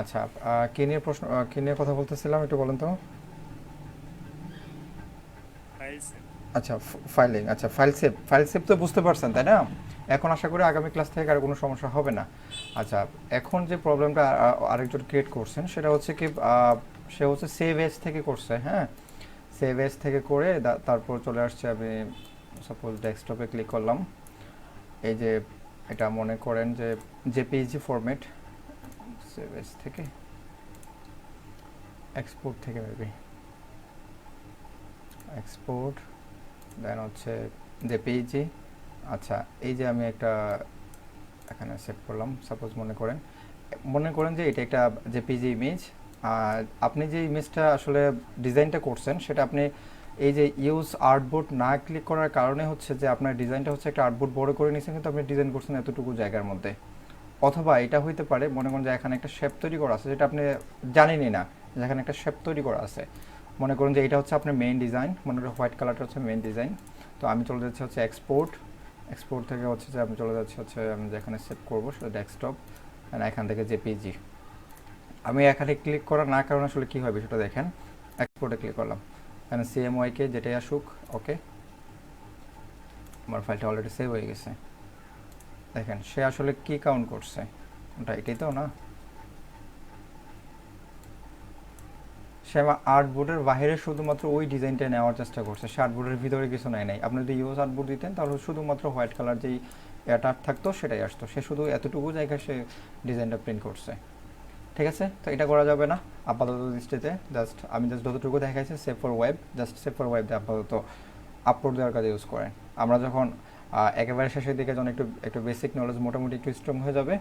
আচ্ছা, কি নিয়ে প্রশ্ন, কি নিয়ে কথা বলতেছিলাম একটু বলেন তো। File save. আচ্ছা, ফাইলিং, আচ্ছা ফাইল সেভ তো বুঝতে পারছেন তাই না? এখন আশা করি আগামী ক্লাস থেকে আর কোনো সমস্যা হবে না। আচ্ছা, এখন যে প্রবলেমটা আরেকজন ক্রিয়েট করছেন সেটা হচ্ছে কি, সে হচ্ছে সেভ এজ থেকে করছে, হ্যাঁ। সেভ এজ থেকে করে তারপর চলে আসছে, আমি সাপোজ ডেস্কটপে ক্লিক করলাম। এই যে এটা মনে করেন যে জেপিইজি ফরম্যাট, সেভ এজ থেকে এক্সপোর্ট থেকে মেবি এক্সপোর্ট, দেন হচ্ছে জেপিইজি। আচ্ছা, এই যে আমি একটা এখানে সেভ করলাম, সাপোজ মনে করেন যে এটা একটা জেপিজি ইমেজ। আর আপনি যে ইমেজটা আসলে ডিজাইনটা করছেন সেটা আপনি এই যে ইউজ আর্টবোর্ড না ক্লিক করার কারণে হচ্ছে যে আপনার ডিজাইনটা হচ্ছে একটা আর্টবোর্ড বড় করে নিয়েছেন, কিন্তু আপনি ডিজাইন করছেন এতটুকু জায়গার মধ্যে। অথবা এটা হইতে পারে, মনে করেন যে এখানে একটা শেপ তৈরি করা আছে যেটা আপনি জানেনই না যে এখানে একটা শেপ তৈরি করা আছে। মনে করুন যে এটা হচ্ছে আপনার মেইন ডিজাইন, মনে করেন হোয়াইট কালারটা হচ্ছে মেইন ডিজাইন। তো আমি চলে যাচ্ছি হচ্ছে এক্সপোর্ট, এক্সপোর্ট থেকে হচ্ছে যে আমি চলে যাচ্ছি হচ্ছে আমি যেখানে সেভ করবো সেটা ডেস্কটপ, এখান থেকে জেপিজি। আমি এখানে ক্লিক করার না কারণে আসলে কী হয় বিষয়টা দেখেন। এক্সপোর্টে ক্লিক করলাম, এখানে সিএমওয়াইকে যেটাই আসুক, ওকে, আমার ফাইলটা অলরেডি সেভ হয়ে গেছে। দেখেন সে আসলে কি কাউন্ট করছে, ওটা এটাই তো না। সে আমার আর্টবোর্ডের বাইরে শুধুমাত্র ওই ডিজাইনটা নেওয়ার চেষ্টা করছে, সে আর্টবোর্ডের ভিতরে কিছু নেয় নাই। আপনি যদি ইউজ আর্টবোর্ড দিতেন তাহলে শুধুমাত্র হোয়াইট কালার যেই এটা থাকতো সেটাই আসতো, সে শুধু এতটুকু জায়গায় সে ডিজাইনটা প্রিন্ট করছে। ঠিক আছে, তো এটা করা যাবে না আপাতত দৃষ্টিতে। আমি যতটুকু দেখাইছি save for web, just save for web দিয়ে আপাতত আপলোড দেওয়ার কাজে ইউজ করেন। আমরা যখন একেবারে শেষের দিকে যখন একটু একটু বেসিক নলেজ মোটামুটি একটু স্ট্রং হয়ে যাবে,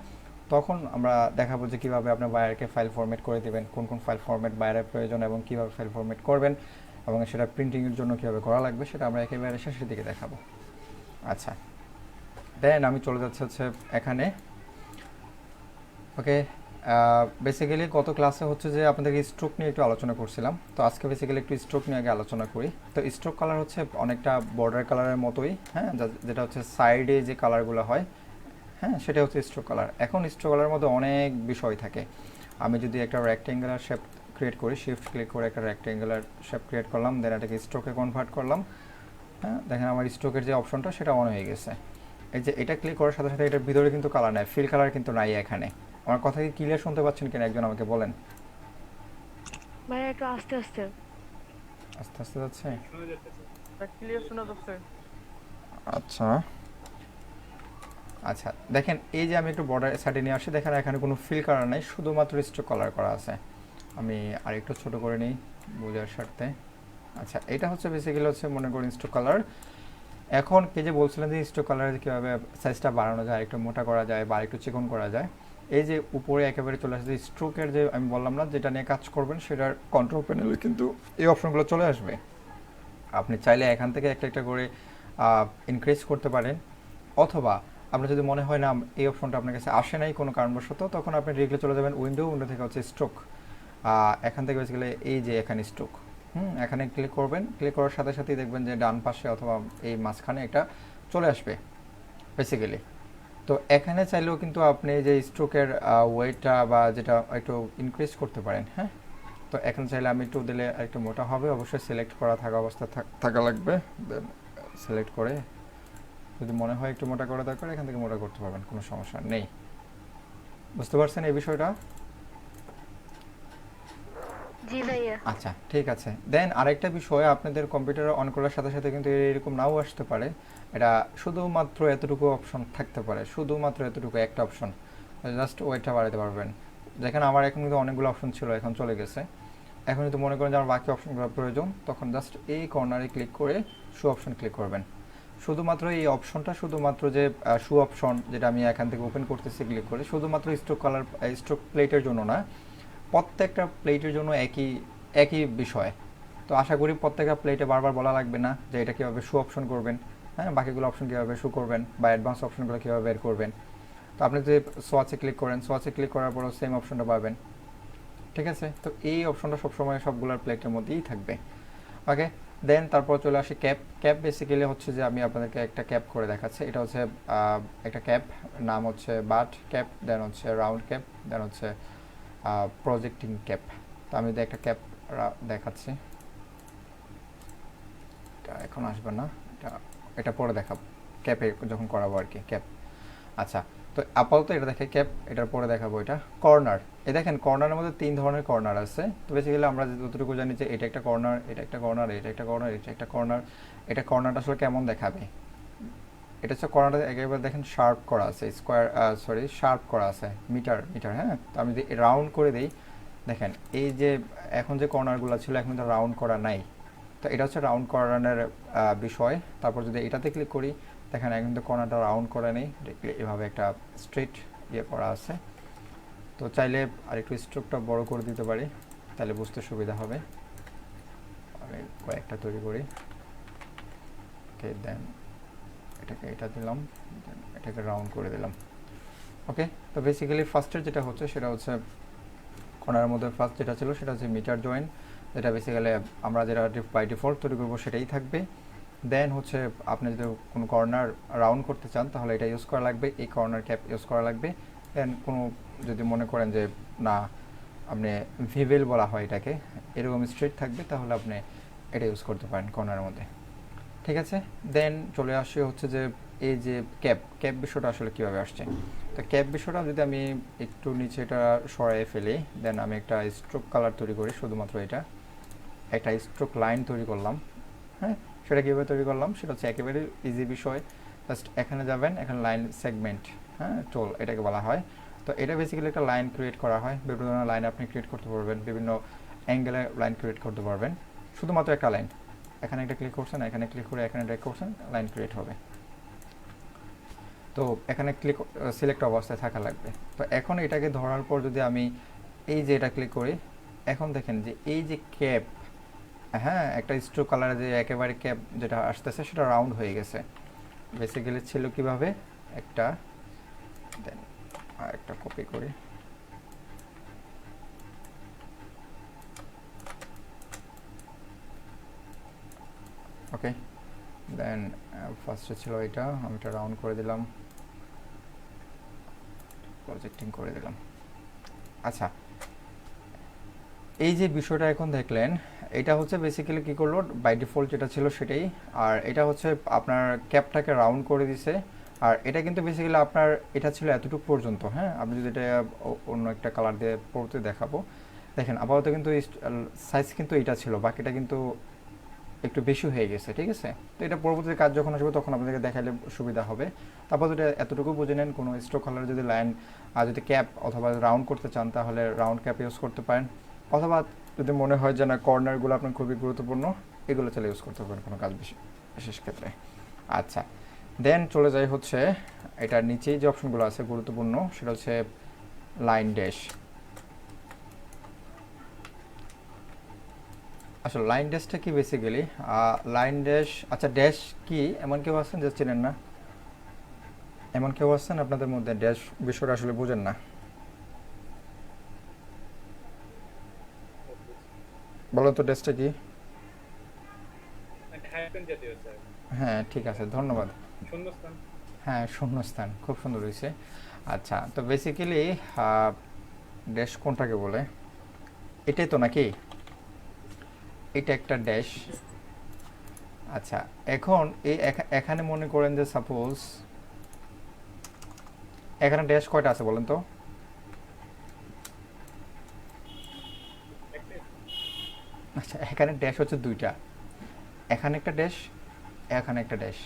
তখন আমরা দেখাবো যে কীভাবে আপনার বায়ারকে ফাইল ফরম্যাট করে দেবেন, কোন কোন ফাইল ফরম্যাট বায়ারের প্রয়োজন এবং কীভাবে ফাইল ফরম্যাট করবেন, এবং সেটা প্রিন্টিংয়ের জন্য কীভাবে করা লাগবে সেটা আমরা একেবারে শেষের দিকে দেখাবো। আচ্ছা, দেন আমি চলে যাচ্ছি হচ্ছে এখানে, ওকে। বেসিক্যালি গত ক্লাসে হচ্ছে যে আপনাদেরকে স্ট্রোক নিয়ে একটু আলোচনা করছিলাম, তো আজকে বেসিক্যালি একটু স্ট্রোক নিয়ে আগে আলোচনা করি। তো স্ট্রোক কালার হচ্ছে অনেকটা বর্ডার কালারের মতোই, হ্যাঁ, যেটা হচ্ছে সাইডে যে কালারগুলো হয়, হ্যাঁ, সেটা হচ্ছে স্ট্রোক কালার। এখন স্ট্রোক কালারের মধ্যে অনেক বিষয় থাকে। আমি যদি একটা রেক্টেঙ্গুলার শেপ ক্রিয়েট করি, শিফট ক্লিক করে একটা রেক্টেঙ্গুলার শেপ ক্রিয়েট করলাম, দেন এটাকে স্ট্রোকে কনভার্ট করলাম, হ্যাঁ, দেখেন আমার স্ট্রোকের যে অপশনটা সেটা অন হয়ে গেছে। এই যে এটা ক্লিক করার সাথে সাথে এটার ভিতরে কিন্তু কালার নাই, ফিল কালার কিন্তু নাই এখানে। আমার কথা কি ক্লিয়ার শুনতে পাচ্ছেন কিনা একজন আমাকে বলেন। ভাইয়া একটু আস্তে আস্তে। আস্তে আস্তে যাচ্ছে। শোনা যেতেছে। ক্লিয়ার শোনা যাচ্ছে। আচ্ছা, আচ্ছা দেখেন এই যে আমি একটু বর্ডার সাইডে নিয়ে আসি, দেখেন এখানে কোনো ফিল কালার নাই, শুধুমাত্র স্ট্রোক কালার করা আছে। আমি আরেকটু ছোট করে নিই বোঝার স্বার্থে। আচ্ছা, এটা হচ্ছে বেসিক্যালি হচ্ছে মনে করেন স্ট্রোক কালার। এখন কে যে বলছিলেন যে স্ট্রোক কালারে কীভাবে সাইজটা বাড়ানো যায়, একটু মোটা করা যায় বা একটু চিকন করা যায়, এই যে উপরে একেবারে চলে আসছে স্ট্রোকের যে আমি বললাম না যেটা নিয়ে কাজ করবেন, সেটার কন্ট্রোল প্যানেলে কিন্তু এই অপশনগুলো চলে আসবে। আপনি চাইলে এখান থেকে একটা একটা করে ইনক্রিজ করতে পারেন, অথবা আপনার যদি মনে হয় না এই অপশনটা আপনার কাছে আসে নাই কোনো কারণবশত, তখন আপনি ডিরেক্টলি চলে যাবেন উইন্ডো থেকে হচ্ছে স্ট্রোক, এখান থেকে বেসিক্যালি এই যে এখানে স্ট্রোক, এখানে ক্লিক করবেন, ক্লিক করার সাথে সাথেই দেখবেন যে ডান পাশে অথবা এই মাঝখানে একটা চলে আসবে বেসিক্যালি। তো এখানে চাইলেও কিন্তু আপনি যে স্ট্রোকের ওয়েটটা বা যেটা একটু ইনক্রিজ করতে পারেন, হ্যাঁ। তো এখানে চাইলে আমি একটু দিলে একটু মোটা হবে, অবশ্যই সিলেক্ট করা থাকা অবস্থায় থাকা লাগবে, দেন সিলেক্ট করে যদি মনে হয় একটু মোটা করা দরকার এখান থেকে মোটা করতে পারবেন, কোনো সমস্যা নেই। বুঝতে পারছেন এই বিষয়টা? জি ভাইয়া। আচ্ছা ঠিক আছে, দেন আরেকটা বিষয়, আপনাদের কম্পিউটার অন করার সাথে সাথে কিন্তু এরকম নাও আসতে পারে, এটা শুধুমাত্র এতটুকু অপশন থাকতে পারে, শুধুমাত্র এতটুকু একটা অপশন, জাস্ট ওয়েটটা বাড়াতে পারবেন। যেখানে আমার এখন কিন্তু অনেকগুলো অপশন ছিল, এখন চলে গেছে। এখন যদি মনে করেন যে আমার বাকি অপশনগুলো প্রয়োজন, তখন জাস্ট এই কর্নারে ক্লিক করে শু অপশন ক্লিক করবেন। শুধুমাত্র এই অপশনটা, শুধুমাত্র যে শু অপশন যেটা আমি এখান থেকে ওপেন করতেছি ক্লিক করে, শুধুমাত্র স্ট্রোক কালার স্ট্রোক প্লেটের জন্য না, প্রত্যেকটা প্লেটের জন্য একই একই বিষয়। তো আশা করি প্রত্যেকটা প্লেটে বারবার বলা লাগবে না যে এটা কীভাবে শু অপশন করবেন, হ্যাঁ, বাকিগুলো অপশন কীভাবে শু করবেন বা অ্যাডভান্স অপশনগুলো কীভাবে বের করবেন। তো আপনি যদি সোয়াচে ক্লিক করেন, সোয়াচে ক্লিক করার পরও সেম অপশনটা পাবেন। ঠিক আছে, তো এই অপশনটা সবসময় সবগুলোর প্লেটের মধ্যেই থাকবে, ওকে। দেন তারপর চলে আসি ক্যাপ। ক্যাপ বেসিক্যালি হচ্ছে যে আমি আপনাদেরকে একটা ক্যাপ করে দেখাচ্ছি, এটা হচ্ছে একটা ক্যাপ, নাম হচ্ছে বাট ক্যাপ, দেন হচ্ছে রাউন্ড ক্যাপ, দেন হচ্ছে প্রজেক্টিং ক্যাপ। তো আমি যদি একটা ক্যাপ দেখাচ্ছি, এটা এখন আসবে না, এটা এটা পরে দেখাবো ক্যাপে যখন করাবো আর কি ক্যাপ। আচ্ছা, তো আপাতত এটা দেখে ক্যাপ, এটার পরে দেখাবো এটা কর্নার। এই দেখেন কর্নারের মধ্যে 3 ধরনের কর্নার আছে। তো বেসিক্যালি আমরা যতটুকু জানি যে এটা একটা কর্নার, এটা একটা কর্নার, এটা একটা কর্নার, এটা একটা কর্নার। এটা কর্নারটা আসলে কেমন দেখাবে, এটা হচ্ছে কর্নারটা একেবারে দেখেন শার্প করা আছে, স্কোয়ার সরি শার্প করা আছে, মিটার মিটার। হ্যাঁ, তো আমি যদি রাউন্ড করে দিই, দেখেন এই যে এখন যে কর্নারগুলো ছিল এখন তো রাউন্ড করা নাই। তো এটা হচ্ছে রাউন্ড করানোর বিষয়। তারপর যদি এটাতে ক্লিক করি, দেখেন এখন তো কর্নারটা রাউন্ড করা নেই, এভাবে একটা স্ট্রেট ইয়ে করা আছে। তো চাইলে আরেকটু স্ট্রোকটা বড় করে দিতে পারি, তাহলে বুঝতে সুবিধা হবে। আমি কয়েকটা তৈরি করি। ওকে, দেন এটাকে এটা দিলাম, এটাকে রাউন্ড করে দিলাম। ওকে, তো বেসিক্যালি ফার্স্টের যেটা হচ্ছে সেটা হচ্ছে কর্নারের মধ্যে ফার্স্ট যেটা ছিল সেটা হচ্ছে মিটার জয়েন, যেটা বেসিক্যালি আমরা যেটা বাই ডিফল্ট তৈরি করবো সেটাই থাকবে। দেন হচ্ছে আপনি যদি কোনো কর্নার রাউন্ড করতে চান তাহলে এটা ইউজ করা লাগবে, এই কর্নার ক্যাপ ইউজ করা লাগবে। দেন কোনো যদি মনে করেন যে না আপনি ভিভেল বলা হয় এটাকে, এরকম স্ট্রেট থাকবে, তাহলে আপনি এটা ইউজ করতে পারেন কর্নারের মধ্যে। ঠিক আছে, দেন চলে আসে হচ্ছে যে এই যে ক্যাপ বিষয়টা আসলে কীভাবে আসছে। তো ক্যাপ বিষয়টা যদি আমি একটু নিচে এটা সরাই ফেলি, দেন আমি একটা স্ট্রোক কালার তৈরি করি, শুধুমাত্র এটা একটা স্ট্রোক লাইন তৈরি করলাম। হ্যাঁ, সেটা কীভাবে তৈরি করলাম সেটা হচ্ছে একেবারে ইজি বিষয়। জাস্ট এখানে যাবেন, এখানে লাইন সেগমেন্ট, হ্যাঁ টোল এটাকে বলা হয়। তো এটা বেসিক্যালি একটা লাইন ক্রিয়েট করা হয়, বিভিন্ন ধরনের লাইন আপনি ক্রিয়েট করতে পারবেন, বিভিন্ন অ্যাঙ্গেলে লাইন ক্রিয়েট করতে পারবেন, শুধুমাত্র একটা লাইন। এখানে একটা ক্লিক করছেন, এখানে ক্লিক করে এখানে ড্র্যাগ করছেন, লাইন ক্রিয়েট হবে। তো এখানে ক্লিক সিলেক্ট অবস্থায় থাকা লাগবে। তো এখন এটাকে ধরার পর যদি আমি এই যে এটা ক্লিক করি, এখন দেখেন যে এই যে ক্যাপ, হ্যাঁ একটা স্ট্রোক কালারে যে একেবারে ক্যাপ যেটা আসতেছে সেটা রাউন্ড হয়ে গেছে। বেসিক্যালি ছিল কিভাবে, একটা দেন আর একটা কপি করি, ওকে। দেন ফার্স্টে ছিল এটা, আমি এটা রাউন্ড করে দিলাম, প্রজেক্টিং করে দিলাম। আচ্ছা, এই যে বিষয়টা এখন দেখলেন, এটা হচ্ছে বেসিক্যালি কী করলো, বাই ডিফল্ট যেটা ছিল সেটাই। আর এটা হচ্ছে আপনার ক্যাপটাকে রাউন্ড করে দিছে। আর এটা কিন্তু বেসিক্যালি আপনার এটা ছিল এতটুকু পর্যন্ত। হ্যাঁ, আপনি যদি এটা অন্য একটা কালার দিয়ে পড়তে দেখাবো, দেখেন আপাতত কিন্তু সাইজ কিন্তু এটা ছিল, বাকিটা কিন্তু একটু বেশি হয়ে গেছে। ঠিক আছে, তো এটা পরবর্তী কাজ যখন আসবে তখন আপনাদেরকে দেখালে সুবিধা হবে। তারপর যদি এতটুকু বুঝে নেন, কোনো স্ট্রোক কালার যদি লাইন আর যদি ক্যাপ অথবা রাউন্ড করতে চান তাহলে রাউন্ড ক্যাপ ইউজ করতে পারেন, অথবা যদি মনে হয় যে না কর্নারগুলো আপনার খুবই গুরুত্বপূর্ণ, এগুলো চলে ইউজ করতে পারেন কোনো কাজ বিশেষ ক্ষেত্রে। আচ্ছা, দেন চলে যাই হচ্ছে এটার নিচেই যে অপশনগুলো আছে গুরুত্বপূর্ণ, সেটা হচ্ছে লাইন ড্যাশ। আসলে লাইন ড্যাশটা কি বেসিক্যালি, লাইন ড্যাশ, আচ্ছা ড্যাশ কি এমন কেউ আছেন যে চেনেন না? এমন কেউ আছেন আপনাদের মধ্যে ড্যাশ বিষয়টা আসলে বোঝেন না? বলুন তো ড্যাশটা কি? হ্যাঁ ঠিক আছে, ধন্যবাদ। শূন্যস্থান। হ্যাঁ শূন্যস্থান, খুব সুন্দর হয়েছে। আচ্ছা, তো বেসিক্যালি ড্যাশ কোনটাকে বলে, এটাই তো নাকি, এটা একটা ড্যাশ। আচ্ছা, এখন এই এখানে মনে করেন যে সাপোজ এখানে ড্যাশ কয়টা আছে বলেন তো? আচ্ছা, এখানে ড্যাশ হচ্ছে দুইটা, এখানে একটা ড্যাশ, এখানে একটা ড্যাশ।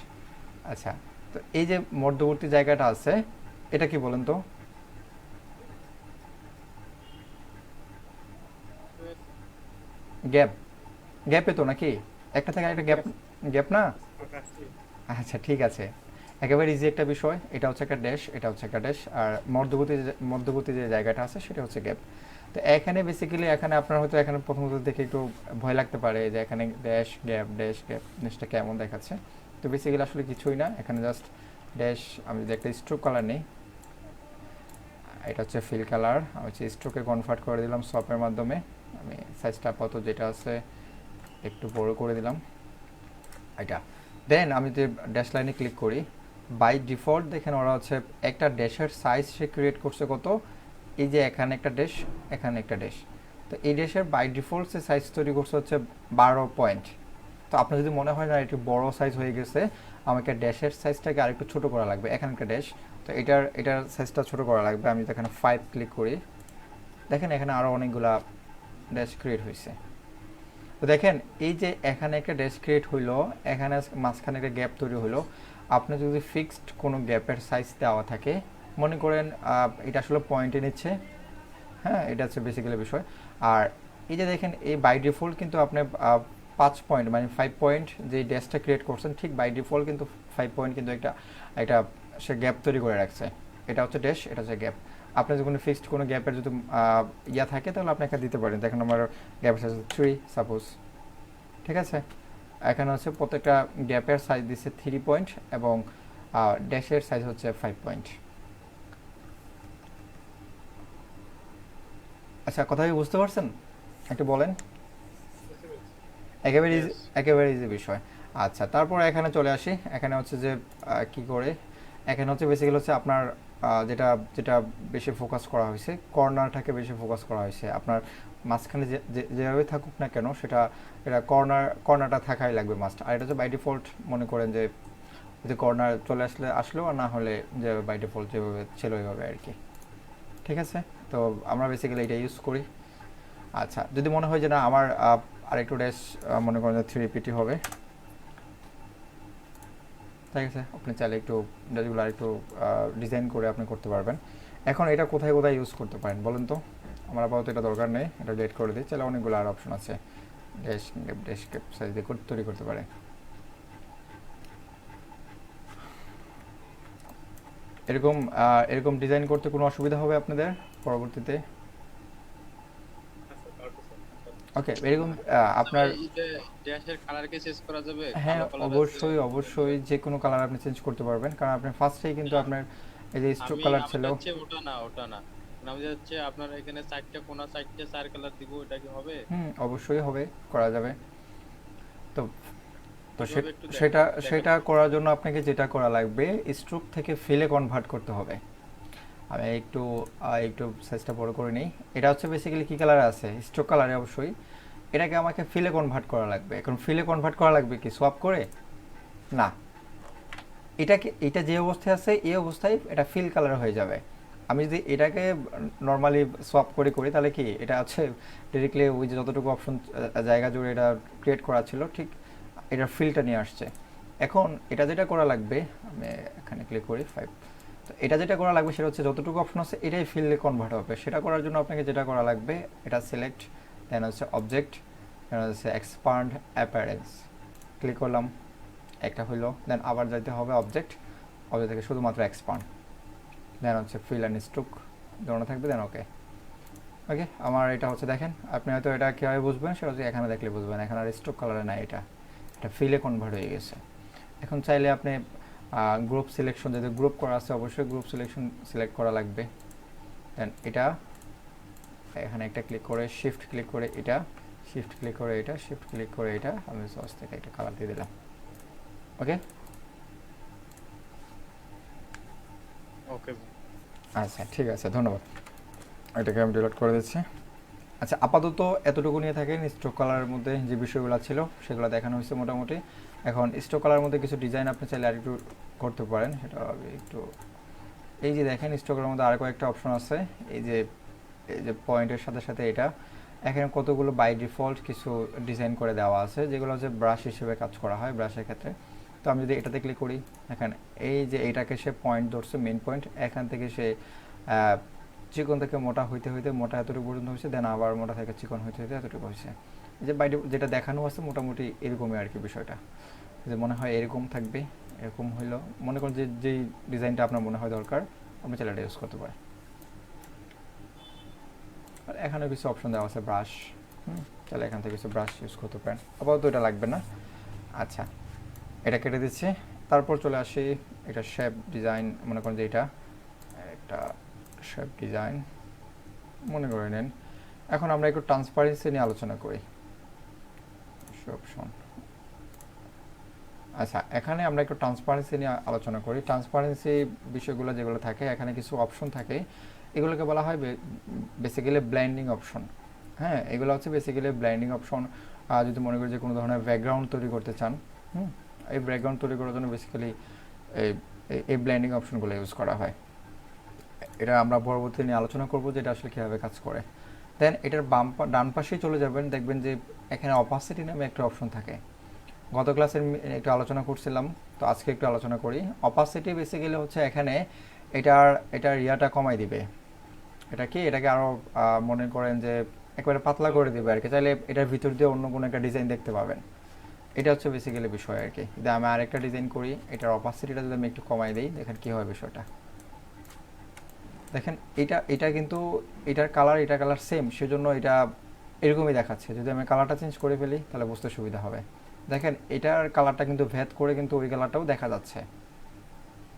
আচ্ছা, তো এই যে মধ্যবর্তী জায়গাটা আছে এটা কি বলেন তো? গ্যাপ, গ্যাপে তো নাকি, একটা থেকে একটা গ্যাপ, গ্যাপ না? আচ্ছা ঠিক আছে, একেবারে ইজি একটা বিষয়। এটা হচ্ছে একটা ড্যাশ, এটা হচ্ছে একটা ড্যাশ, আর মধ্যবর্তী যে জায়গাটা আছে সেটা হচ্ছে গ্যাপ। তো এখানে বেসিক্যালি এখানে আপনার হয়তো এখানে প্রথমত দেখে একটু ভয় লাগতে পারে যে এখানে ড্যাশ গ্যাপ জিনিসটা কেমন দেখাচ্ছে। তো বেসিক্যালি আসলে কিছুই না, এখানে জাস্ট ড্যাশ। আমি যদি একটা স্ট্রোক কালার নেই, এটা হচ্ছে ফিল কালার, আমি হচ্ছে স্ট্রোকে কনভার্ট করে দিলাম সপের মাধ্যমে। আমি সাইজটা আপাতত যেটা আছে একটু বড় করে দিলাম এটা। দেন আমি যে ড্যাশ লাইনে ক্লিক করি, বাই ডিফল্ট দেখেন ওরা হচ্ছে একটা ড্যাশের সাইজ সে ক্রিয়েট করছে কত, এই যে এখানে একটা ড্যাশ, এখানে একটা ড্যাশ, তো এই ড্যাশের বাই ডিফল্ট যে সাইজ তৈরি করছে হচ্ছে 12 পয়েন্ট। তো আপনার যদি মনে হয় না একটু বড় সাইজ হয়ে গেছে, আমাকে ড্যাশের সাইজটাকে আরেকটু ছোট করা লাগবে, এখানে একটা ড্যাশ, তো এটার সাইজটা ছোট করা লাগবে। আমি তো এখানে 5 ক্লিক করি, দেখেন এখানে আরও অনেকগুলা ড্যাশ ক্রিয়েট হয়েছে। তো দেখেন এই যে এখানে একটা ড্যাশ ক্রিয়েট হইলো, এখানে মাঝখানে একটা গ্যাপ তৈরি হলো। আপনি যদি ফিক্সড কোনো গ্যাপের সাইজ দেওয়া থাকে, মনে করেন এটা আসলে পয়েন্টে নিচ্ছে, হ্যাঁ এটা হচ্ছে বেসিক্যালি বিষয়। আর এই যে দেখেন এই বাই ডিফল্ট কিন্তু আপনি 5 পয়েন্ট মানে 5 পয়েন্ট যে ড্যাশটা ক্রিয়েট করছেন, ঠিক বাই ডিফল্ট কিন্তু 5 পয়েন্ট কিন্তু একটা একটা সে গ্যাপ তৈরি করে রাখছে। এটা হচ্ছে ড্যাশ, এটা হচ্ছে গ্যাপ। আপনার যখন ফিক্সড কোনো গ্যাপের যদি ইয়া থাকে তাহলে আপনি এখানে দিতে পারেন। দেখেন আমার গ্যাপের সাইজ 3 সাপোজ, ঠিক আছে। এখানে হচ্ছে প্রত্যেকটা গ্যাপের সাইজ দিচ্ছে 3 পয়েন্ট এবং ড্যাশের সাইজ হচ্ছে 5 পয়েন্ট। আচ্ছা, কথা কি বুঝতে পারছেন? একটু বলেন। একেবারে Yes. একেবারে ইজি বিষয়। আচ্ছা, তারপর এখানে চলে আসি। এখানে হচ্ছে যে কি করে, এখানে হচ্ছে বেসিক্যালি হচ্ছে আপনার যেটা যেটা বেশি ফোকাস করা হয়েছে, কর্নারটাকে বেশি ফোকাস করা হয়েছে। আপনার মাঝখানে যেভাবে থাকুক না কেন সেটা এটা কর্নারটা থাকাই লাগবে মাস্ট। আর এটা হচ্ছে বাই ডিফল্ট, মনে করেন যে যদি কর্নার চলে আসলো, আর না হলে যে বাই ডিফল্ট যেভাবে ছিল ওইভাবে আর কি, ঠিক আছে। তো আমরা বেসিক্যালি এটা ইউজ করি। আচ্ছা, যদি মনে হয় যে না আমার আরেকটু ড্যাশ মনে করেন যে 3 পিটি হবে, ঠিক আছে, আপনি চাইলে একটু ড্যাশগুলো আরেকটু ডিজাইন করে আপনি করতে পারবেন। এখন এটা কোথায় কোথায় ইউজ করতে পারেন বলেন তো? আমার আপাতত এটা দরকার নেই, এটা ডিলিট করে দিই। চাইলে অনেকগুলো আর অপশন আছে ড্যাশ ক্যাপ সাইজ দিয়ে তৈরি করতে পারে। এরকম এরকম ডিজাইন করতে কোনো অসুবিধা হবে আপনাদের পরবর্তীতে? ওকে, এরকম আপনার এই যে ড্যাশের কালার কি চেঞ্জ করা যাবে? হ্যাঁ কালো কালার অবশ্যই অবশ্যই যে কোনো কালার আপনি চেঞ্জ করতে পারবেন, কারণ আপনি ফার্স্টেই কিন্তু আপনার এই যে স্ট্রোক আমি কালার আমি ছিল। যাচ্ছে ওটা না আমি যাচ্ছে আপনার এখানে চারটে কোনা চারটে চার কালার দিব, এটা কি হবে? অবশ্যই হবে, করা যাবে। তো তো কিভাবে একটু সেটা দেখান। সেটা করার জন্য আপনাকে যেটা করা লাগবে, স্ট্রোক থেকে ফিলে কনভার্ট করতে হবে। আমি একটু একটু সাইজটা বড় করে নিই। এটা হচ্ছে বেসিক্যালি কী কালারে আছে, স্ট্রোক কালারে অবশ্যই। এটাকে আমাকে ফিলে কনভার্ট করা লাগবে। এখন ফিলে কনভার্ট করা লাগবে কি সোয়াপ করে? না, এটা যে অবস্থায় আছে এই অবস্থায় এটা ফিল কালার হয়ে যাবে। আমি যদি এটাকে নর্মালি সোয়াপ করি তাহলে কি এটা হচ্ছে ডিরেক্টলি ওই যে যতটুকু অপশন জায়গা জুড়ে এটা ক্রিয়েট করা ছিল ঠিক এটার ফিলটা নিয়ে আসছে। এখন এটা যেটা করা লাগবে, আমি এখানে ক্লিক করি 5। তো এটা যেটা করা লাগবে সেটা হচ্ছে যতটুকু অপশন আছে এটাই ফিল্ডে কনভার্ট হবে। সেটা করার জন্য আপনাকে যেটা করা লাগবে, এটা সিলেক্ট, দেন হচ্ছে অবজেক্ট, দেন হচ্ছে এক্সপান্ড অ্যাপারেন্স, ক্লিক করলাম, একটা হইলো। দেন আবার যাইতে হবে অবজেক্ট থেকে শুধুমাত্র এক্সপান্ড, দেন হচ্ছে ফিল অ্যান্ড স্ট্রোক ধরনের থাকবে, দেন ওকে। ওকে, আমার এটা হচ্ছে দেখেন, আপনি হয়তো এটা কীভাবে বুঝবেন সেটা হচ্ছে এখানে দেখলে বুঝবেন। এখানে আর স্ট্রোক কালারে নাই, এটা ফিলে কনভার্ট হয়ে গেছে। এখন চাইলে আপনি গ্রুপ সিলেকশন, যদি গ্রুপ করা আছে অবশ্যই গ্রুপ সিলেকশন সিলেক্ট করা লাগবে। দেন এটা এখানে একটা ক্লিক করে শিফট ক্লিক করে এটা, শিফট ক্লিক করে এটা, শিফট ক্লিক করে এটা, আমি সস থেকে একটা কালার দিয়ে দিলাম। ওকে ওকে আচ্ছা, ঠিক আছে, ধন্যবাদ। এটাকে আমি ডিলিট করে দিচ্ছি। আচ্ছা, আপাতত এতটুকু নিয়ে থাকেন। স্ট্রোক কালারের মধ্যে যে বিষয়গুলো ছিল সেগুলো দেখানো হয়েছে মোটামুটি। এখন স্ট্রোক কালারের মধ্যে কিছু ডিজাইন আপনি চাইলে আর একটু করতে পারেন। সেটা একটু এই যে দেখেন স্ট্রোক কালারের মধ্যে আরও কয়েকটা অপশন আছে। এই যে পয়েন্টের সাথে সাথে এটা এখানে কতগুলো বাই ডিফল্ট কিছু ডিজাইন করে দেওয়া আছে, যেগুলো হচ্ছে ব্রাশ হিসেবে কাজ করা হয় ব্রাশের ক্ষেত্রে। তো আমি যদি এটাতে ক্লিক করি, এখানে এই যে এইটাকে সে পয়েন্ট ধরছে, মেন পয়েন্ট, এখান থেকে সে চিকন থেকে মোটা হইতে হইতে মোটা এতটুকু পর্যন্ত হয়েছে, দেন আবার মোটা থেকে চিকন হইতে হইতে এতটুকু হয়েছে। এই যে যেটা দেখানো আছে মোটামুটি এরকমই আর কি বিষয়টা, যে মনে হয় এরকম থাকবে। এরকম হইলো, মনে করেন যে যেই ডিজাইনটা আপনার মনে হয় দরকার আপনি চাইলে এটা ইউজ করতে পারেন। আর এখানে কিছু অপশন দেওয়া আছে ব্রাশ, তাহলে এখান থেকে কিছু ব্রাশ ইউজ করতে পারেন। আপাতত এটা লাগবে না। আচ্ছা, এটা কেটে দিচ্ছি। তারপর চলে আসি এটা শেপ ডিজাইন, মনে করেন যে এটা একটা শেপ ডিজাইন মনে করে নেন। এখন আমরা একটু ট্রান্সপারেন্সি নিয়ে আলোচনা করি। অপশন, আচ্ছা, এখানে আমরা একটু ট্রান্সপারেন্সি নিয়ে আলোচনা করি। ট্রান্সপারেন্সি বিষয়গুলো যেগুলো থাকে, এখানে কিছু অপশন থাকে। এগুলোকে বলা হয় বেসিক্যালি ব্লেন্ডিং অপশন। হ্যাঁ, এগুলো হচ্ছে বেসিক্যালি ব্লেন্ডিং অপশন। যদি মনে করি যে কোনো ধরনের ব্যাকগ্রাউন্ড তৈরি করতে চান, এই ব্যাকগ্রাউন্ড তৈরি করার জন্য বেসিক্যালি এই এই ব্লেন্ডিং অপশনগুলো ইউজ করা হয়। এটা আমরা পরবর্তী নিয়ে আলোচনা করব যে এটা আসলে কীভাবে কাজ করে। দেন এটার ডান পাশেই চলে যাবেন, দেখবেন যে এখানে অপাসিটি নামে একটা অপশন থাকে। গত ক্লাসে একটু আলোচনা করছিলাম, তো আজকে একটু আলোচনা করি। অপাসিটি বেসিক্যালি হচ্ছে এখানে এটার ইয়াটা কমাই দিবে। এটা কি, এটাকে আরও মনে করেন যে একেবারে পাতলা করে দিবে আর কি। চাইলে এটার ভিতর দিয়ে অন্য কোনো একটা ডিজাইন দেখতে পাবেন। এটা হচ্ছে বেসিক্যালি বিষয় আর কি। যদি আমি আরেকটা ডিজাইন করি, এটার অপাসিটিটা যদি আমি একটু কমাই দিই, দেখেন কী হয় বিষয়টা। দেখেন এটা কিন্তু এটার কালার সেম, সেজন্য এটা এরকমই দেখাচ্ছে। যদি আমি কালারটা চেঞ্জ করে ফেলি তাহলে বুঝতে সুবিধা হবে। দেখেন এটার কালারটা কিন্তু ভেদ করে কিন্তু ওই কালারটাও দেখা যাচ্ছে।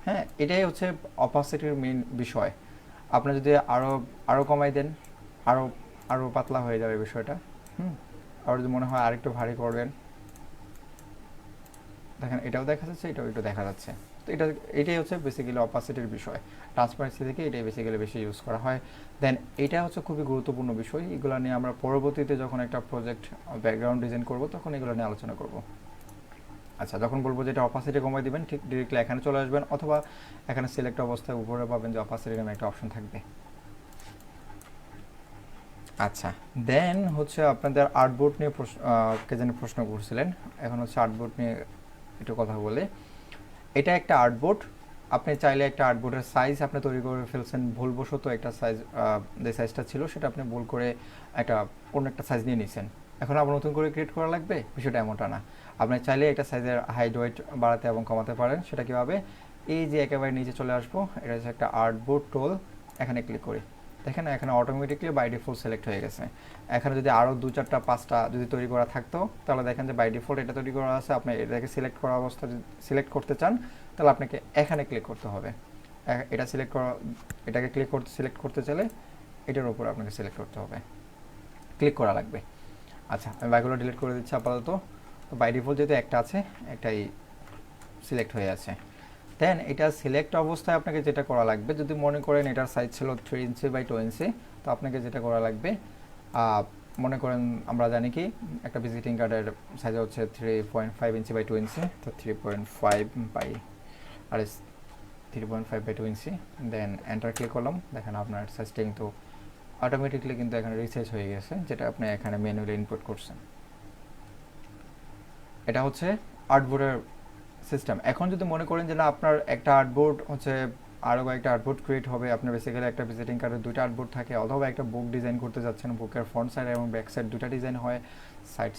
হ্যাঁ, এটাই হচ্ছে অপাসিটির মেইন বিষয়। আপনি যদি আরও কমাই দেন, আরও পাতলা হয়ে যাবে বিষয়টা। আর যদি মনে হয় আরেকটু ভারী করবেন, দেখেন এটাও দেখা যাচ্ছে, এটাও একটু দেখা যাচ্ছে। তো এটাই হচ্ছে বেসিক্যালি অপাসিটির বিষয়। ট্রান্সপারেন্সি থেকে এটাই বেসিক্যালি বেশি ইউজ করা হয়। দেন এটা হচ্ছে খুবই গুরুত্বপূর্ণ বিষয়। এগুলো নিয়ে আমরা পরবর্তীতে যখন একটা প্রজেক্ট ব্যাকগ্রাউন্ড ডিজাইন করব তখন এগুলো নিয়ে আলোচনা করব। আচ্ছা, যখন বলবো যে এটা অপাসিটি কমাই দিবেন, ঠিক ডিরেক্টলি এখানে চলে আসবেন, অথবা এখানে সিলেক্ট অবস্থায় উপরে পাবেন যে অপাসিটি নামে একটা অপশন থাকবে। আচ্ছা, দেন হচ্ছে আপনাদের আর্টবোর্ড নিয়ে কে যেন প্রশ্ন করছিলেন। এখন হচ্ছে আর্টবোর্ড নিয়ে একটু কথা বলে। এটা একটা আর্টবোর্ড। আপনি চাইলে একটা আর্টবোর্ডের সাইজ আপনি তৈরি করে ফেলছেন ভুলবশত, একটা সাইজ যে সাইজটা ছিল সেটা আপনি ভুল করে অন্য একটা সাইজ নিয়ে নিয়েছেন। এখন আবার নতুন করে ক্রিয়েট করা লাগবে, বিষয়টা এমনটা না। আপনি চাইলে একটা সাইজের হাইট ওয়েট বাড়াতে এবং কমাতে পারেন। সেটা কীভাবে, এই যে একেবারে নিচে চলে আসবো, এটা হচ্ছে একটা আর্টবোর্ড টুল, এখানে ক্লিক করি। দেখেন এখানে অটোমেটিকলি বাই ডিফল্ট সিলেক্ট হয়ে গেছে। এখানে যদি আরও 2-4-5টা যদি তৈরি করা থাকতো তাহলে দেখেন যে বাই ডিফল্ট এটা তৈরি করা আছে। আপনি এটাকে সিলেক্ট করা অবস্থা যদি সিলেক্ট করতে চান তাহলে আপনাকে এখানে ক্লিক করতে হবে। এটা এটাকে সিলেক্ট করতে চাইলে এটার উপর আপনাকে সিলেক্ট করতে হবে, ক্লিক করা লাগবে। আচ্ছা, আমি বাইগুলো ডিলিট করে দিচ্ছি আপাতত। তো বাই ডিফল্ট যেহেতু একটা আছে, একটাই সিলেক্ট হয়ে আছে। দেন এটা সিলেক্ট অবস্থায় আপনাকে যেটা করা লাগবে, যদি মনে করেন এটার সাইজ ছিল 3 ইঞ্চি বাই 2 ইঞ্চি, তো আপনাকে যেটা করা লাগবে, মনে করেন আমরা জানি কি একটা ভিজিটিং কার্ডের সাইজ হচ্ছে 3.5 ইঞ্চি বাই 2 ইঞ্চি, তো 3.5 by 2 inch. Then enter click করলাম। দেখেন আপনার সাইজটা কিন্তু অটোমেটিকলি কিন্তু এখানে রিসাইজ হয়ে গেছে, যেটা আপনি এখানে ম্যানুয়ালি ইনপুট করছেন। এটা হচ্ছে আর্টবোর্ডের সিস্টেম। এখন যদি মনে করেন যে না, আপনার একটা আর্টবোর্ড হচ্ছে আরও কয়েকটা আর্টবোর্ড ক্রিয়েট হবে, আপনার বেসিক্যালি একটা ভিজিটিং কার্ডের 2টা আর্টবোর্ড থাকে, অথবা একটা বুক ডিজাইন করতে যাচ্ছেন, বুকের ফ্রন্ট সাইড এবং ব্যাক সাইড 2টা ডিজাইন হয়,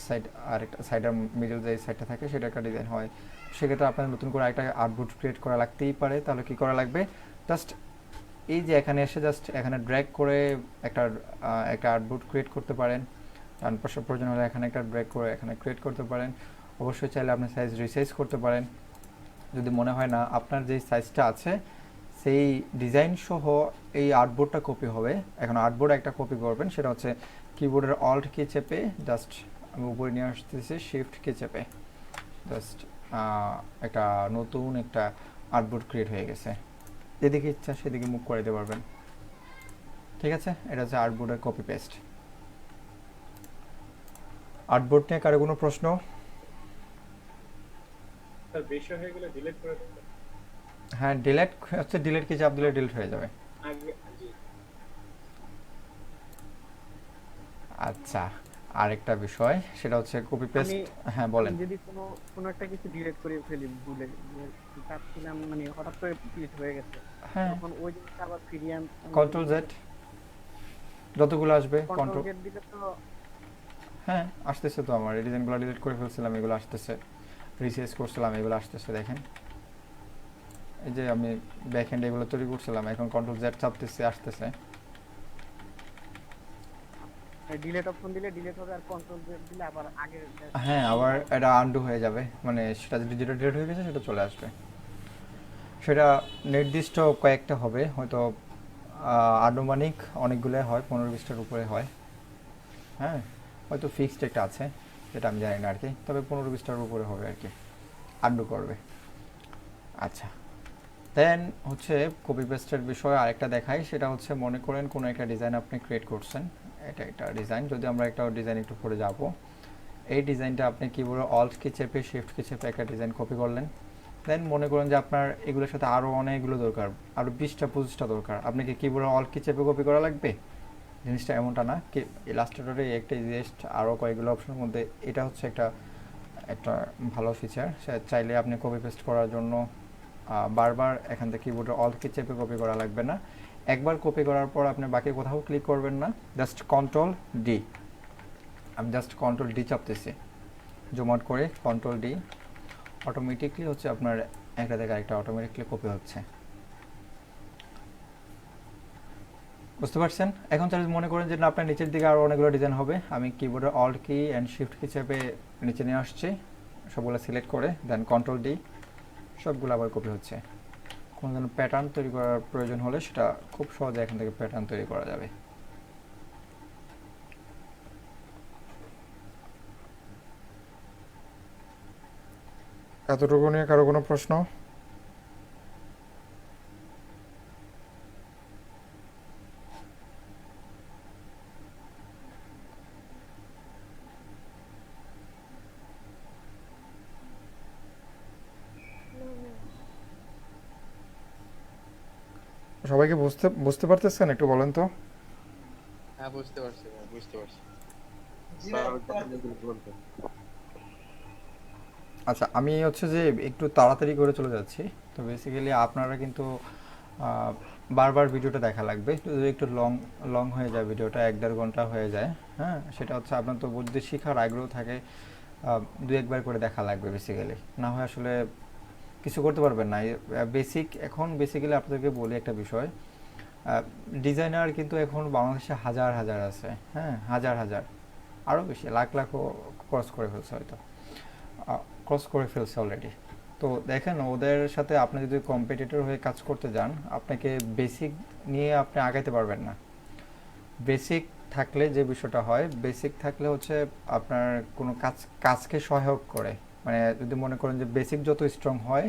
সাইড আর একটা সাইডের মিডল যে সাইডটা থাকে সেটা একটা ডিজাইন হয়। সেক্ষেত্রে আপনার নতুন করে একটা আর্টবোর্ড ক্রিয়েট করা লাগতেই পারে। তাহলে কী করা লাগবে, জাস্ট এই যে এখানে এসে জাস্ট এখানে ড্র্যাগ করে একটা আর্টবোর্ড ক্রিয়েট করতে পারেন। ডান পাশে প্রয়োজন হলে এখানে একটা ড্র্যাগ করে এখানে ক্রিয়েট করতে পারেন। অবশ্যই চাইলে আপনি সাইজ রিসাইজ করতে পারেন। যদি মনে হয় না আপনার যেই সাইজটা আছে সেই ডিজাইন সহ এই আর্টবোর্ডটা কপি হবে, এখন আর্টবোর্ড একটা কপি করবেন, সেটা হচ্ছে কিবোর্ডের অল্ট কি চেপে জাস্ট আমি উপরে নিয়ে আসতেছি, শিফট কি চেপে জাস্ট একটা নতুন একটা আর্টবোর্ড ক্রিয়েট হয়ে গেছে। যেদিকে ইচ্ছা সেদিকে মুভ করে দিতে পারবেন। ঠিক আছে, এটা হচ্ছে আর্টবোর্ডের কপি পেস্ট। আর্টবোর্ড নিয়ে কারো কোনো প্রশ্ন? স্যার বেশি হয়ে গেলে ডিলিট করে দেন। হ্যাঁ, ডিলিট কি চাপ দিলে ডিলিট হয়ে যাবে। আগে জি। আচ্ছা, আরেকটা বিষয় সেটা হচ্ছে কপি পেস্ট। হ্যাঁ বলেন। যদি কোনো একটা কিছু ডিলিট করে ফেলি ভুলে, চাচ্ছিলাম মানে হঠাৎ করে ডিলিট হয়ে গেছে, হ্যাঁ, তখন ওই জিনিসটা আবার ফিরিয়ে কন্ট্রোল জেড যতগুলো আসবে কন্ট্রোল জেড দিলে তো। হ্যাঁ, আসতেছে তো। আমার এই ডিজাইনগুলো ডিলিট করে ফেলছিলাম, এগুলো আসতেছে, রিসাইজ করছিলাম, এগুলো আসতেছে। দেখেন এই যে আমি ব্যাক এন্ড এগুলো তৈরি করছিলাম, এখন কন্ট্রোল জেড চাপতেছি, আসতেছে। ডিলিট অপশন দিলে ডিলিট হবে, আর কন্ট্রোল জেড দিলে আবার আগের। হ্যাঁ, আবার এটা আনডু হয়ে যাবে, মানে সেটা যেটা ডিলিট হয়ে গেছে সেটা চলে আসবে। সেটা নির্দিষ্ট কয়েকটা হবে, হয়তো আনুমানিক অনেকগুলো হয়, 15-20টার উপরে হয়। হ্যাঁ, হয়তো ফিক্সড একটা আছে, যেটা আমি জানি না আর কি, তবে 15-20টার উপরে হবে আর কি, আনডু করবে। আচ্ছা, দেন হচ্ছে কপি পেস্টের বিষয়ে আরেকটা দেখাই, সেটা হচ্ছে মনে করেন কোনো একটা ডিজাইন আপনি ক্রিয়েট করছেন, এটা একটা ডিজাইন, যদি আমরা একটা ডিজাইন একটু পরে যাব, এই ডিজাইনটা আপনি কিবোর্ডে অল্ট কি চেপে শিফট কি চেপে একটা ডিজাইন কপি করলেন। দেন মনে করেন যে আপনার এগুলোর সাথে আরও অনেকগুলো দরকার, আরও 20টা দরকার, আপনি কি কিবোর্ডে অল্ট কি চেপে কপি করা লাগবে? জিনিসটা এমনটা না, কি ইলাস্ট্রেটরে একটা ইজিয়েস্ট আরও কয়েকগুলো অপশনের মধ্যে এটা হচ্ছে একটা একটা ভালো ফিচার। সে চাইলে আপনি কপি পেস্ট করার জন্য বারবার এখান থেকে কিবোর্ডে অল্ট কি চেপে কপি করা লাগবে না। একবার কপি করার পর আপনি বাকি কোথাও ক্লিক করবেন না, জাস্ট কন্ট্রোল ডি, আমি জাস্ট কন্ট্রোল ডি চাপতেছি, জুম আউট করে কন্ট্রোল ডি, অটোমেটিকলি হচ্ছে আপনার একটা থেকে আরেকটা অটোমেটিকলি কপি হচ্ছে। বুঝতে পারছেন? এখন যদি মনে করেন যে না আপনার নিচের দিকে আরও অনেকগুলো ডিজাইন হবে, আমি কিবোর্ডের অল্ট কি অ্যান্ড শিফট কি চেপে নিচে নিয়ে আসছি, সবগুলো সিলেক্ট করে দেন কন্ট্রোল ডি, সবগুলো আবার কপি হচ্ছে। কোনো যেন প্যাটার্ন তৈরি করার প্রয়োজন হলে সেটা খুব সহজে এখান থেকে প্যাটার্ন তৈরি করা যাবে। এতটুকু নিয়ে কারো কোনো প্রশ্ন? সবাইকে বুঝতে বুঝতে পারতেছেন? একটু বলেন তো। হ্যাঁ বুঝতে পারছি ভাই, বুঝতে পারছি। আচ্ছা, আমি হচ্ছে যে একটু তাড়াতাড়ি করে চলে যাচ্ছি, তো বেসিক্যালি আপনারা কিন্তু বারবার ভিডিওটা দেখা লাগবে, যদি একটু লং লং হয়ে যায় ভিডিওটা, 1-1.5 ঘন্টা হয়ে যায়, হ্যাঁ সেটা হচ্ছে আপনার তো যদি শেখার আগ্রহ থাকে 2-1 বার করে দেখা লাগবে বেসিক্যালি, না হয় আসলে কিছু করতে পারবেন না। বেসিক এখন বেসিক্যালি আপনাদেরকে বলি একটা বিষয়, ডিজাইনার কিন্তু এখন বাংলাদেশে হাজার হাজার আছে, হ্যাঁ হাজার হাজার, আরও বেশি, লাখ লাখও ক্রস করে ফেলছে, হয়তো ক্রস করে ফেলছে অলরেডি। তো দেখেন ওদের সাথে আপনি যদি কম্পিটিটর হয়ে কাজ করতে যান, আপনাকে বেসিক নিয়ে আপনি আগাইতে পারবেন না। বেসিক থাকলে যে বিষয়টা হয়, বেসিক থাকলে হচ্ছে আপনার কোনো কাজকে সহায়ক করে, মানে যদি মনে করেন যে বেসিক যত স্ট্রং হয়,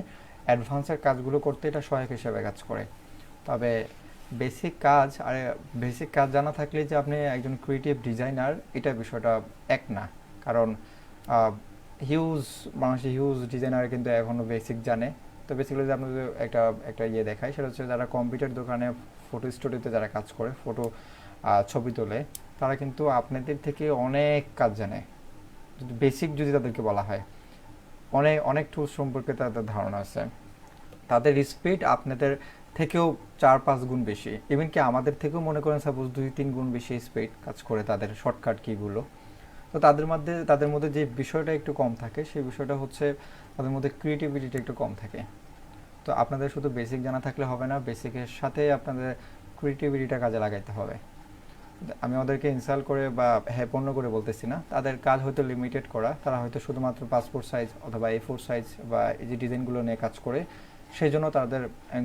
অ্যাডভান্সের কাজগুলো করতে এটা সহায়ক হিসেবে কাজ করে। তবে বেসিক কাজ জানা থাকলে যে আপনি একজন ক্রিয়েটিভ ডিজাইনার, এটা বিষয়টা এক না। কারণ বাংলাদেশে হিউজ ডিজাইনার কিন্তু এখনও বেসিক জানে। তো বেসিক্যালি যদি আপনাদের একটা ইয়ে দেখায়, সেটা হচ্ছে যারা কম্পিউটার দোকানে ফটো স্টুডিওতে যারা কাজ করে, ফটো ছবি তোলে, তারা কিন্তু আপনাদের থেকে অনেক কাজ জানে, বেসিক যদি তাদেরকে বলা হয়। অনেক অনেক টুলস সম্পর্কে তাদের ধারণা আছে, তাদের স্পিড আপনাদের থেকেও 4-5 গুণ বেশি, ইভেন কি আমাদের থেকেও মনে করেন সাপোজ 2-3 গুণ বেশি স্পিড কাজ করে তাদের শর্টকাট কিগুলো। তো তাদের মধ্যে যে বিষয়টা একটু কম থাকে, সেই বিষয়টা হচ্ছে তাদের মধ্যে ক্রিয়েটিভিটিটা একটু কম থাকে। তো আপনাদের শুধু বেসিক জানা থাকলে হবে না, বেসিকের সাথে আপনাদের ক্রিয়েটিভিটিটা কাজে লাগাইতে হবে। আমি ওদেরকে ইনসাল্ট করে বা হ্যাপন্য করে বলতেছি না, তাদের কাজ হয়তো লিমিটেড করা, তারা হয়তো শুধুমাত্র পাসপোর্ট সাইজ অথবা A4 সাইজ বা এই যে ডিজাইনগুলো নিয়ে কাজ করে, সেই জন্য তাদের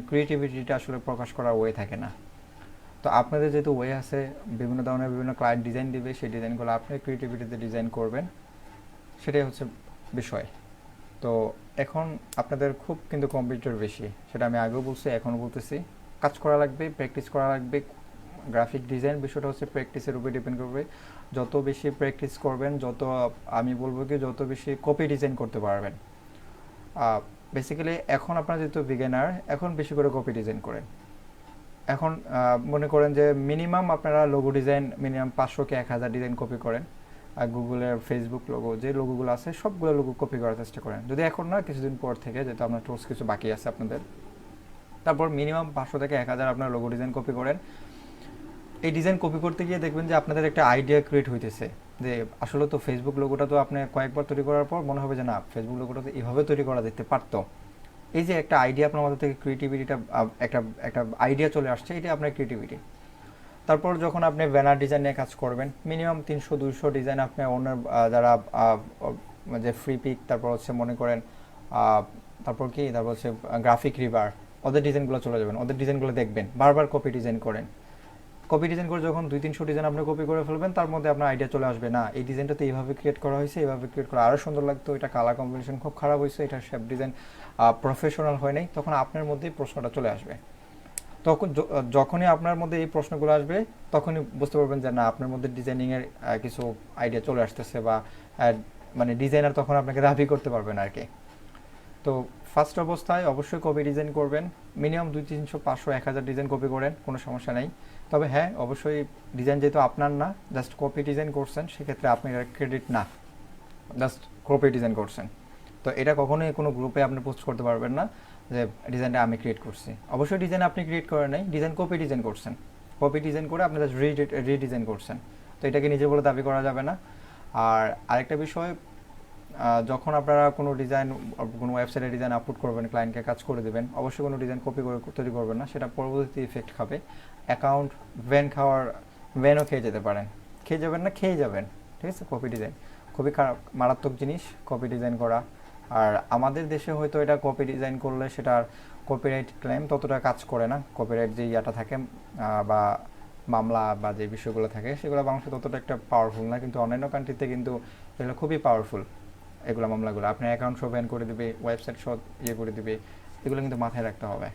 ক্রিয়েটিভিটিটা আসলে প্রকাশ করার ওয়ে থাকে না। তো আপনাদের যেহেতু ওয়ে আছে, বিভিন্ন ধরনের বিভিন্ন ক্লায়েন্ট ডিজাইন দিবে, সেই ডিজাইনগুলো আপনি ক্রিয়েটিভিটিতে ডিজাইন করবেন, সেটাই হচ্ছে বিষয়। তো এখন আপনাদের খুব কিন্তু কম্পিউটার বেশি, সেটা আমি আগেও বলছি, এখনও বলতেছি, কাজ করা লাগবে, প্র্যাকটিস করা লাগবে। গ্রাফিক ডিজাইন বিষয়টা হচ্ছে প্র্যাকটিসের উপরে ডিপেন্ড করবে। যত বেশি প্র্যাকটিস করবেন, আমি বলবো কি যত বেশি কপি ডিজাইন করতে পারবেন। বেসিক্যালি এখন আপনারা যেহেতু বিগিনার, এখন বেশি করে কপি ডিজাইন করেন। এখন মনে করেন যে মিনিমাম আপনারা লোগো ডিজাইন মিনিমাম 500 কি 1000 ডিজাইন কপি করেন, আর গুগলের ফেসবুক লোগো যে লোগোগুলো আছে সবগুলো লোগো কপি করার চেষ্টা করেন, যদি এখন না কিছুদিন পর থেকে, যেহেতু আপনার টুলস কিছু বাকি আছে আপনাদের। তারপর মিনিমাম 500 থেকে 1000 আপনার লোগো ডিজাইন কপি করেন। এই ডিজাইন কপি করতে গিয়ে দেখবেন যে আপনাদের একটা আইডিয়া ক্রিয়েট হইতেছে, যে আসলে তো ফেসবুক লোগোটা তো আপনি কয়েকবার তৈরি করার পর মনে হবে যে না, ফেসবুক লোগোটা তো এইভাবে তৈরি করা যেতে পারতো। এই যে একটা আইডিয়া আপনার মধ্যে থেকে ক্রিয়েটিভিটিটা একটা আইডিয়া চলে আসছে, এটা আপনার ক্রিয়েটিভিটি। তারপর যখন আপনি ব্যানার ডিজাইন নিয়ে কাজ করবেন, মিনিমাম 300-200 ডিজাইন আপনি অন্যের যারা যে ফ্রি পিক, তারপর হচ্ছে মনে করেন তারপর হচ্ছে গ্রাফিক রিভার, ওদের ডিজাইনগুলো চলে যাবেন, ওদের ডিজাইনগুলো দেখবেন, বারবার কপি ডিজাইন করেন। কপি ডিজাইন করে যখন 2-300 ডিজাইন আপনি কপি করে ফেলবেন, তার মধ্যে আপনার আইডিয়া চলে আসবে, না এই ডিজাইনটা তো এইভাবে ক্রিয়েট করা হয়েছে, এইভাবে ক্রিয়েট করা আরও সুন্দর লাগতো, এটা কালার কম্বিনেশন খুব খারাপ হয়েছে, এটা শেপ ডিজাইন প্রফেশনাল হয় নাই, তখন আপনার মধ্যেই প্রশ্নটা চলে আসবে। তখন যখনই আপনার মধ্যে এই প্রশ্নগুলো আসবে, তখনই বুঝতে পারবেন যে না আপনার মধ্যে ডিজাইনিংয়ের কিছু আইডিয়া চলে আসতেছে, বা মানে ডিজাইনার তখন আপনাকে দাবি করতে পারবেন আর কি। তো ফার্স্ট অবস্থায় অবশ্যই কপি ডিজাইন করবেন, মিনিমাম 200-300-500-1000 ডিজাইন কপি করেন, কোনো সমস্যা নেই। তবে হ্যাঁ, অবশ্যই ডিজাইন যেহেতু আপনার না, জাস্ট কপি ডিজাইন করছেন, সেক্ষেত্রে আপনি ক্রেডিট না, জাস্ট কপি ডিজাইন করছেন, তো এটা কখনোই কোনো গ্রুপে আপনি পোস্ট করতে পারবেন না যে ডিজাইনটা আমি ক্রিয়েট করছি। অবশ্যই ডিজাইন আপনি ক্রিয়েট করেন নাই, ডিজাইন কপি ডিজাইন করছেন, কপি ডিজাইন করে আপনি জাস্ট রিডিজাইন করছেন, তো এটাকে নিজে বলে দাবি করা যাবে না। আর আরেকটা বিষয়, যখন আপনারা কোনো ডিজাইন, কোনো ওয়েবসাইটে ডিজাইন আপলোড করবেন, ক্লায়েন্টকে কাজ করে দেবেন, অবশ্যই কোনো ডিজাইন কপি করে তৈরি করবেন না, সেটা পরবর্তীতে ইফেক্ট খাবে। অ্যাকাউন্ট ভ্যানও খেয়ে যেতে পারেন, খেয়ে যাবেন না, খেয়ে যাবেন, ঠিক আছে। কপি ডিজাইন খুবই খারাপ, মারাত্মক জিনিস কপি ডিজাইন করা। আর আমাদের দেশে হয়তো এটা কপি ডিজাইন করলে সেটার কপিরাইট ক্লেম ততটা কাজ করে না, কপিরাইট যে ইয়াটা থাকে বা মামলা বা যে বিষয়গুলো থাকে, সেগুলো বাংলাদেশে ততটা একটা পাওয়ারফুল না, কিন্তু অন্যান্য কান্ট্রিতে কিন্তু এগুলো খুবই পাওয়ারফুল। এগুলো মামলাগুলো আপনার অ্যাকাউন্ট সব ব্যান করে দেবে, ওয়েবসাইট সব করে দেবে, এগুলো কিন্তু মাথায় রাখতে হবে।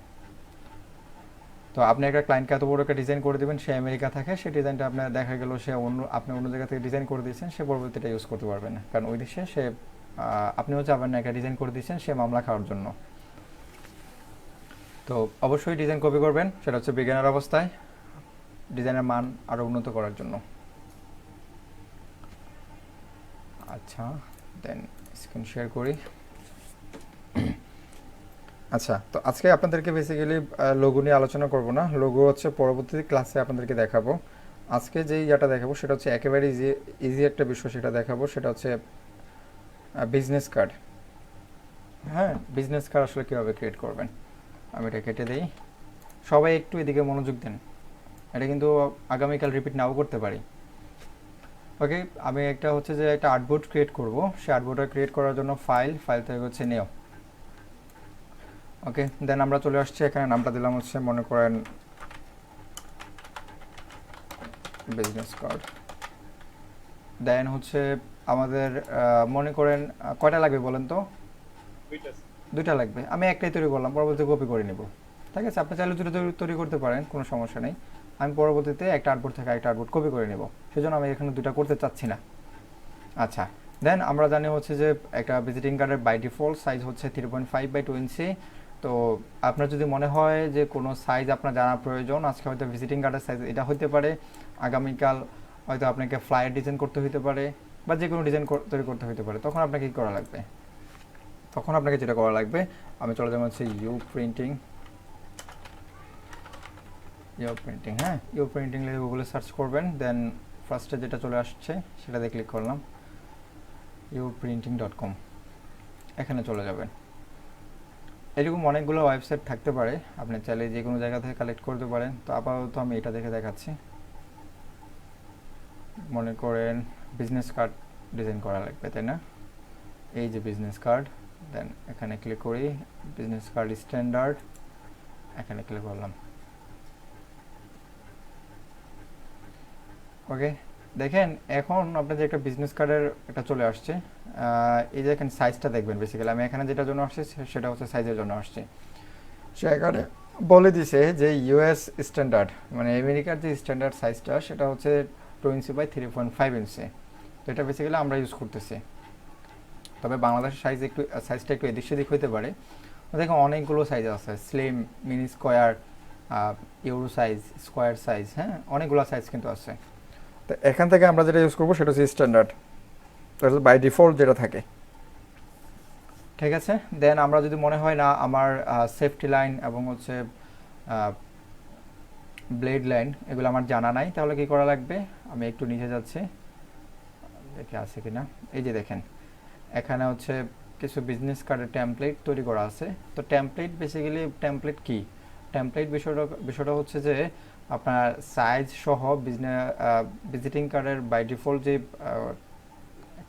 তো আপনি একটা ক্লায়েন্টকে এত বড় একটা ডিজাইন করে দেবেন, সে আমেরিকা থাকে, সেই ডিজাইনটা আপনার দেখা গেল সে আপনি অন্য জায়গা থেকে ডিজাইন করে দিয়েছেন, সে পরবর্তীটা ইউজ করতে পারবে না, কারণ ওই দেশে সে আপনিও চাবেন না একটা ডিজাইন করে দিয়েছেন সে মামলা খাওয়ার জন্য। তো অবশ্যই ডিজাইন কপি করবেন, সেটা হচ্ছে বিজ্ঞানের অবস্থায় ডিজাইনের মান আরও উন্নত করার জন্য। আচ্ছা, দেন স্ক্রিন শেয়ার করি। আচ্ছা, তো আজকে আপনাদেরকে বেসিক্যালি লোগো নিয়ে আলোচনা করব না, লোগো হচ্ছে পরবর্তী ক্লাসে আপনাদেরকে দেখাবো। আজকে যেই ইয়াটা দেখাবো সেটা হচ্ছে একেবারে ইজি একটা বিষয়, সেটা দেখাবো, সেটা হচ্ছে বিজনেস কার্ড। হ্যাঁ, বিজনেস কার্ড আসলে কীভাবে ক্রিয়েট করবেন, আমি এটা কেটে দিই। সবাই একটু এদিকে মনোযোগ দেন, এটা কিন্তু আগামীকাল রিপিট নাও করতে পারি। ওকে, আমি একটা হচ্ছে যে একটা আর্টবোর্ড ক্রিয়েট করব, সেই আর্টবোর্ডটা ক্রিয়েট করার জন্য ফাইল থেকে হচ্ছে নেও। ওকে, দেন আমরা চলে আসছি এখানে, নামটা দিলাম হচ্ছে মনে করেন বিজনেস কার্ড। দেন হচ্ছে আমাদের মনে করেন কয়টা লাগবে বলেন তো? দুইটা লাগবে, আমি একটাই তৈরি করলাম, পরবর্তীতে কপি করে নেব, ঠিক আছে। আপনি চাইলে দুটো তৈরি করতে পারেন, কোনো সমস্যা নেই। আমি পরবর্তীতে একটা আর্টবোর্ড থেকে একটা আর্টবোর্ড কপি করে নেব, সেজন্য আমি এখানে দুটো করতে চাচ্ছি না। আচ্ছা, দেন আমরা জানি হচ্ছে যে একটা ভিজিটিং কার্ডের বাই ডিফল্ট সাইজ হচ্ছে 3.5/2 ইঞ্চি। তো আপনার যদি মনে হয় যে কোনো সাইজ আপনার জানা প্রয়োজন, আজকে হয়তো ভিজিটিং কার্ডের সাইজ এটা হতে পারে, আগামীকাল হয়তো আপনাকে ফ্লায়ার ডিজাইন করতে হতে পারে, বা যে কোনো ডিজাইন তৈরি করতে হতে পারে, তখন আপনাকে কী করা লাগবে? তখন আপনাকে যেটা করা লাগবে, আমি চলে যাবো হচ্ছে ইউ প্রিন্টিং। হ্যাঁ, ইউ প্রিন্টিং লিখে গুগলে সার্চ করবেন, দেন ফার্স্টে যেটা চলে আসছে সেটাতে ক্লিক করলাম, uprinting.com, এখানে চলে যাবেন। এরকম অনেকগুলো ওয়েবসাইট থাকতে পারে, আপনি চাইলে যে কোনো জায়গা থেকে কালেক্ট করতে পারেন। তো আপাতত আমি এটা দেখে দেখাচ্ছি। মনে করেন বিজনেস কার্ড ডিজাইন করা লাগবে, তাই না? এই যে বিজনেস কার্ড, দেন এখানে ক্লিক করি, বিজনেস কার্ড স্ট্যান্ডার্ড, এখানে ক্লিক করলাম। ওকে, দেখেন এখন আপনাদের একটা বিজনেস কার্ডের একটা চলে আসছে। এই যে এখানে সাইজটা দেখবেন, বেসিক্যালি আমি এখানে যেটার জন্য আসছি সেটা হচ্ছে সাইজের জন্য আসছে। সে এখানে বলে দিছে যে ইউএস স্ট্যান্ডার্ড, মানে আমেরিকার যে স্ট্যান্ডার্ড সাইজটা সেটা হচ্ছে 2 ইঞ্চি বাই 3.5 ইঞ্চি। তো এটা বেসিক্যালি আমরা ইউজ করতেছি, তবে বাংলাদেশের সাইজটা একটু এদিক সেদিক হতে পারে। দেখুন অনেকগুলো সাইজ আছে, slim, mini square, euro size, square size, হ্যাঁ অনেকগুলো সাইজ কিন্তু আছে। তো এখান থেকে আমরা যেটা ইউজ করবো সেটা হচ্ছে স্ট্যান্ডার্ড, বাই ডিফল্ট যেটা থাকে, ঠিক আছে। দেন আমরা যদি মনে হয় না আমার সেফটি লাইন এবং হচ্ছে ব্লেড লাইন এগুলো আমার জানা নাই, তাহলে কি করা লাগবে? আমি একটু নিচে যাচ্ছি, দেখে আছে কিনা। এই যে দেখেন এখানে হচ্ছে কিছু বিজনেস কার্ডের টেমপ্লেট তৈরি করা আছে। তো টেমপ্লেট বেসিক্যালি, টেমপ্লেট কি? টেমপ্লেট বিষয়টা হচ্ছে যে আপনার সাইজ সহ ভিজিটিং কার্ডের বাই ডিফল্ট যে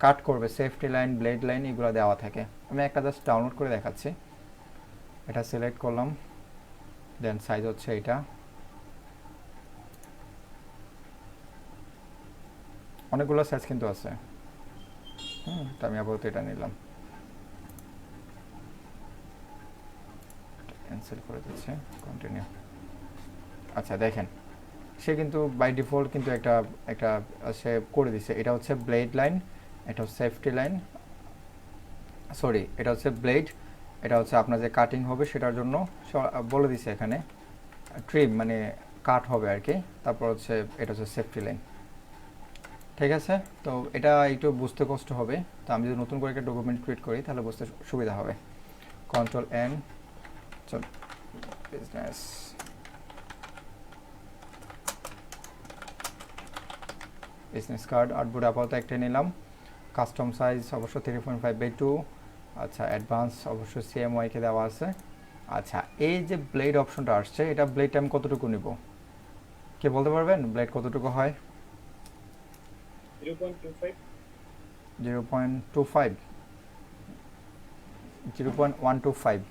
কাট করবে সেফটি লাইন, ব্লেড লাইন, এগুলো দেওয়া থাকে। আমি একটা জাস্ট ডাউনলোড করে দেখাচ্ছি। এটা সিলেক্ট করলাম, দেন সাইজ হচ্ছে এটা, অনেকগুলো সাইজ কিন্তু আছে। তো আমি আপাতত এটা নিলাম, ক্যান্সেল করে দিচ্ছি, কন্টিনিউ। আচ্ছা দেখেন, সে কিন্তু বাই ডিফল্ট কিন্তু একটা একটা সে করে দিছে। এটা হচ্ছে ব্লেড লাইন, এটা হচ্ছে সেফটি লাইন, সরি এটা হচ্ছে ব্লেড, এটা হচ্ছে আপনার যে কাটিং হবে সেটার জন্য বলে দিছে এখানে ট্রিম মানে কাট হবে আর কি। তারপর হচ্ছে এটা হচ্ছে সেফটি লাইন। ঠিক আছে, তো এটা একটু বুঝতে কষ্ট হবে। তো আমি যদি নতুন করে একটা ডকুমেন্ট ক্রিয়েট করি তাহলে বুঝতে সুবিধা হবে। কন্ট্রোল এন, চল বিজনেস, বিজনেস কার্ড আউটপুট আপাতত একটা নিলাম। কাস্টম সাইজ অবশ্য 3.5/2। আচ্ছা অ্যাডভান্স অবশ্য সিএমওয়াইকে দেওয়া আছে। আচ্ছা এই যে ব্লেড অপশনটা আসছে, এটা ব্লেড আমি কতটুকু নিব, কে বলতে পারবেন ব্লেড কতটুকু হয়? 0.25 0.25, 0.125।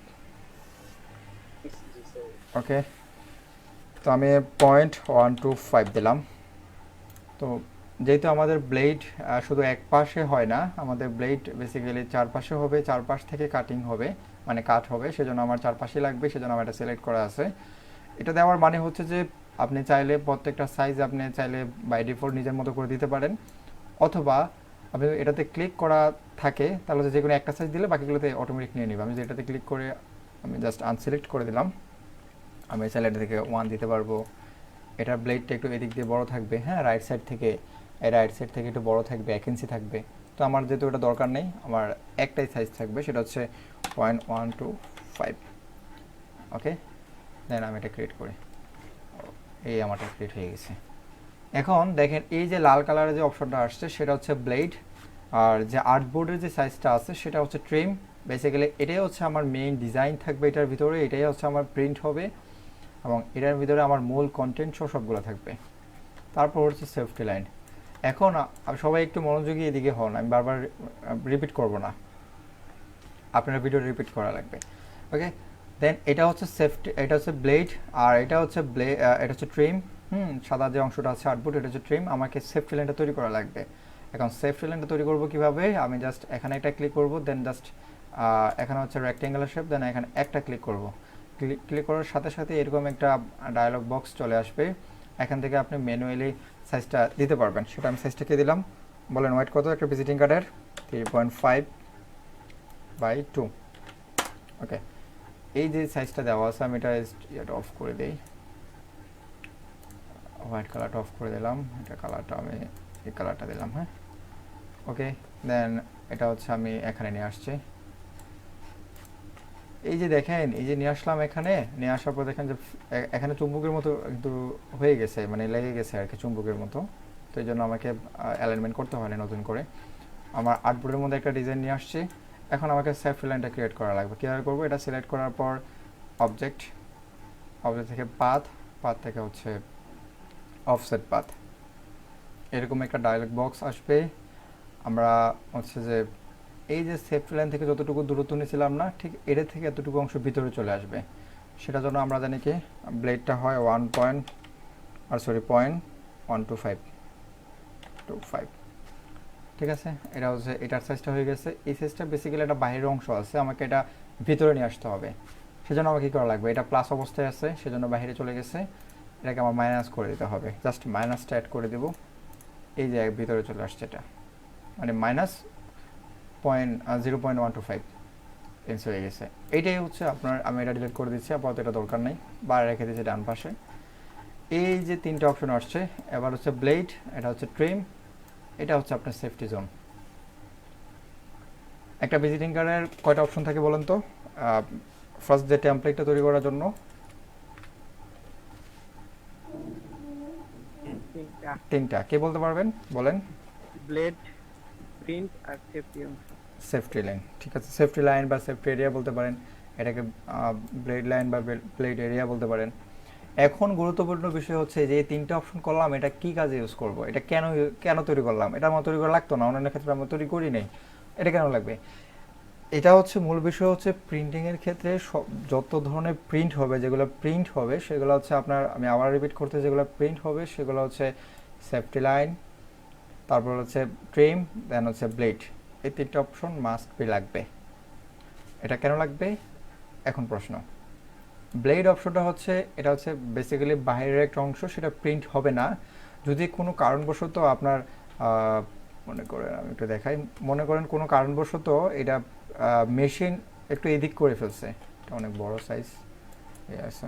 জি স্যার। ওকে, তো আমি 0.125 দিলাম। তো যেহেতু আমাদের ব্লেড শুধু এক পাশে হয় না, আমাদের ব্লেড বেসিক্যালি চারপাশে হবে, চারপাশ থেকে কাটিং হবে মানে কাট হবে, সেজন্য আমার চারপাশে লাগবে, সেজন্য আমার এটা সিলেক্ট করা আছে। এটা দেওয়ার মানে হচ্ছে যে আপনি চাইলে প্রত্যেকটা সাইজ আপনি চাইলে বাই ডিফল্ট নিজের মতো করে দিতে পারেন, অথবা আপনি এটাতে ক্লিক করা থাকে তাহলে যে কোনো একটা সাইজ দিলে বাকিগুলোতে অটোমেটিক নিয়ে নেবে। আমি যে এটাতে ক্লিক করে আমি জাস্ট আনসিলেক্ট করে দিলাম, আমি চাইলে এটা থেকে 1 দিতে পারবো। এটার ব্লেডটা একটু এদিক দিয়ে বড় থাকবে, হ্যাঁ রাইট সাইড থেকে, এই রাইট সাইড থেকে একটু বড় থাকবে, 1 ইঞ্চি থাকবে। তো আমার যেহেতু এটা দরকার নেই, আমার একটাই সাইজ থাকবে, সেটা হচ্ছে 0.125। ওকে, দেন আমি এটা ক্রিয়েট করি, এই আমারটা ক্রিয়েট হয়ে গেছে। এখন দেখেন এই যে লাল কালারের যে অপশনটা আসছে সেটা হচ্ছে ব্লেড, আর যে আর্টবোর্ডের যে সাইজটা আছে সেটা হচ্ছে ট্রিম। বেসিক্যালি এটাই হচ্ছে আমার মেইন ডিজাইন থাকবে এটার ভিতরে, এটাই হচ্ছে আমার প্রিন্ট হবে এবং এটার ভিতরে আমার মূল কন্টেন্ট সবগুলো থাকবে। তারপর হচ্ছে সেফটি লাইন। এখন সবাই একটু মনোযোগী এদিকে হন, আমি বারবার রিপিট করব না, আপনার ভিডিও রিপিট করা লাগবে। ওকে, দেন এটা হচ্ছে সেফটি, এটা হচ্ছে ব্লেড, আর এটা হচ্ছে এটা হচ্ছে ট্রিম। সাদা যে অংশটা আছে আউটপুট, এটা হচ্ছে ট্রিম। আমাকে সেফটি লাইনটা তৈরি করা লাগবে। এখন সেফটি লাইনটা তৈরি করব কিভাবে, আমি জাস্ট এখানে একটা ক্লিক করব, দেন জাস্ট এখানে হচ্ছে রেক্টেঙ্গুলার শেপ, দেন এখানে একটা ক্লিক করব। ক্লিক করার সাথে সাথে এরকম একটা ডায়লগ বক্স চলে আসবে, এখান থেকে আপনি ম্যানুয়ালি সাইজটা দিতে পারবেন। সেটা আমি সাইজটাকে দিলাম, বলেন ওয়েট কত একটা ভিজিটিং কার্ডের, 3.5/2। ওকে, এই যে সাইজটা দেওয়া আছে আমি এটা অফ করে দিই, হোয়াইট কালারটা অফ করে দিলাম, এটা কালারটা আমি এই কালারটা দিলাম। হ্যাঁ ওকে, দেন এটা হচ্ছে আমি এখানে নিয়ে আসছি। এই যে দেখেন, এই যে নিয়ে আসলাম, এখানে নিয়ে আসার পর দেখেন যে এখানে চুম্বকের মতো কিন্তু হয়ে গেছে, মানে লেগে গেছে আর কি চুম্বকের মতো। তো এই জন্য আমাকে অ্যালাইনমেন্ট করতে হয় না নতুন করে। আমার আর্টবোর্ডের মধ্যে একটা ডিজাইন নিয়ে আসছি। এখন আমাকে সেফটি লাইনটা ক্রিয়েট করা লাগবে। কীভাবে করবো, এটা সিলেক্ট করার পর অবজেক্ট থেকে পাথ থেকে হচ্ছে অফসেট পাথ, এরকম একটা ডায়লগ বক্স আসবে। আমরা হচ্ছে যে এই যে সেফটি লাইন থেকে যতটুকু দূরত্ব নিয়েছিলাম না, ঠিক এটা থেকে এতটুকু অংশ ভিতরে চলে আসবে। সেটার জন্য আমরা জানি কি ব্লেডটা হয় 0.125। ঠিক আছে, এটা হচ্ছে এটার সাইজটা হয়ে গেছে। এই সাইজটা বেসিক্যালি একটা বাইরের অংশ আছে, আমাকে এটা ভিতরে নিয়ে আসতে হবে। সেজন্য আমাকে কী করা লাগবে, এটা প্লাস অবস্থায় আছে সেজন্য বাইরে চলে গেছে, এটাকে আমার মাইনাস করে দিতে হবে। জাস্ট মাইনাসটা অ্যাড করে দেবো, এই যে ভিতরে চলে আসছে এটা, মানে -0.125 ইঞ্চ হয়ে গেছে। এইটাই হচ্ছে আপনার, আমি এটা ডিলিট করে দিচ্ছি, আপাতত এটা দরকার নেই, বাইরে রেখে দিচ্ছি ডান পাশে। এই যে তিনটে অপশন আসছে, এবার হচ্ছে ব্লেড, এটা হচ্ছে ট্রিম, এটা হচ্ছে আপনার সেফটি জোন। একটা ভিজিটিং কার্ডের কয়টা অপশন থাকে বলেন তো, ফার্স্ট যে টেমপ্লেটটা তৈরি করার জন্য? তিনটা। কে বলতে পারবেন বলেন? ব্লেড, প্রিন্ট আর সেফটি অংশ। সেফটি লাইন, ঠিক আছে, সেফটি লাইন বা সেফটি এরিয়া বলতে পারেন, এটাকে ব্লেড লাইন বা ব্লেড এরিয়া বলতে পারেন। এখন গুরুত্বপূর্ণ বিষয় হচ্ছে যে এই তিনটা অপশন করলাম, এটা কি কাজে ইউজ করব, এটা কেন তৈরি করলাম, এটা আমার তৈরি করা লাগতো না, অন্যান্য ক্ষেত্রে আমরা তৈরি করি নাই, এটা কেন লাগবে? এটা হচ্ছে মূল বিষয় হচ্ছে প্রিন্টিংয়ের ক্ষেত্রে যত ধরনের প্রিন্ট হবে, যেগুলো প্রিন্ট হবে সেগুলো হচ্ছে আপনার, আমি আবার রিপিট করতে, যেগুলো প্রিন্ট হবে সেগুলো হচ্ছে সেফটি লাইন, তারপর হচ্ছে ট্রিম, দেন হচ্ছে ব্লেড। এই তিনটা অপশন মাস্ট বি লাগবে। এটা কেন লাগবে এখন প্রশ্ন। ব্লেড অপশনটা হচ্ছে, এটা হচ্ছে বেসিক্যালি বাইরের একটা অংশ, সেটা প্রিন্ট হবে না যদি কোনো কারণবশত আপনার মনে করেন, আমি একটু দেখাই, মনে করেন কোনো কারণবশত এটা মেশিন একটু এদিক করে ফেলছে, এটা অনেক বড় সাইজ আছে,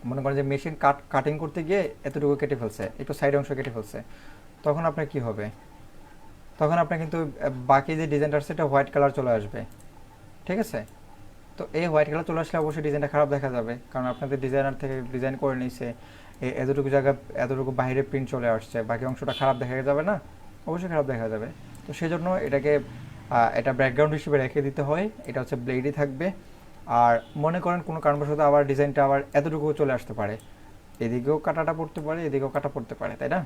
মনে করেন যে মেশিন কাটিং করতে গিয়ে এতটুকু কেটে ফেলছে, একটু সাইড অংশ কেটে ফেলছে, তখন আপনার কি হবে, তখন আপনার কিন্তু বাকি যে ডিজাইনটা আছে সেটা হোয়াইট কালার চলে আসবে, ঠিক আছে। তো এই হোয়াইট কালার চলে আসলে অবশ্যই ডিজাইনটা খারাপ দেখা যাবে, কারণ আপনাদের ডিজাইনার থেকে ডিজাইন করে নিয়েছে, এতটুকু জায়গা এতটুকু বাইরে প্রিন্ট চলে আসছে, বাকি অংশটা খারাপ দেখা যাবে না, অবশ্যই খারাপ দেখা যাবে। তো সেই জন্য এটাকে এটা ব্যাকগ্রাউন্ড হিসেবে রেখে দিতে হয়, এটা হচ্ছে ব্লেডই থাকবে। আর মনে করেন কোনো কারণবশত আবার ডিজাইনটা আবার এতটুকু চলে আসতে পারে, এদিকেও কাটাটা পড়তে পারে, এদিকেও কাটা পড়তে পারে, তাই না?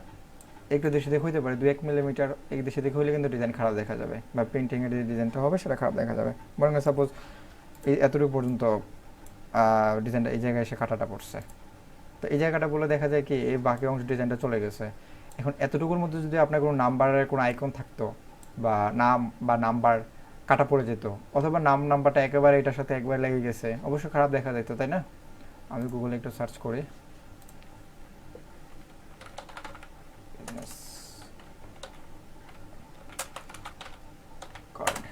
একটু দেশে দেখে হইতে পারে 2-1 মিলিমিটার এক দেশে দেখে হইলে কিন্তু ডিজাইন খারাপ দেখা যাবে, বা প্রিন্টিংয়ের যে ডিজাইনটা হবে সেটা খারাপ দেখা যাবে। মনে করেন সাপোজ এই এতটুকু পর্যন্ত ডিজাইনটা এই জায়গায় এসে কাটাটা পড়ছে, তো এই জায়গাটা বলে দেখা যায় কি এই বাকি অংশ ডিজাইনটা চলে গেছে। এখন এতটুকুর মধ্যে যদি আপনার কোনো নাম্বারের কোনো আইকন থাকতো, বা নাম বা নাম্বার কাটা পড়ে যেত, অথবা নাম্বারটা একেবারে এটার সাথে একবার লেগে গেছে, অবশ্যই খারাপ দেখা যেত, তাই না? আমি গুগলে একটু সার্চ করি, কার্ড।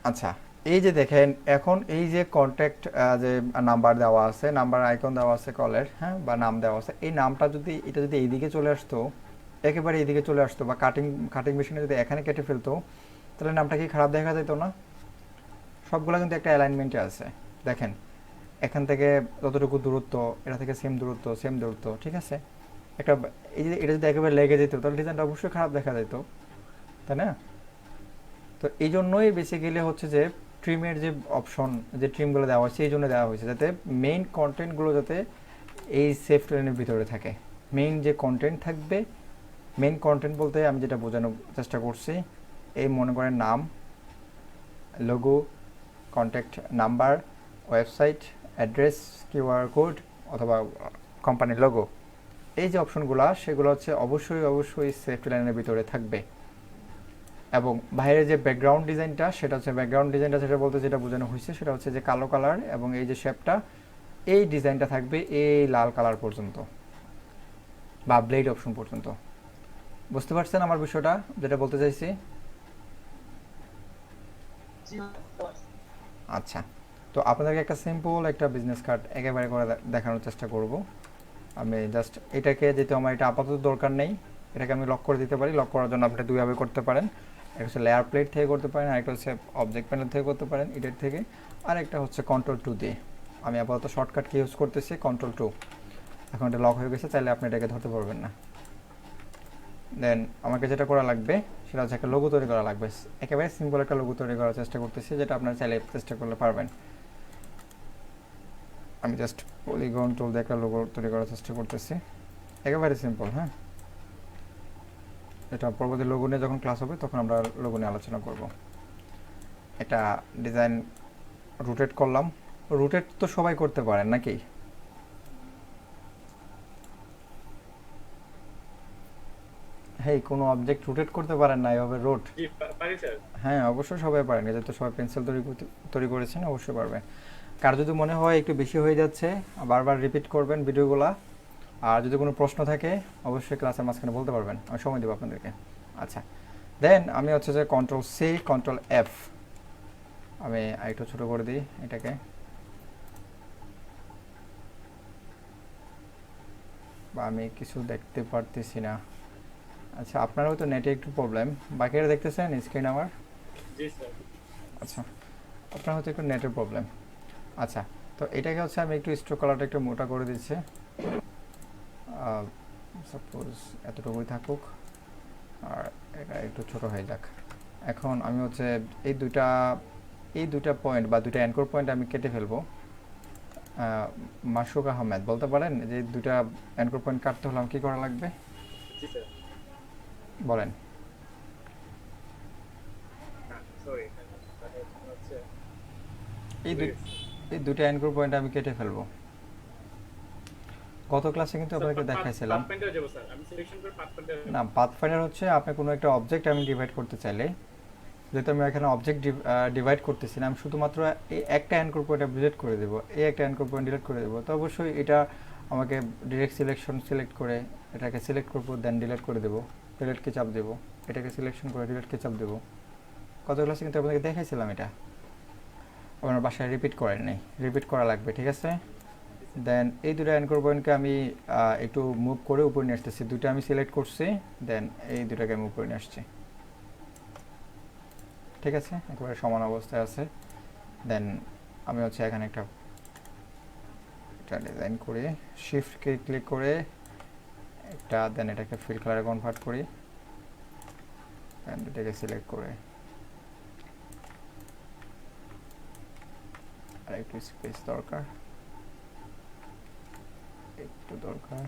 আচ্ছা, এই যে দেখেন এখন এই যে কন্ট্যাক্ট যে নাম্বার দেওয়া আছে, নাম্বার আইকন দেওয়া আছে কলের, হ্যাঁ, বা নাম দেওয়া আছে, এই নামটা যদি এটা যদি এইদিকে চলে আসতো, একেবারে এইদিকে চলে আসতো, বা কাটিং মেশিনে যদি এখানে কেটে ফেলতো, তাহলে নামটা কি খারাপ দেখা যেত না? সবগুলো কিন্তু একটা অ্যালাইনমেন্টে আছে, দেখেন এখান থেকে যতটুকু দূরত্ব, এটা থেকে সেম দূরত্ব, ঠিক আছে। একটা এই যে এটা যদি একেবারে লেগে যেত তাহলে ডিজাইনটা অবশ্যই খারাপ দেখা যেত, তাই না? তো এই জন্যই বেসিক্যালি হচ্ছে যে ট্রিমের যে অপশন, যে ট্রিমগুলো দেওয়া হয়েছে এই জন্য দেওয়া হয়েছে, যাতে মেইন কন্টেন্টগুলো যাতে এই সেফ লাইনের ভিতরে থাকে। মেইন যে কন্টেন্ট থাকবে, মেইন কন্টেন্ট বলতে আমি যেটা বোঝানোর চেষ্টা করছি, এই মনে করেন নাম, logo, contact number, website address, QR code অথবা কোম্পানির লোগো, এই যে অপশনগুলো সেগুলো হচ্ছে অবশ্যই সেফ লাইনের ভিতরে থাকবে। এবং বাইরের যে ব্যাকগ্রাউন্ড ডিজাইনটা, সেটা হচ্ছে ব্যাকগ্রাউন্ড ডিজাইনটা যেটা বলতে যেটা বোঝানো হয়েছে সেটা হচ্ছে যে কালো কালার, এবং এই যে শেপটা, এই ডিজাইনটা থাকবে এই লাল কালার পর্যন্ত, বা ব্লেড অপশন পর্যন্ত। বুঝতে পারছেন আমার বিষয়টা, যেটা বলতে চাইছি? আচ্ছা, তো আপনাদেরকে একটা সিম্পল একটা বিজনেস কার্ড একেবারে করে দেখানোর চেষ্টা করব। আমি জাস্ট এটাকে, যেহেতু আমার এটা আপাতত দরকার নেই, এটাকে আমি লক করে দিতে পারি। লক করার জন্য আপনি দুইভাবে করতে পারেন, একটা হচ্ছে লেয়ার প্লেট থেকে করতে পারেন, আরেকটা হচ্ছে অবজেক্ট প্যানেল থেকে করতে পারেন, এটার থেকে, আর একটা হচ্ছে Ctrl+2 দিয়ে। আমি আপাতত শর্টকাট কি ইউজ করতেছি, Ctrl+2। এখন এটা লক হয়ে গেছে, চাইলে আপনি এটাকে ধরতে পারবেন না। দেন আমাকে যেটা করা লাগবে সেটা হচ্ছে একটা লোগো তৈরি করা লাগবে, একেবারে সিম্পল একটা লোগো তৈরি করার চেষ্টা করতেছি, যেটা আপনারা চাইলে চেষ্টা করলে পারবেন। আমি জাস্ট পলিগন টুল দিয়ে একটা লোগো তৈরি করার চেষ্টা করতেছি, একেবারে সিম্পল। হ্যাঁ, এটা পরবর্তী লোগো নিয়ে যখন ক্লাস হবে তখন আমরা লোগো নিয়ে আলোচনা করব। এটা ডিজাইন রোটেট করলাম, রোটেট তো সবাই করতে পারেন নাকি? হেই, কোনো অবজেক্ট রোটেট করতে পারেন না এভাবে রোট? জি পারি স্যার। হ্যাঁ, অবশ্যই সবাই পারেন, যেহেতু সবাই পেন্সিল তৈরি করেছেন, অবশ্যই পারবেন। কার যদি মনে হয় একটু বেশি হয়ে যাচ্ছে, বারবার রিপিট করবেন ভিডিওগুলা। আর যদি কোনো প্রশ্ন থাকে অবশ্যই ক্লাসের মাঝখানে বলতে পারবেন, আমি সময় দেবো আপনাদেরকে। আচ্ছা, দেন আমি হচ্ছে যে Ctrl+C Ctrl+F, আমি আরেকটু ছোটো করে দিই এটাকে, বা আমি কিছু দেখতে পারতেছি না। আচ্ছা, আপনারও তো নেটে একটু প্রবলেম, বাকিরা দেখতেছেন স্ক্রিন আমার? জি স্যার। আচ্ছা, আপনার হয়তো একটু নেটের প্রবলেম। আচ্ছা, তো এটাকে হচ্ছে আমি একটু স্ট্রোক কালারটা একটু মোটা করে দিচ্ছি, সাপোজ এতটুকুই থাকুক, আর এটা একটু ছোট হয়ে যাক। এখন আমি হচ্ছে এই দুইটা পয়েন্ট বা দুইটা অ্যাঙ্কর পয়েন্ট আমি কেটে ফেলবো, মাসুক আহমেদ বলতে পারেন যে দুটা অ্যানকর পয়েন্ট কাটতে হলে আমার কি করা লাগবে জি স্যার। বলেন। না সরি, হচ্ছে এই এই দুটো অ্যানকর পয়েন্ট আমি কেটে ফেলবো। গত ক্লাসে কিন্তু আপনাকে দেখাইছিলাম। পাথ পয়েন্টে যাব স্যার, আমি সিলেকশন করে পাথ পয়েন্টে। না, পাথফাইন্ডার হচ্ছে আপনি কোনো একটা অবজেক্ট আমি ডিভাইড করতে চাইলে, যেহেতু আমি এখানে অবজেক্ট ডিভাইড করতেছি না, আমি শুধুমাত্র এই একটা অ্যানকর পয়েন্ট ডিলিট করে দেবো, এই একটা অ্যানকর পয়েন্ট ডিলিট করে দেবো, তো অবশ্যই এটা আমাকে ডিরেক্ট সিলেকশন সিলেক্ট করে এটাকে সিলেক্ট করবো, দেন ডিলিট করে দেবো, ডিলিটকে চাপ দেবো, এটাকে সিলেকশন করে ডিলিটকে চাপ দেবো। গত ক্লাসে কিন্তু আপনাকে দেখাইছিলাম এটা, আপনার বাসায় রিপিট করেন নাই, রিপিট করা লাগবে, ঠিক আছে। দেন এই দুটো অ্যানকর পয়েন্টকে আমি একটু মুভ করে উপরে নিয়ে আসতেছি, দুটো আমি সিলেক্ট করছি, দেন এই দুটাকে আমি উপরে নিয়ে আসছি, ঠিক আছে, একেবারে সমান অবস্থায় আছে। দেন আমি হচ্ছে এখানে একটা ডিজাইন করি, শিফটকে ক্লিক করে একটা, দেন এটাকে ফিল কালারে কনভার্ট করি, দেন এটাকে সিলেক্ট করে আর একটু স্পেস দরকার, একটু দরকার,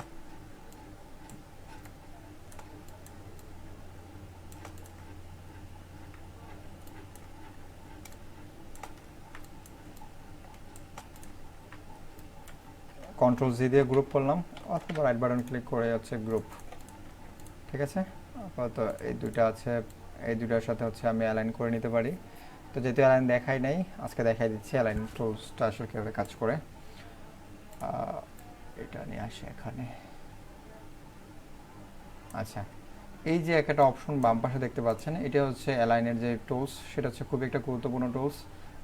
কন্ট্রোল জি দিয়ে গ্রুপ করলাম, অথবা রাইট বাটন ক্লিক করে হচ্ছে গ্রুপ, ঠিক আছে। আপাতত এই দুটো আছে, এই দুটার সাথে হচ্ছে আমি অ্যালাইন করে নিতে পারি। তো যেহেতু অ্যালাইন দেখাই নাই, আজকে দেখাই দিচ্ছি অ্যালাইন টুলসটা আসলে কীভাবে কাজ করে। এটা নিয়ে আসে এখানে। আচ্ছা, এই যে একটা অপশন বাম পাশে দেখতে পাচ্ছেন, এটা হচ্ছে অ্যালাইনের যে টুলস, সেটা হচ্ছে খুবই একটা গুরুত্বপূর্ণ টুলস।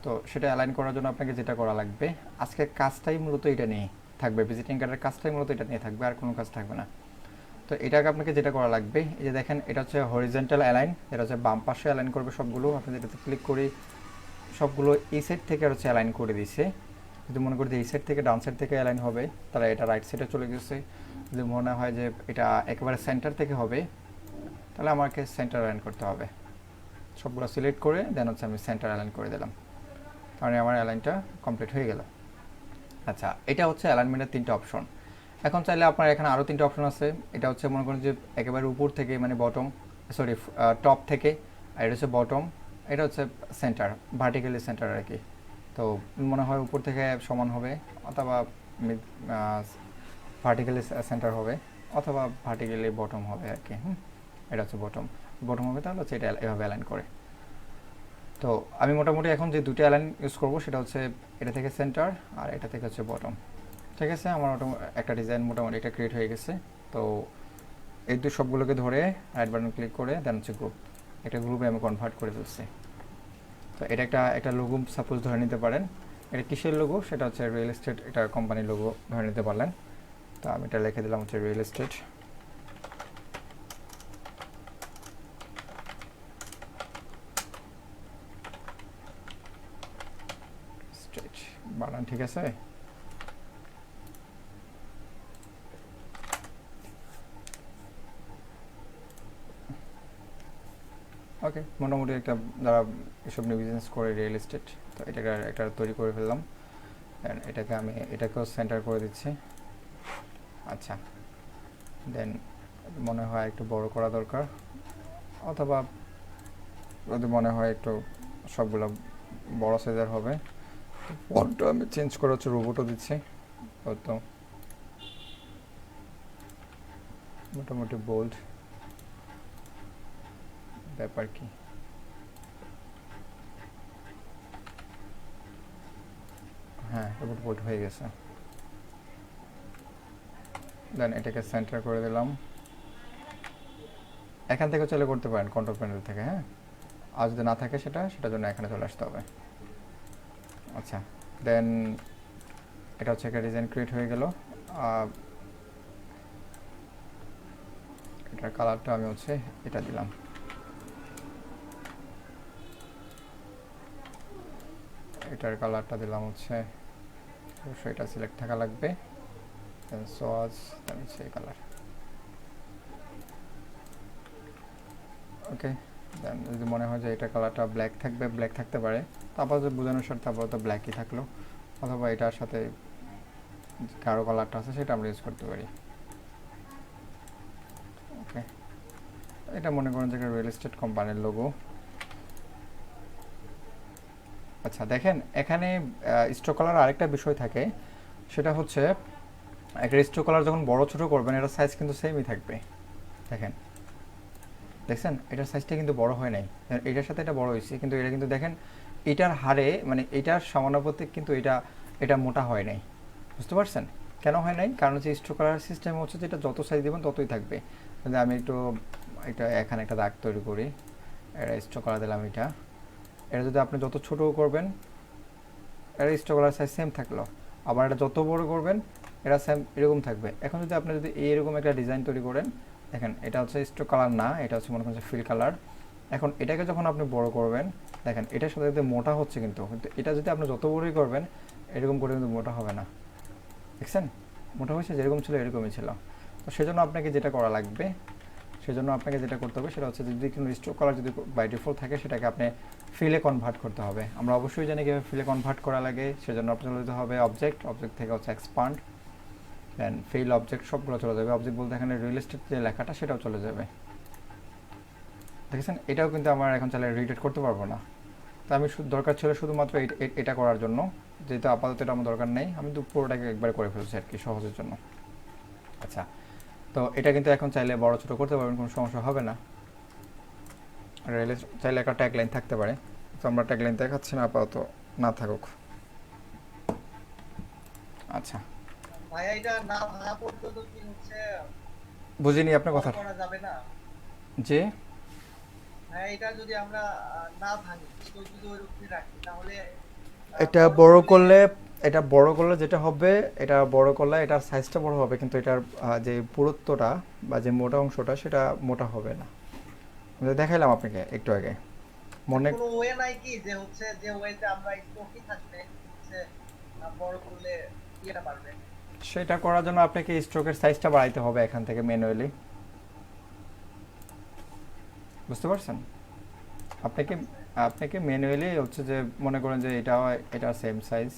তো সেটা অ্যালাইন করার জন্য আপনাকে যেটা করা লাগবে, আজকে কাজটাই মূলত এটা নিয়ে থাকবে, ভিজিটিং কার্ডের কাজটাই মূলত এটা নিয়ে থাকবে, আর কোনো কাজ থাকবে না। তো এটাকে আপনাকে যেটা করা লাগবে, এই যে দেখেন এটা হচ্ছে হরিজন্টাল অ্যালাইন, এটা হচ্ছে বাম পাশে অ্যালাইন করবে সবগুলো। আপনি যেটাতে ক্লিক করি সবগুলো এই সাইড থেকে হচ্ছে অ্যালাইন করে দিছে। যদি মনে করি যে এই সাইড থেকে ডান সাইড থেকে অ্যালাইন হবে, তাহলে এটা রাইট সাইডে চলে গেছে। যদি মনে হয় যে এটা একেবারে সেন্টার থেকে হবে, তাহলে আমাকে সেন্টার অ্যালাইন করতে হবে। সবগুলো সিলেক্ট করে দেন হচ্ছে আমি সেন্টার অ্যালাইন করে দিলাম, কারণ আমার অ্যালাইনটা কমপ্লিট হয়ে গেল। আচ্ছা, এটা হচ্ছে অ্যালাইনমেন্টের 3টা অপশন। এখন চাইলে আপনার এখানে আরও 3টা অপশন আছে। এটা হচ্ছে মনে করেন যে একেবারে উপর থেকে, মানে বটম, সরি টপ থেকে, আর এটা হচ্ছে বটম, এটা হচ্ছে সেন্টার, ভার্টিক্যালি সেন্টার আর কি। তো মনে হয় উপর থেকে সমান হবে, অথবা ভার্টিক্যালি সেন্টার হবে, অথবা ভার্টিক্যালি বটম হবে আর কি। এটা হচ্ছে বটম, বটম হবে, তাহলে হচ্ছে এটা এভাবে অ্যালাইন করে। তো আমি মোটামুটি এখন যে দুটো অ্যালাইন ইউজ করবো, সেটা হচ্ছে এটা থেকে সেন্টার আর এটা থেকে হচ্ছে বটম, ঠিক আছে। আমার একটা ডিজাইন মোটামুটি একটা ক্রিয়েট হয়ে গেছে। তো এই সবগুলোকে ধরে রাইট বাটন ক্লিক করে দেন হচ্ছে গ্রুপ, একটা গ্রুপে আমি কনভার্ট করে দিচ্ছি। তো এটা একটা লোগো সাপোজ ধরে নিতে পারেন। এটা কিসের লোগো, সেটা হচ্ছে রিয়েল এস্টেট, এটা কোম্পানির লোগো ধরে নিতে পারলেন। তো আমি এটা লিখে দিলাম হচ্ছে রিয়েল এস্টেট। বানান ঠিক আছে। ওকে, মোটামুটি একটা যারা এসব নিয়ে বিজনেস করে রিয়েল এস্টেট, তো এটাকে একটা তৈরি করে ফেললাম। এটাকে আমি এটাকেও সেন্টার করে দিচ্ছি। আচ্ছা, দেন মনে হয় একটু বড় করা দরকার, অথবা যদি মনে হয় একটু সবগুলো বড় সাইজের হবে, ফন্টটা আমি চেঞ্জ করে হচ্ছে রোবটও দিচ্ছি। তো মোটামুটি বোল্ড ব্যাপার কি। হ্যাঁ, রোবট বোল্ড হয়ে গেছে। দেন এটাকে সেন্টার করে দিলাম। এখান থেকে চলে করতে পারেন কন্ট্রোল প্যানেল থেকে, হ্যাঁ। আর যদি না থাকে সেটার জন্য এখানে চলে আসতে হবে। আচ্ছা, দেন এটা হচ্ছে একটা ডিজাইন ক্রিয়েট হয়ে গেল। এটার কালারটা আমি হচ্ছে এটা দিলাম। এটার কালারটা দিলাম হচ্ছে, অবশ্যই এটা সিলেক্ট থাকা লাগবে, দেন সোয়াজ, দেন হচ্ছে এই কালার। ওকে, দেন যদি মনে হয় যে এটা কালারটা ব্ল্যাক থাকবে, ব্ল্যাক থাকতে পারে, তারপর যে বোঝানোর সাথে আপাতত ব্ল্যাকই থাকলো, অথবা এটার সাথে গাঢ় কালারটা আছে সেটা আমরা ইউজ করতে পারি। ওকে, এটা মনে করেন যে একটা রিয়েল এস্টেট কোম্পানির লোগো। আচ্ছা দেখেন এখানে স্ট্রোক কালার আরেকটা বিষয় থাকে, সেটা হচ্ছে একটা স্ট্রোক কালার যখন বড় ছোট করবেন এটার সাইজ কিন্তু সেমই থাকবে। দেখেন, দেখছেন এটার সাইজটা কিন্তু বড় হয় নাই, এটার সাথে এটা বড় হয়েছে, কিন্তু এটা কিন্তু দেখেন এটার হারে মানে এটার সমানুপাতিক কিন্তু এটা মোটা হয় নাই। বুঝতে পারছেন কেন হয় নাই? কারণ হচ্ছে স্ট্রোক কালার সিস্টেম হচ্ছে যেটা যত সাইজ দেবেন ততই থাকবে। তাহলে আমি এটা এখানে একটা দাগ তৈরি করি, এটা স্ট্রোক কালার দিলাম। এটা যদি আপনি যত ছোট করবেন এটা স্ট্রোক কালার সাইজ সেম থাকলো, আবার এটা যত বড় করবেন এটা সেম এরকম থাকবে। এখন যদি আপনি যদি এইরকম একটা ডিজাইন তৈরি করেন, দেখেন এটা হচ্ছে স্ট্রোক কালার না, এটা হচ্ছে মনে করছে ফিল কালার। এখন এটাকে যখন আপনি বড় করবেন, দেখেন এটার সাথে সাথে মোটা হচ্ছে, কিন্তু এটা যদি আপনি যত বড়ই করবেন এরকম করে কিন্তু মোটা হবে না। দেখছেন মোটা হয়েছে, যেরকম ছিল এরকমই ছিল। তো সেজন্য আপনাকে যেটা করা লাগবে, সেজন্য আপনাকে যেটা করতে হবে সেটা হচ্ছে যদি কোনো স্ট্রোক কালার যদি বাই ডিফল্ট থাকে সেটাকে আপনি ফিলে কনভার্ট করতে হবে। আমরা অবশ্যই জানি কীভাবে ফিলে কনভার্ট করা লাগে। সেজন্য আপনার চলে যেতে হবে অবজেক্ট থেকে হচ্ছে এক্সপান্ড, দেন ফিল অবজেক্ট সবগুলো চলে যাবে। অবজেক্ট বলতে এখানে রিয়েল এস্টেট যে লেখাটা সেটাও চলে যাবে। দেখেছেন এটাও কিন্তু আমার এখন চাইলে রিডেট করতে পারবো না। তো আমি দরকার ছিল শুধুমাত্র এটা করার জন্য, যেহেতু আপাতত এটা আমার দরকার নেই, আমি তো পুরোটাকে একবার করে ফেলছি আর কি সহজের জন্য। আচ্ছা, তো এটা কিন্তু এখন চাইলে বড় ছোটো করতে পারবেন, কোনো সমস্যা হবে না। রেলে চাইলে একটা ট্যাগলাইন থাকতে পারে, তো আমরা ট্যাগলাইন দেখাচ্ছি না, আপাতত না থাকুক। আচ্ছা ভাইয়া এটা না ভাঙা পর্যন্ত কি হচ্ছে বুঝিনি আপনার কথা করা যাবে না? যে ভাইয়া এটা যদি আমরা না ভাঙি তো যদি ওইরকমই রাখি তাহলে এটা বড় করলে যেটা হবে, এটা বড় করলে এটার সাইজটা বড় হবে, কিন্তু এটার যে পুরুত্বটা বা যে মোটা অংশটা সেটা মোটা হবে না। আমি দেখাইলাম আপনাকে একটু আগে, মনে কোনো ওয়ে নাই কি যে হচ্ছে যে ওয়েতে আমরা স্টকই থাকবে হচ্ছে বড় করলে ইয়েটা পারবে? সেটা করার জন্য আপনাকে স্ট্রোকের সাইজটা বাড়াইতে হবে এখান থেকে ম্যানুয়ালি। বুঝতে পারছেন? আপনাকে ম্যানুয়ালি হচ্ছে যে মনে করেন যে এটা সেম সাইজ,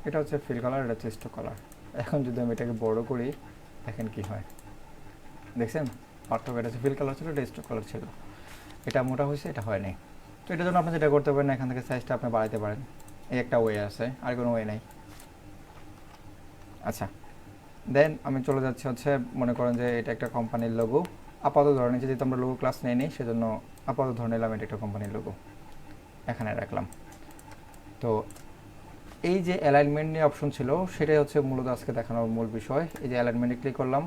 এটা হচ্ছে ফিল কালার, এটা হচ্ছে স্ট্রোক কালার। এখন যদি আমি এটাকে বড় করি দেখেন কি হয়, দেখছেন পার্থক্য? এটা হচ্ছে ফিল কালার ছিল, এটা স্ট্রোক কালার ছিল, এটা মোটা হয়েছে, এটা হয় নাই। তো এটার জন্য আপনি যেটা করতে পারেন এখান থেকে সাইজটা আপনি বাড়াইতে পারেন, এই একটা ওয়ে আছে, আর কোনো ওয়ে নাই। আচ্ছা দেন আমি চলে যাচ্ছি হচ্ছে মনে করেন যে এটা একটা কোম্পানির লোগো, আপাতত ধরে নিচ্ছি, যেহেতু আমরা লোগো ক্লাস নেই সেজন্য আপাতত ধরে নিলাম এটা একটা কোম্পানির লোগো, এখানে রাখলাম। তো এই যে অ্যালাইনমেন্ট নিয়ে অপশন ছিল সেটাই হচ্ছে মূলত আজকে দেখানোর মূল বিষয়। এই যে অ্যালাইনমেন্টে ক্লিক করলাম,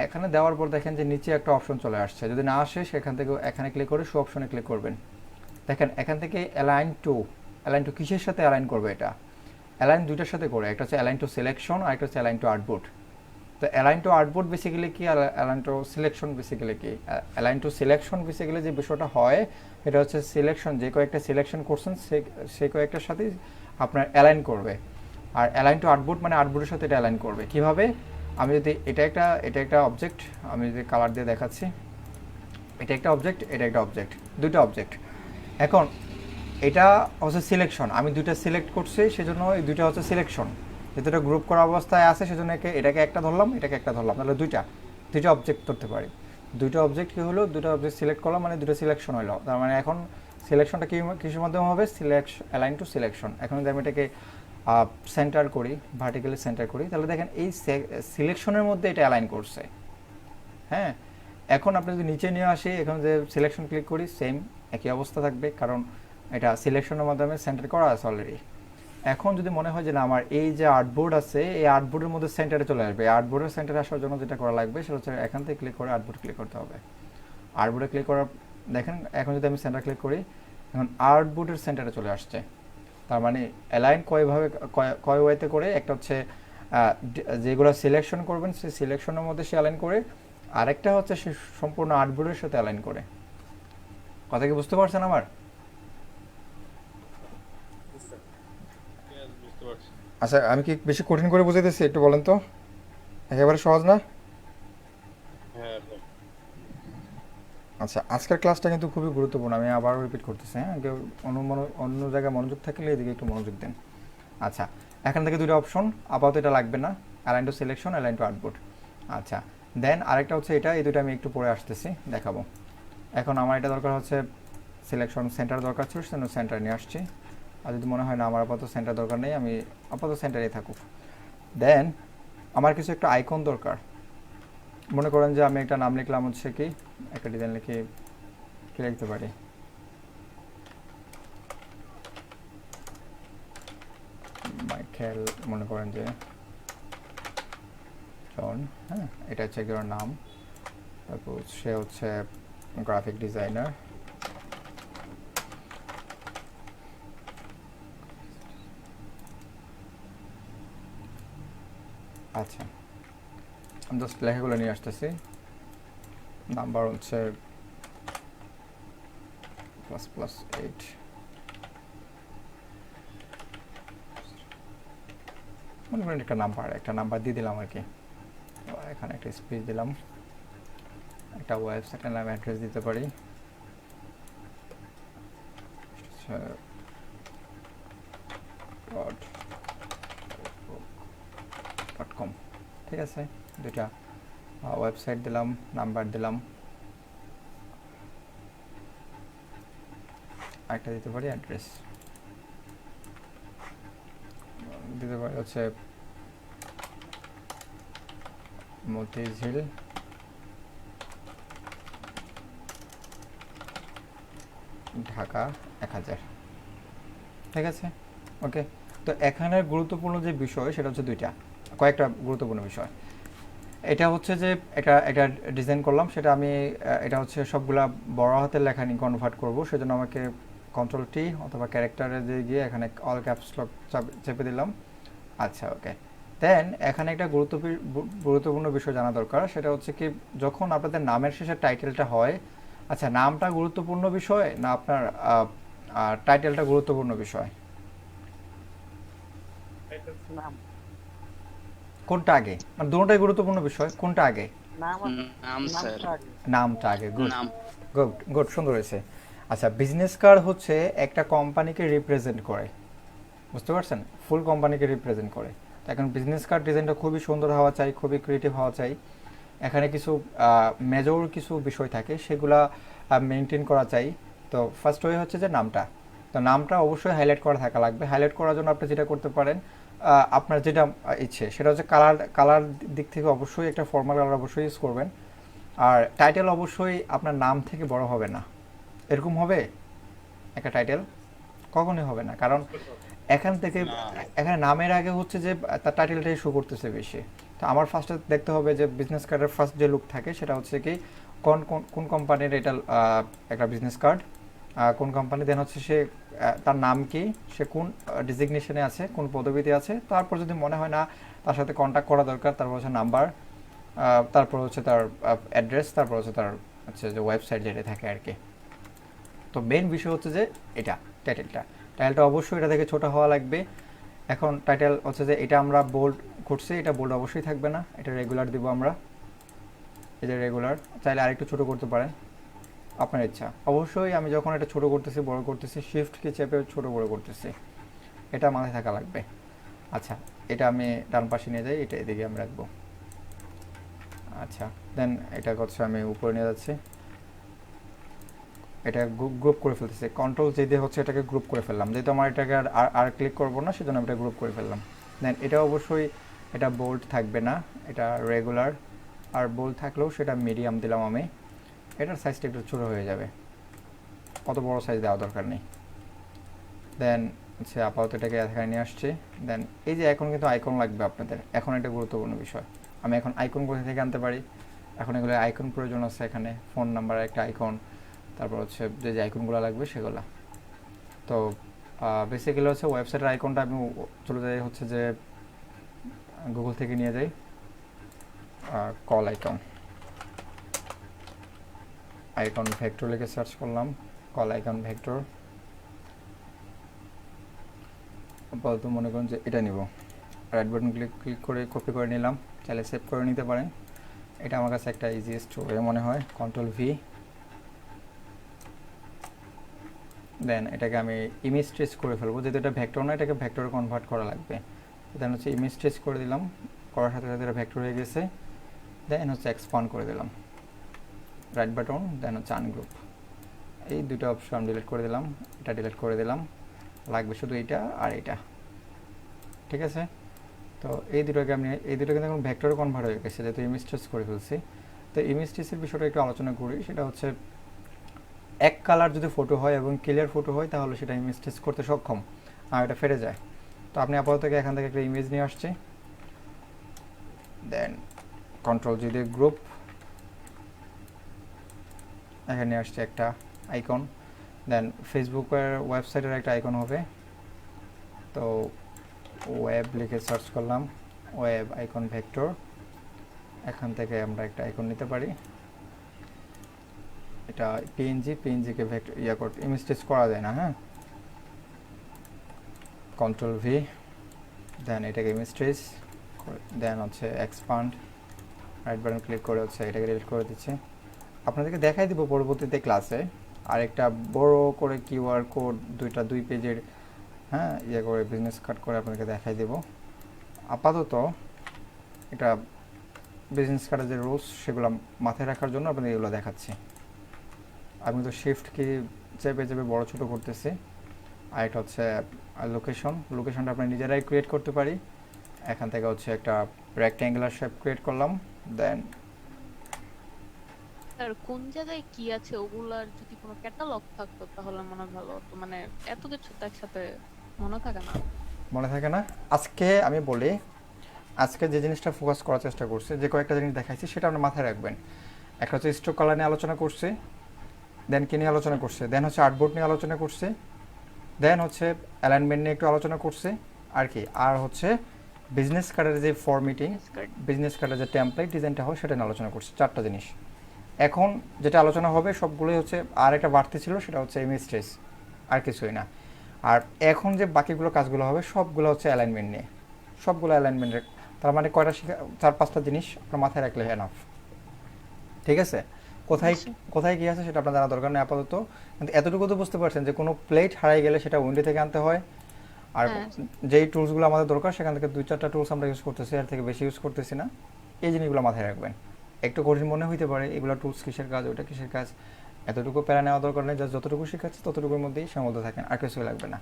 এখানে দেওয়ার পর দেখেন যে নিচে একটা অপশন চলে আসছে, যদি না আসে সেখান থেকে এখানে ক্লিক করে শো অপশনে ক্লিক করবেন। দেখেন এখান থেকে অ্যালাইন টু কিসের সাথে অ্যালাইন করবে? এটা অ্যালাইন দুইটার সাথে করে, একটা হচ্ছে অ্যালাইন টু সিলেকশন আর একটা হচ্ছে অ্যালাইন টু আর্টবোর্ড। তো অ্যালাইন টু আর্টবোর্ড বেসিক্যালি কি, আর অ্যালাইন টু সিলেকশন বেসিক্যালি কি? অ্যালাইন টু সিলেকশন বেসিক্যালি যে বিষয়টা হয় এটা হচ্ছে সিলেকশন, যে কয়েকটা সিলেকশন করছেন সেই কয়েকটার সাথেই আপনার অ্যালাইন করবে। আর অ্যালাইন টু আর্টবোর্ড মানে আর্টবোর্ডের সাথে এটা অ্যালাইন করবে। কীভাবে? আমি যদি এটা একটা অবজেক্ট, আমি যদি কালার দিয়ে দেখাচ্ছি, এটা একটা অবজেক্ট, এটা একটা অবজেক্ট, দুটো অবজেক্ট। এখন এটা হচ্ছে সিলেকশন, আমি দুইটা সিলেক্ট করছি সেজন্য এই দুইটা হচ্ছে সিলেকশন, যেহেতু এটা গ্রুপ করা অবস্থায় আছে সেজন্য এটাকে একটা ধরলাম, এটাকে একটা ধরলাম, তাহলে দুইটা অবজেক্ট ধরতে পারি। দুইটা অবজেক্ট কী হলো, দুটো অবজেক্ট সিলেক্ট করলাম মানে দুটো সিলেকশন হলো। তার মানে এখন সিলেকশনটা কিসের মাধ্যমে হবে? Align two selection. এখন যদি আমি এটাকে সেন্টার করি, ভার্টিক্যালি সেন্টার করি, তাহলে দেখেন এই সিলেকশনের মধ্যে এটা অ্যালাইন করছে। হ্যাঁ, এখন আপনি যদি নিচে নিয়ে আসি, এখন যে সিলেকশন ক্লিক করি সেম একই অবস্থা থাকবে, কারণ এটা সিলেকশনের মাধ্যমে সেন্টার করা আছে অলরেডি। এখন যদি মনে হয় যে না আমার এই যে আর্টবোর্ড আছে এই আর্টবোর্ডের মধ্যে সেন্টারে চলে আসবে, আর্টবোর্ডের সেন্টারে আসার জন্য যেটা করা লাগবে সেটা হচ্ছে এখান থেকে ক্লিক করে আর্টবোর্ড ক্লিক করতে হবে। আর্টবোর্ডে ক্লিক করার দেখেন এখন যদি আমি সেন্টার ক্লিক করি, এখন আর্টবোর্ডের সেন্টারে চলে আসছে। তার মানে অ্যালাইন কয় ওয়েতে করে, একটা হচ্ছে যেগুলো সিলেকশন করবেন সেই সিলেকশনের মধ্যে সে অ্যালাইন করে, আরেকটা হচ্ছে সে সম্পূর্ণ আর্টবোর্ডের সাথে অ্যালাইন করে। কথা কি বুঝতে পারছেন আমার? Yes, বুঝতে পারছি। আচ্ছা আমি কি বেশি কঠিন করে বুঝাইতেছি? একটু বলেন তো, একেবারে সহজ না? হ্যাঁ ভাই। আচ্ছা আজকের ক্লাসটা কিন্তু খুবই গুরুত্বপূর্ণ, আমি আবারও রিপিট করতেছি। হ্যাঁ, কেউ অন্য জায়গায় মনোযোগ থাকলে এদিকে একটু মনোযোগ দেন। আচ্ছা, এখান থেকে দুটো অপশন, আপাতত এটা লাগবে না, align two selection, align two output. আচ্ছা, দেন আরেকটা হচ্ছে এটা, এই দুটো আমি একটু পরে আসতেছি, দেখাবো। এখন আমার এটা দরকার হচ্ছে সিলেকশন সেন্টার দরকার ছিল, সেজন্য সেন্টার নিয়ে আসছি। আর যদি মনে হয় না আমার আপাতত সেন্টার দরকার নেই, আমি আপাতত সেন্টারেই থাকুক। দেন আমার কিছু একটা আইকন দরকার। মনে করেন যে আমি একটা নাম লিখলাম হচ্ছে কি, একটা ডিজাইন লিখে কি লিখতে পারি, মাইকেল, মনে করেন যে জন, হ্যাঁ, এটা হচ্ছে একজনের নাম। তারপর সে হচ্ছে গ্রাফিক ডিজাইনার। আচ্ছা, আমি জাস্ট লেখাগুলো নিয়ে আসতেছি। নাম্বার হচ্ছে ++8। মনে করেন একটা নাম্বার দিয়ে দিলাম আর কি। তো এখানে একটা স্পেস দিলাম, একটা ওয়েবসাইটের নাম অ্যাড্রেস দিতে পারি, .com, ঠিক আছে। দুটা ওয়েবসাইট দিলাম, নাম্বার দিলাম, একটা দিতে পারি অ্যাড্রেস, দিতে পারি হচ্ছে মতিঝিল, ঢাকা 1000, ঠিক আছে। ওকে, তো এখানের গুরুত্বপূর্ণ যে বিষয় সেটা হচ্ছে কয়েকটা গুরুত্বপূর্ণ বিষয়। এটা হচ্ছে যে এটা ডিজাইন করলাম, সেটা আমি এটা হচ্ছে সবগুলা বড় হাতের লেখা নিয়ে কনভার্ট করবো, সেজন্য আমাকে Ctrl+T অথবা ক্যারেক্টারে দিয়ে গিয়ে এখানে অল ক্যাপস লক চেপে দিলাম। আচ্ছা, ওকে। দেন এখানে একটা গুরুত্বপূর্ণ বিষয় জানা দরকার, সেটা হচ্ছে কি, যখন আপনাদের নামের শেষে টাইটেলটা হয়, আচ্ছা, নামটা গুরুত্বপূর্ণ বিষয় না আপনার টাইটেলটা গুরুত্বপূর্ণ বিষয়? নাম কোনটা আগে? মানে দুটোটাই গুরুত্বপূর্ণ বিষয়, কোনটা আগে? নাম নাম স্যার, নামটা আগে। নামটা আগে। গুড নাম। গুড গুড, সুন্দর হয়েছে। আচ্ছা, বিজনেস কার্ড হচ্ছে একটা কোম্পানিকে রিপ্রেজেন্ট করে, বুঝতে পারছেন? ফুল কোম্পানিকে রিপ্রেজেন্ট করে। তো এখন বিজনেস কার্ড ডিজাইনটা খুবই সুন্দর হওয়া চাই, খুবই ক্রিয়েটিভ হওয়া চাই। এখানে কিছু মেজর কিছু বিষয় থাকে, সেগুলা মেনটেন করা চাই। তো ফার্স্ট ওয়ে হচ্ছে যে নামটা, তো নামটা অবশ্যই হাইলাইট করা থাকা লাগবে। হাইলাইট করার জন্য আপনি যেটা করতে পারেন, আপনার যেটা ইচ্ছে সেটা হচ্ছে কালার দিক থেকে অবশ্যই একটা ফর্মাল কালার অবশ্যই ইউজ করবেন। আর টাইটেল অবশ্যই আপনার নাম থেকে বড় হবে না, এরকম হবে একটা টাইটেল? কখনোই হবে না, কারণ এখান থেকে এখানে নামের আগে হচ্ছে যে তার টাইটেলটাই শো করতেছে বেশি। তো আমার ফার্স্টে দেখতে হবে যে বিজনেস কার্ডের ফার্স্ট যে লুক থাকে সেটা হচ্ছে কি, কোন কোম্পানির এটা একটা বিজনেস কার্ড, কোন কোম্পানি, দেন হচ্ছে সে তার নাম কি, সে কোন ডিজিগনেশনে আছে, কোন পদবিতে আছে, তারপর যদি মনে হয় না তার সাথে কন্ট্যাক্ট করা দরকার, তারপর হচ্ছে নাম্বার, তারপর হচ্ছে তার অ্যাড্রেস, তারপর হচ্ছে তার হচ্ছে যে ওয়েবসাইট যেটা থাকে আর কি। তো মেন বিষয় হচ্ছে যে এটা টাইটেলটা অবশ্যই এটা থেকে ছোট হওয়া লাগবে। এখন টাইটেল হচ্ছে যে এটা আমরা বোল্ড করছি, এটা বোল্ড অবশ্যই থাকবে না, এটা রেগুলার দিব আমরা, এটা রেগুলার। চাইলে আরেকটু ছোট করতে পারেন, আপনার ইচ্ছা। অবশ্যই আমি যখন এটা ছোট করতেছি, বড় করতেছি, শিফট কি চেপে ছোট বড় করতেছি, এটা মাথায় থাকা লাগবে। আচ্ছা, এটা আমি ডান পাশে নিয়ে যাই, এটা এদিকে আমি রাখবো। আচ্ছা, দেন এটা হচ্ছে আমি উপরে নিয়ে যাচ্ছি, এটা গ্রুপ করে ফেলতেছি, Ctrl+J দিয়ে হচ্ছে এটাকে গ্রুপ করে ফেললাম। যেহেতু আমার এটাকে আর ক্লিক করবো না, সেজন্য আমি এটা গ্রুপ করে ফেললাম। দেন এটা অবশ্যই এটা বোল্ড থাকবে না, এটা রেগুলার, আর বোল্ড থাকলেও সেটা মিডিয়াম দিলাম আমি। এটার সাইজটা একটু ছোটো হয়ে যাবে, অত বড় সাইজ দেওয়া দরকার নেই। দেন হচ্ছে আপাতত এটাকে এখানে নিয়ে আসছি। দেন এই যে এখন কিন্তু আইকন লাগবে আপনাদের, এখন এটা গুরুত্বপূর্ণ বিষয়। আমি এখন আইকন কোথা থেকে আনতে পারি? এখন এগুলো আইকন প্রয়োজন আছে, এখানে ফোন নাম্বারের একটা আইকন, তারপর হচ্ছে যে আইকনগুলো লাগবে সেগুলো। তো বেসিক্যালি হচ্ছে ওয়েবসাইটের আইকনটা আমি চলে যাই হচ্ছে যে গুগল থেকে নিয়ে যাই, কল আইকন ভেক্টর লিখে সার্চ করলাম, কল আইকন ভেক্টর। আপাতত মনে করুন যে এটা নিব, রাইট বাটন ক্লিক করে কপি করে নিলাম, চাইলে সেভ করে নিতে পারেন। এটা আমার কাছে একটা ইজিয়েস্ট ওয়ে মনে হয়। Ctrl+V, দেন এটাকে আমি ইমেজ ট্রেস করে ফেলবো, যেহেতু এটা ভেক্টর না, এটাকে ভেক্টরে কনভার্ট করা লাগবে। দেন হচ্ছে ইমেজ ট্রেস করে দিলাম, করার সাথে সাথে এটা ভেক্টর হয়ে গেছে। দেন হচ্ছে এক্সপান্ড করে দিলাম, রাইট বাটন, দেন হচ্ছে আনগ্রুপ। এই দুটো অপশন ডিলিট করে দিলাম, এটা ডিলিট করে দিলাম, লাগবে শুধু এইটা আর এইটা। ঠিক আছে, তো এই দুটোকে আমি, এই দুটো কিন্তু এখন ভেক্টরে কনভার্ট হয়ে গেছে যেহেতু ইমেজ ট্রেস করে ফেলছি। তো ইমেজ ট্রেসের বিষয়টা একটু আলোচনা করি, সেটা হচ্ছে এক কালার যদি ফটো হয় এবং ক্লিয়ার ফটো হয় তাহলে সেটা ইমেজ ট্রেস করতে সক্ষম, আর এটা ফেটে যায়। তো আপনি আপাতত এখান থেকে একটা ইমেজ নিয়ে আসছে, দেন কন্ট্রোল জি দিয়ে গ্রুপ, এখানে আসছে একটা আইকন, দেন ফেসবুকের ওয়েবসাইটের একটা আইকন হবে। তো ওয়েব লিখে সার্চ করলাম, ওয়েব আইকন ভেক্টর, এখান থেকে আমরা একটা আইকন নিতে পারি। এটা পিএনজিকে ভেক্টর ইমেজ ট্রেস করা যায় না, হ্যাঁ। কন্ট্রোল ভি, দেন এটাকে ইমেজ ট্রেস, দেন হচ্ছে এক্সপান্ড, রাইট বাটন ক্লিক করে হচ্ছে এটাকে ডিলিট করে দিচ্ছে। আপনাদেরকে দেখাই দিব পরবর্তীতে ক্লাসে আরেকটা বড় করে কিউআর কোড, দুই পেজের, হ্যাঁ, ইয়ে করে বিজনেস কার্ড করে আপনাদেরকে দেখাই দেব। আপাতত এটা বিজনেস কার্ডের যে রুলস সেগুলো মাথায় রাখার জন্য আপনাদের এগুলো দেখাচ্ছি। আমি তো শিফট কি চেপে চেপে বড় ছোটো করতেছি। আর এটা হচ্ছে লোকেশনটা আপনি নিজেরাই ক্রিয়েট করতে পারি। এখান থেকে হচ্ছে একটা রেক্ট্যাঙ্গুলার শেপ ক্রিয়েট করলাম, দেন আর কোন জায়গায় কি আছে ওগুলার যদি কোনো ক্যাটালগ থাকতো তাহলে মনে হয় ভালো হতো, মানে এত কিছু তো একসাথে মনে থাকে না। মনে থাকে না। আজকে আমি বলি, আজকে যে জিনিসটা ফোকাস করার চেষ্টা করছি, যে কয়েকটা জিনিস দেখাইছি সেটা আপনি মাথায় রাখবেন। একটা হচ্ছে স্ট্রোক কালার নিয়ে আলোচনা করছি, দেন কি নিয়ে আলোচনা করছে, দেন হচ্ছে আর্টবোর্ড নিয়ে আলোচনা করছে, দেন হচ্ছে অ্যালাইনমেন্ট নিয়ে একটু আলোচনা করছে, আর কি, আর হচ্ছে বিজনেস কার্ডের যে ফরম্যাটিং, বিজনেস কার্ডের যে টেমপ্লেট ডিজাইনটা হয় সেটা নিয়ে আলোচনা করছে। 4টা জিনিস। এখন যেটা আলোচনা হবে সবগুলোই হচ্ছে, আর একটা বাড়তি ছিল সেটা হচ্ছে ইমেজ ট্রেস, আর কিছুই না। আর এখন যে বাকিগুলো কাজগুলো হবে সবগুলো হচ্ছে অ্যালাইনমেন্ট নিয়ে, সবগুলো অ্যালাইনমেন্টের। তার মানে কয়টা 4-5টা জিনিস আপনার মাথায় রাখলে এনাফ। ঠিক আছে, কোথায় কোথায় কী আছে সেটা আপনার জানা দরকার নেই আপাতত, কিন্তু এতটুকু তো বুঝতে পারছেন যে কোনো প্লেট হারাই গেলে সেটা উইন্ডো থেকে আনতে হয়। আর যেই টুলসগুলো আমাদের দরকার সেখান থেকে 2-4টা টুলস আমরা ইউজ করতেছি, এর থেকে বেশি ইউজ করতেছি না। এই জিনিসগুলো মাথায় রাখবেন। একটু কঠিন মনে হইতে পারে এগুলো টুলস কিসের কাজ, ওইটা কিসের কাজ, এতটুকু প্যারা নেওয়া দরকার নেই। যতটুকু শেখাচ্ছি ততটুকুর মধ্যেই সীমাবদ্ধ থাকেন, আর কিছুই লাগবে না।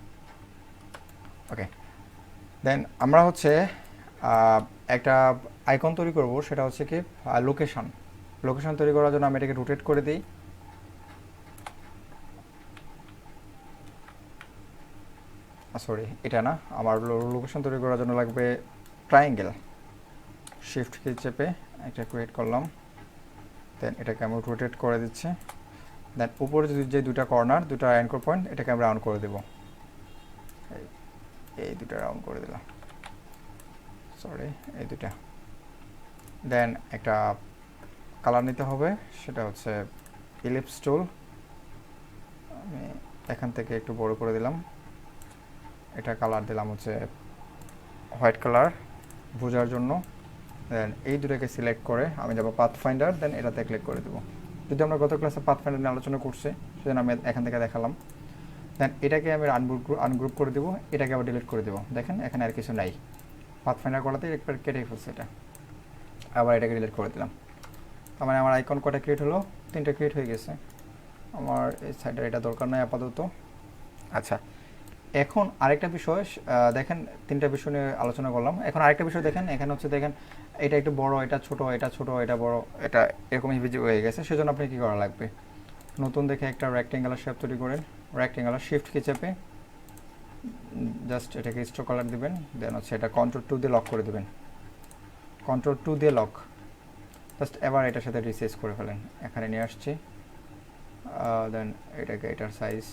ওকে, দেন আমরা হচ্ছে একটা আইকন তৈরি করব, সেটা হচ্ছে কি লোকেশন তৈরি করার জন্য আমি এটাকে রোটেট করে দিই। সরি, এটা না, আমার লোকেশন তৈরি করার জন্য লাগবে ট্রায়াঙ্গেল। শিফট কি চেপে একটা ক্রিয়েট করলাম, দেন এটাকে আমি রোটেট করে দিচ্ছি। দেন উপরে যে দুটা কর্নার, দুটা অ্যাঙ্কর পয়েন্ট, এটাকে আমি রাউন্ড করে দেব, এই দুটা রাউন্ড করে দিলাম, সরি এই দুটা। দেন একটা কালার নিতে হবে, সেটা হচ্ছে ইলিপস টুল। আমি এখান থেকে একটু বড় করে দিলাম, এটা কালার দিলাম হচ্ছে হোয়াইট কালার বোঝার জন্য। দেন এই দুটোকে সিলেক্ট করে আমি যাবো পাথফাইন্ডার, দেন এটাতে ক্লিক করে দেবো। যদি আমরা গত ক্লাসে পাথফাইন্ডার নিয়ে আলোচনা করছি সেজন্য আমি এখান থেকে দেখালাম। দেন এটাকে আমি আনগ্রুপ করে দেবো, এটাকে আবার ডিলিট করে দেবো। দেখেন এখানে আর কিছু নাই, পাথফাইন্ডার করাতে একবার কেটে ফেলছে এটা, আবার এটাকে ডিলিট করে দিলাম। তার মানে আমার আইকন কটা ক্রিয়েট হলো, 3টা ক্রিয়েট হয়ে গেছে। আমার এই সাইডের এটা দরকার নাই আপাতত। আচ্ছা, এখন আরেকটা বিষয় দেখেন, 3টা বিষয় নিয়ে আলোচনা করলাম। এখন আরেকটা বিষয় দেখেন, এখানে হচ্ছে দেখেন এটা একটু বড়, এটা ছোট, এটা ছোট, এটা বড়, এটা এরকম হিভিজি হয়ে গেছে। সেজন্য আপনি কী করা লাগবে, নতুন দেখে একটা রেক্ট্যাঙ্গুলার শেপ তৈরি করেন, রেক্ট্যাঙ্গুলার শিফট কি চেপে জাস্ট এটাকে স্ট্রোক কালার দিবেন, দেন হচ্ছে এটা Ctrl+2 দিয়ে লক করে দেবেন, Ctrl+2 দিয়ে লক। জাস্ট এবার এটার সাথে রিসাইজ করে ফেলেন, এখানে নিয়ে আসছি। দেন এটাকে, এটার সাইজ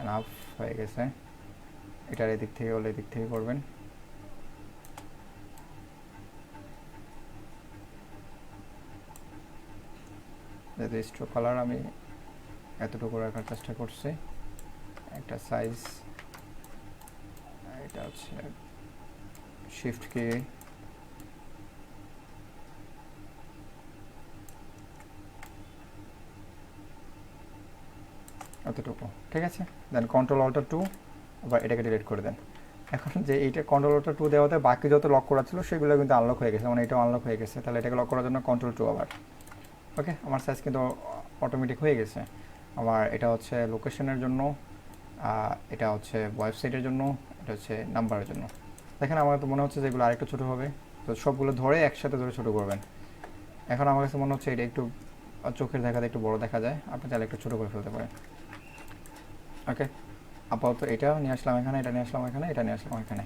এনাফ হয়ে গেছে। এটার এদিক থেকে হলে এদিক থেকে করবেন। যেহেতু স্ট্রোক কালার আমি এতটুকু রাখার চেষ্টা করছি, একটা সাইজ, এটা হচ্ছে শিফট কি এতটুকু, ঠিক আছে। দেন কন্ট্রোল অল্টার 2, আবার এটাকে ডিলিট করে দেন। এখন যে এইটা কন্ট্রোল অল্টার 2 দেওয়াতে বাকি যত লক করা ছিল সেগুলো কিন্তু আনলক হয়ে গেছে, মানে এটাও আনলক হয়ে গেছে। তাহলে এটাকে লক করার জন্য কন্ট্রোল 2 আবার। ওকে, আমার সাইজ কিন্তু অটোমেটিক হয়ে গেছে। আমার এটা হচ্ছে লোকেশনের জন্য, এটা হচ্ছে ওয়েবসাইটের জন্য, এটা হচ্ছে নাম্বারের জন্য। দেখেন আমার তো মনে হচ্ছে যে এগুলো আরেকটু ছোটো হবে, তো সবগুলো ধরে একসাথে ধরে ছোটো করবেন। এখন আমার কাছে মনে হচ্ছে এটা একটু চোখের দেখাতে একটু বড় দেখা যায়, আপনি চাইলে একটু ছোটো করে ফেলতে পারেন। ওকে, আপাতত এটা নিয়ে আসলাম এখানে, এটা নিয়ে আসলাম এখানে, এটা নিয়ে আসলাম এখানে।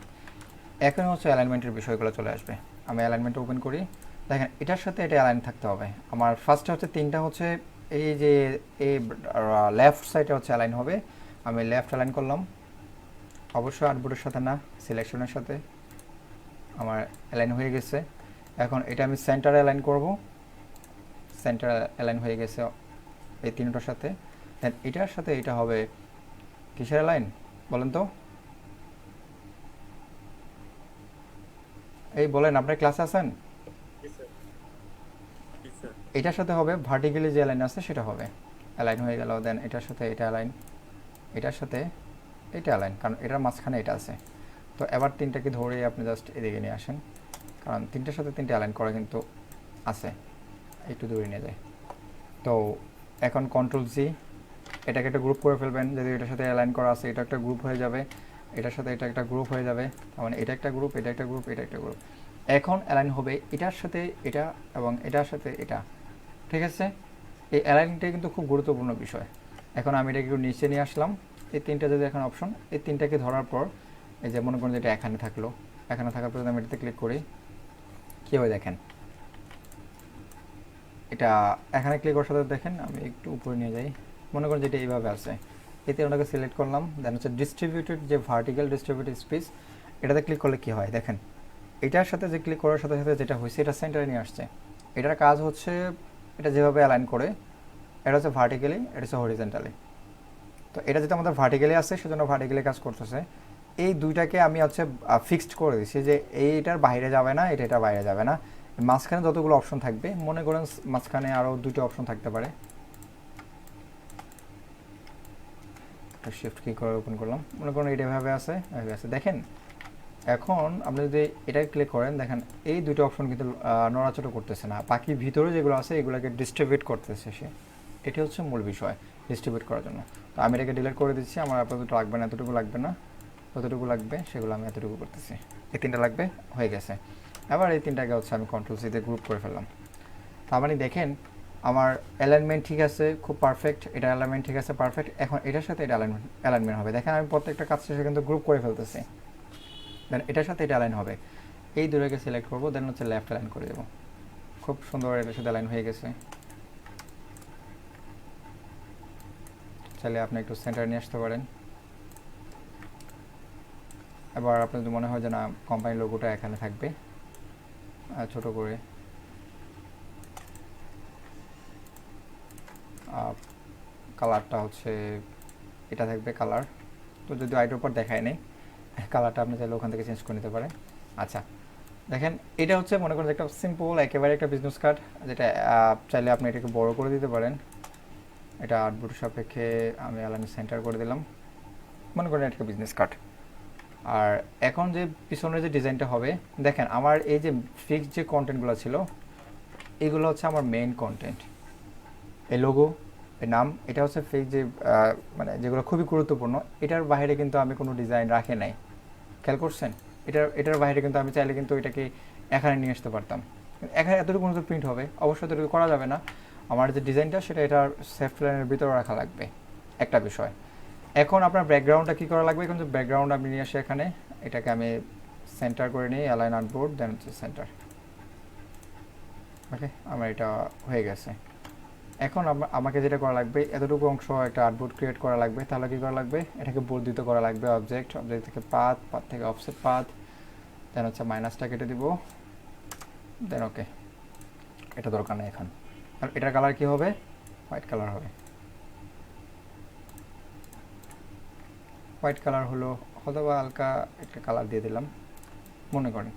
এখন হচ্ছে অ্যালাইনমেন্টের বিষয়গুলো চলে আসবে। আমি অ্যালাইনমেন্ট ওপেন করি, দেখেন এটার সাথে এটা অ্যালাইন থাকতে হবে। আমার ফার্স্টে হচ্ছে তিনটা হচ্ছে এই যে এই লেফট সাইডে হচ্ছে অ্যালাইন হবে, আমি লেফট অ্যালাইন করলাম, অবশ্যই আর্টবোর্ডের সাথে না, সিলেকশনের সাথে আমার অ্যালাইন হয়ে গেছে। এখন এটা আমি সেন্টারে অ্যালাইন করব, সেন্টার অ্যালাইন হয়ে গেছে এই তিনটার সাথে। দেন এটার সাথে এটা হবে কিসের অ্যালাইন বলেন তো? এই বলেন, আপনার ক্লাসে আছেন? এটার সাথে হবে ভার্টিক্যালি যে অ্যালাইন আছে সেটা হবে, অ্যালাইন হয়ে গেল। দেন এটার সাথে এটা অ্যালাইন, এটার সাথে এটা অ্যালাইন, কারণ এটার মাঝখানে এটা আছে। তো এবার তিনটাকে ধরে আপনি জাস্ট এদিকে নিয়ে আসেন, কারণ তিনটার সাথে তিনটে অ্যালাইন করা কিন্তু আছে, একটু দূরে নিয়ে যায়। তো এখন কন্ট্রোল জি, এটাকে একটা গ্রুপ করে ফেলবেন। যদি এটার সাথে অ্যালাইন করা আছে এটা একটা গ্রুপ হয়ে যাবে, এটার সাথে এটা একটা গ্রুপ হয়ে যাবে, তার মানে এটা একটা গ্রুপ, এটা একটা গ্রুপ, এটা একটা গ্রুপ। এখন অ্যালাইন হবে এটার সাথে এটা এবং এটার সাথে এটা, ঠিক আছে। এই অ্যালাইনটাই কিন্তু খুব গুরুত্বপূর্ণ বিষয়। এখন আমি এটাকে একটু নিচে নিয়ে আসলাম, এই তিনটা যদি এখন অপশন, এই তিনটাকে ধরার পর এই যে মনে করেন যে এটা এখানে থাকলো, এখানে থাকার পর আমি এটাতে ক্লিক করি, কী হয় দেখেন, এটা এখানে ক্লিক করার সাথে দেখেন আমি একটু উপরে নিয়ে যাই, মনে করেন যেটা এইভাবে আছে, এতে ওটাকে সিলেক্ট করলাম। দেন হচ্ছে ডিস্ট্রিবিউটেড যে ভার্টিক্যাল ডিস্ট্রিবিউটেড স্পেস, এটাতে ক্লিক করলে কী হয় দেখেন, এটার সাথে যে ক্লিক করার সাথে সাথে যেটা হয়েছে এটা সেন্টারে নিয়ে আসছে। এটার কাজ হচ্ছে এটা যেভাবে অ্যালাইন করে, এটা হচ্ছে ভার্টিক্যালি, এটা হচ্ছে হরিজেন্টালি। তো এটা যেটা আমাদের ভার্টিক্যালি আছে সেজন্য ভার্টিক্যালি কাজ করতেছে। এই দুইটাকে আমি হচ্ছে ফিক্সড করে দিচ্ছি যে এইটার বাইরে যাবে না, এটা বাইরে যাবে না। মাঝখানে যতগুলো অপশন থাকবে, মনে করেন মাঝখানে আরও দুটো অপশন থাকতে পারে, শিফট কি করে ওপেন করলাম, মনে করেন এটা এভাবে আছে, এভাবে আছে। দেখেন এখন আপনি যদি এটাকে ক্লিক করেন, দেখেন এই দুটো অপশন কিন্তু নড়াচড়া করতেছে না, বাকি ভিতরে যেগুলো আছে এগুলোকে ডিস্ট্রিবিউট করতেছে সে। এটি হচ্ছে মূল বিষয় ডিস্ট্রিবিউট করার জন্য। তো আমি এটাকে ডিলিট করে দিচ্ছি, আমার আপাতত লাগবে না, এতটুকু লাগবে না, যতটুকু লাগবে সেগুলো আমি এতটুকু করতেছি। এই তিনটা লাগবে, হয়ে গেছে। এবার এই তিনটাকে হচ্ছে আমি কন্ট্রোল সিতে গ্রুপ করে ফেললাম। তার মানে দেখেন আমার অ্যালাইনমেন্ট ঠিক আছে, খুব পারফেক্ট, এটা অ্যালাইনমেন্ট ঠিক আছে পারফেক্ট। এখন এটার সাথে এটা অ্যালাইনমেন্ট হবে, দেখেন আমি প্রত্যেকটা কাজ শেষে কিন্তু গ্রুপ করে ফেলতেছি। দেন এটার সাথে এটা অ্যালাইন হবে, এই দুটোকে সিলেক্ট করবো, দেন হচ্ছে লেফট অ্যালাইন করে দেবো, খুব সুন্দর এটার সাথে অ্যালাইন হয়ে গেছে। চাইলে আপনি একটু সেন্টার নিয়ে আসতে পারেন। এবার আপনার যদি মনে হয় যে না কোম্পানির লোগোটা এখানে থাকবে, ছোট করে কালারটা হচ্ছে এটা থাকবে কালার, তো যদি আইডোর পর দেখায় নেই কালারটা আপনি চাইলে ওখান থেকে চেঞ্জ করে নিতে পারেন। আচ্ছা দেখেন এটা হচ্ছে মনে করেন একটা সিম্পল একেবারে একটা বিজনেস কার্ড, যেটা চাইলে আপনি এটাকে বড় করে দিতে পারেন। এটা আর্টবোর্ড সাপেক্ষে আমি অ্যালাইন সেন্টার করে দিলাম, মনে করেন এটা একটা বিজনেস কার্ড। আর এখন যে পিছনের যে ডিজাইনটা হবে, দেখেন আমার এই যে ফিক্সড যে কন্টেন্টগুলো ছিল এইগুলো হচ্ছে আমার মেইন কন্টেন্ট, এই লোগো, এই নাম, এটা হচ্ছে ফিক্সড যে মানে যেগুলো খুবই গুরুত্বপূর্ণ। এটার বাইরে কিন্তু আমি কোনো ডিজাইন রাখি নাই, খেয়াল করছেন? এটার বাইরে কিন্তু আমি চাইলে কিন্তু এটাকে এখানে নিয়ে আসতে পারতাম, এখানে এতটুকু মতো প্রিন্ট হবে, অবশ্যই এতটুকু করা যাবে না। আমার যে ডিজাইনটা সেটা এটার সেফ লাইনের ভিতরে রাখা লাগবে, একটা বিষয়। এখন আপনার ব্যাকগ্রাউন্ডটা কী করা লাগবে, এখন যে ব্যাকগ্রাউন্ড আমি নিয়ে আসি এখানে, এটাকে আমি সেন্টার করে নিই, অ্যালাইন আর্টবোর্ড, দেন হচ্ছে সেন্টার। ওকে, আমার এটা হয়ে গেছে। এখন আমাকে যেটা করা লাগবে, এতটুকু অংশ একটা আর্টবোর্ড ক্রিয়েট করা লাগবে। তাহলে কী করা লাগবে, এটাকে বর্ধিত করা লাগবে, অবজেক্ট থেকে পাথ থেকে অফসেট পাথ, দেন হচ্ছে মাইনাসটা কেটে দিব, দেন ওকে, এটা দরকার নেই এখন। আর এটার কালার কী হবে, হোয়াইট কালার হবে। হোয়াইট কালার হলো, অথবা হালকা একটা কালার দিয়ে দিলাম মনে করেন।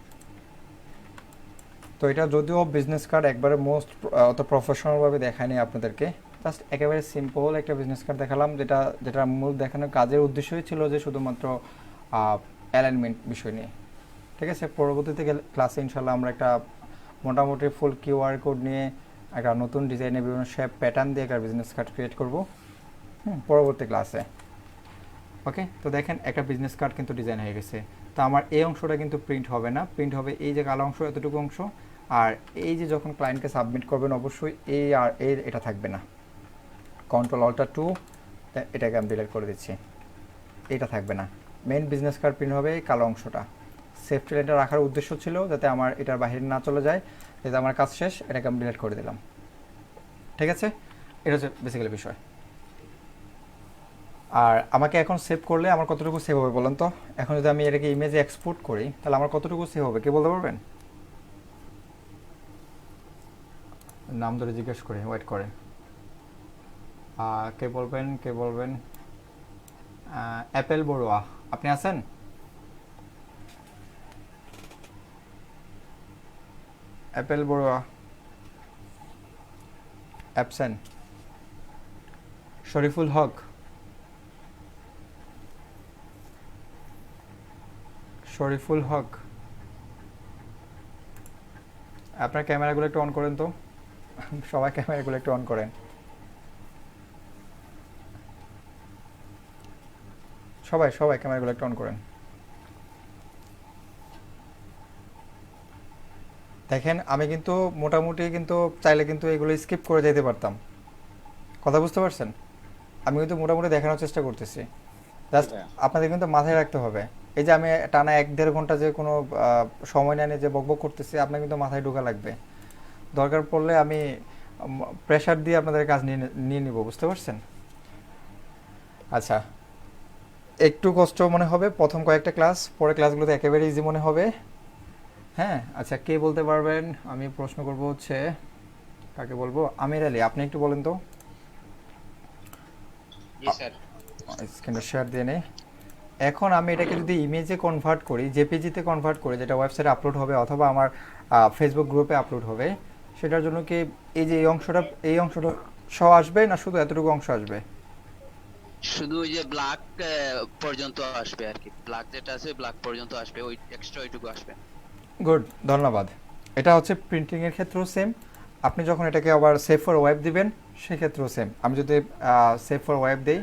তো এটা যদিও বিজনেস কার্ড একবারে অত প্রফেশনালভাবে দেখায়নি আপনাদেরকে, জাস্ট একেবারে সিম্পল একটা বিজনেস কার্ড দেখালাম, যেটা মূল দেখানোর কাজের উদ্দেশ্যই ছিল যে শুধুমাত্র অ্যালাইনমেন্ট বিষয় নিয়ে। ঠিক আছে, পরবর্তীতে ক্লাসে ইনশাল্লাহ আমরা একটা মোটামুটি ফুল কিউআর কোড নিয়ে একটা নতুন ডিজাইনের বিভিন্ন শেপ প্যাটার্ন দিয়ে একটা বিজনেস কার্ড ক্রিয়েট করব পরবর্তী ক্লাসে। ওকে, তো দেখেন একটা বিজনেস কার্ড কিন্তু ডিজাইন হয়ে গেছে। তো আমার এই অংশটা কিন্তু প্রিন্ট হবে না, প্রিন্ট হবে এই যে কালো অংশ, এতটুকু অংশ। আর এই যে যখন ক্লায়েন্টকে সাবমিট করবেন অবশ্যই এই আর এটা থাকবে না। Ctrl-Alt-2 এটাকে আমি ডিলিট করে দিচ্ছি, এটা থাকবে না। মেইন বিজনেস কার্ড প্রিন্ট হবে এই কালো অংশটা। সেফটি লাইনটা রাখার উদ্দেশ্য ছিল যাতে আমার এটার বাইরে না চলে যায়, যাতে আমার কাজ শেষ, এটাকে আমি ডিলিট করে দিলাম। ঠিক আছে, এটা হচ্ছে বেসিক্যালি বিষয়। আর আমাকে এখন সেভ করলে আমার কতটুকু সেভ হবে বলেন তো? এখন যদি আমি এটাকে ইমেজে এক্সপোর্ট করি তাহলে আমার কতটুকু সেভ হবে কে বলতে পারবেন? নাম ধরে জিজ্ঞেস করি, ওয়েট করেন। কে বলবেন? অ্যাপেল বড়ুয়া, আপনি আছেন? অ্যাপেল বড়ুয়া অ্যাবসেন্ট। শরীফুল হক, আপনার ক্যামেরাগুলো একটু অন করেন তো, সবাই ক্যামেরাগুলো একটু অন করেন। সবাই ক্যামেরাগুলো একটু অন করেন। দেখেন আমি কিন্তু মোটামুটি কিন্তু চাইলে কিন্তু এগুলো স্কিপ করে যেতে পারতাম, কথা বুঝতে পারছেন? আমি কিন্তু মোটামুটি দেখানোর চেষ্টা করতেছি, জাস্ট আপনাদের কিন্তু মাথায় রাখতে হবে। এই যে আমি টানা 1-1.5 ঘন্টা যে কোনো সময় না নিয়ে যে বকবক করতেছি, আপনার কিন্তু মাথায় ঢোকা লাগবে। দরকার পড়লে আমি প্রেশার দিয়ে আপনাদের কাজ নিয়ে নিব, বুঝতে পারছেন? আচ্ছা, একটু কষ্ট মনে হবে প্রথম কয়েকটা ক্লাস, পরে ক্লাসগুলোতে একেবারে ইজি মনে হবে। হ্যাঁ, আচ্ছা, কে বলতে পারবেন? আমি প্রশ্ন করব হচ্ছে, কাকে বলবো? আমির আলী, আপনি একটু বলেন তো। জি স্যার। স্ক্রিনটা শেয়ার দিয়ে নেই। এখন আমি এটাকে যদি ইমেজে কনভার্ট করি, জেপিজিতে কনভার্ট করি, যেটা ওয়েবসাইটে আপলোড হবে অথবা আমার ফেসবুক গ্রুপে আপলোড হবে, সেটার জন্য কি এই যে এই অংশটা সহ আসবে না শুধু এতটুকু অংশ আসবে? শুধু ওই যে ব্ল্যাক পর্যন্ত আসবে আর কি, ব্ল্যাক যেটা আছে ব্ল্যাক পর্যন্ত আসবে, ওই টেক্সটটা ওইটুকু আসবে। গুড, ধন্যবাদ। এটা হচ্ছে প্রিন্টিংয়ের ক্ষেত্রেও সেম। আপনি যখন এটাকে আবার সেভ ফর ওয়েব দিবেন সেক্ষেত্রেও সেম। আমি যদি সেভ ফর ওয়েব দিই,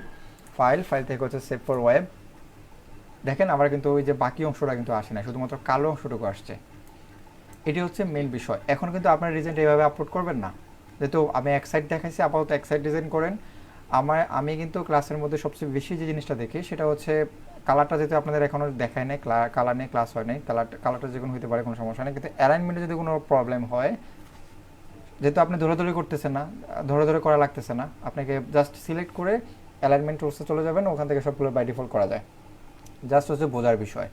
ফাইল থেকে হচ্ছে সেভ ফর ওয়েব, দেখেন আমার কিন্তু ওই যে বাকি অংশটা কিন্তু আসে না, শুধুমাত্র কালো অংশটুকু আসছে। এটি হচ্ছে মেন বিষয়। এখন কিন্তু আপনার ডিজাইনটা এইভাবে আপলোড করবেন না, যেহেতু আমি এক সাইড দেখাইছি, আপাতত এক সাইড ডিজাইন করেন। আমি কিন্তু ক্লাসের মধ্যে সবচেয়ে বেশি যে জিনিসটা দেখি সেটা হচ্ছে কালারটা, যেহেতু আপনাদের এখনও দেখায় নাই, কালার নিয়ে ক্লাস হয় নাই, কালারটা যে কোনো হতে পারে, কোনো সমস্যা নেই, কিন্তু অ্যালাইনমেন্টে যদি কোনো প্রবলেম হয়, যেহেতু আপনি ধরে করতেছেন না, ধরে করা লাগতেছে না, আপনাকে জাস্ট সিলেক্ট করে অ্যালাইনমেন্ট টুলসে চলে যাবেন, ওখান থেকে সবগুলো বাই ডিফল্ট করা যায়। জাস্ট হচ্ছে বোঝার বিষয়।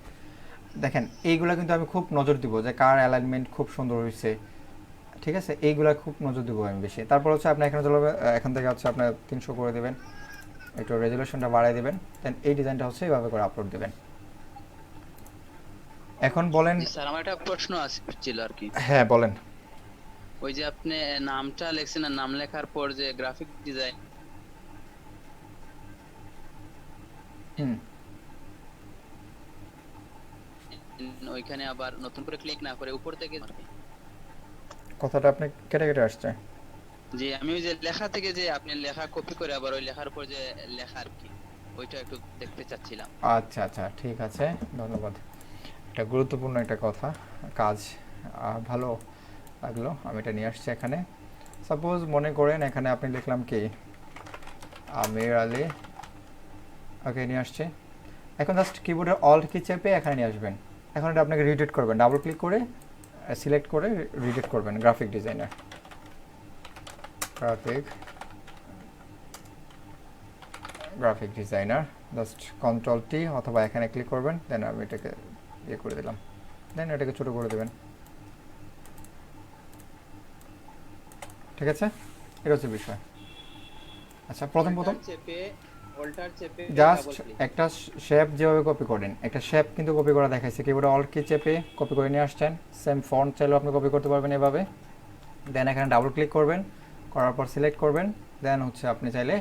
দেখেন এইগুলো কিন্তু আমি খুব নজর দিব যে কার অ্যালাইনমেন্ট খুব সুন্দর হয়েছে, ঠিক আছে, এইগুলা খুব নজর দেবো আমি বেশি। তারপর হচ্ছে আপনি এখান থেকে হচ্ছে আপনার 300 করে দেবেন, একটু রেজুলেশনটা বাড়াই দেবেন, দেন এই ডিজাইনটা হচ্ছে এইভাবে করে আপলোড দেবেন। এখন বলেন স্যার, আমার একটা প্রশ্ন ছিল আর কি। হ্যাঁ বলেন। ওই যে আপনি নামটা লিখছেন, আর নাম লেখার পর যে গ্রাফিক ডিজাইন, ওইখানে আবার নতুন করে ক্লিক না করে উপর থেকে, কথাটা আপনি কেটে আসছে। যে আমি ওই যে লেখা থেকে যে আপনি লেখা কপি করে আবার ওই লেখার উপর যে লেখা আর কি, ওইটা একটু দেখতে চাচ্ছিলাম। আচ্ছা, ঠিক আছে, ধন্যবাদ। এটা গুরুত্বপূর্ণ একটা কথা, কাজ ভালো লাগলো, আমি এটা নিয়ে আসছি এখানে। সাপোজ মনে করেন এখানে আপনি লিখলাম কি আমির আলী, ওকে নিয়ে আসছি। এখন জাস্ট কিবোর্ডের অল্ট কি চেপে এখানে নিয়ে আসবেন। এখন এটা আপনাকে রিডেট করবেন, ডাবল ক্লিক করে সিলেক্ট করে রিডেট করবেন, graphic designer, graphic designer, just Ctrl-T অথবা এখানে ক্লিক করবেন, দেন আমি এটাকে করে দিলাম, দেন এটাকে ছোট করে দেবেন। ঠিক আছে, এটা হচ্ছে বিষয়। আচ্ছা, প্রথম জাস্ট একটা শেপ যেভাবে কপি করেন, একটা শেপ কিন্তু কপি করা দেখাইছে, কিবোর্ডে অল্ট কি চেপে কপি করে নিয়ে আসছেন। সেম ফন্ট চাইলেও আপনি কপি করতে পারবেন এভাবে। দেন এখানে ডাবল ক্লিক করবেন, করার পর সিলেক্ট করবেন, দেন হচ্ছে আপনি চাইলে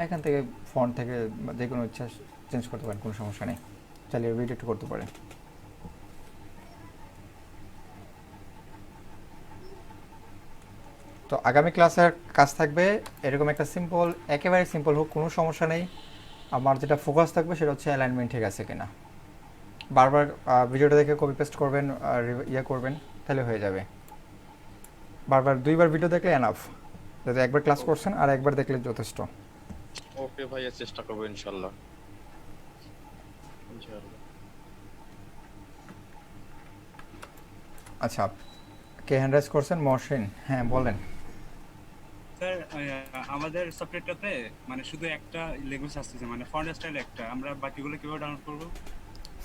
এখান থেকে ফন্ট থেকে বা যে কোনো ইচ্ছা চেঞ্জ করতে পারেন, কোনো সমস্যা নেই, চাইলে রিড একটু করতে পারেন। তো আগামী ক্লাসের কাজ থাকবে এরকম একটা সিম্পল, একেবারে সিম্পল হোক, কোনো সমস্যা নেই। আমার যেটা ফোকাস থাকবে সেটা হচ্ছে অ্যালাইনমেন্ট ঠিক আছে কিনা। বারবার ভিডিওটা দেখে কপি পেস্ট করবেন আর ইয়ে করবেন, তাহলে হয়ে যাবে। বারবার 2বার ভিডিও দেখলে এনাফ, যদি একবার ক্লাস করছেন আর একবার দেখলে যথেষ্ট। ওকে ভাইয়া, চেষ্টা করবো ইনশাল্লাহ। ইনশাল্লাহ। আচ্ছা, কে হ্যান্ড রাইজ করছেন? মহসিন, হ্যাঁ বলেন। স্যার আমাদের সফটওয়্যারটাতে মানে শুধু একটা ল্যাঙ্গুয়েজ আসতেছে, মানে ফন্ট স্টাইল একটা, আমরা বাকিগুলো কিভাবে ডাউনলোড করব?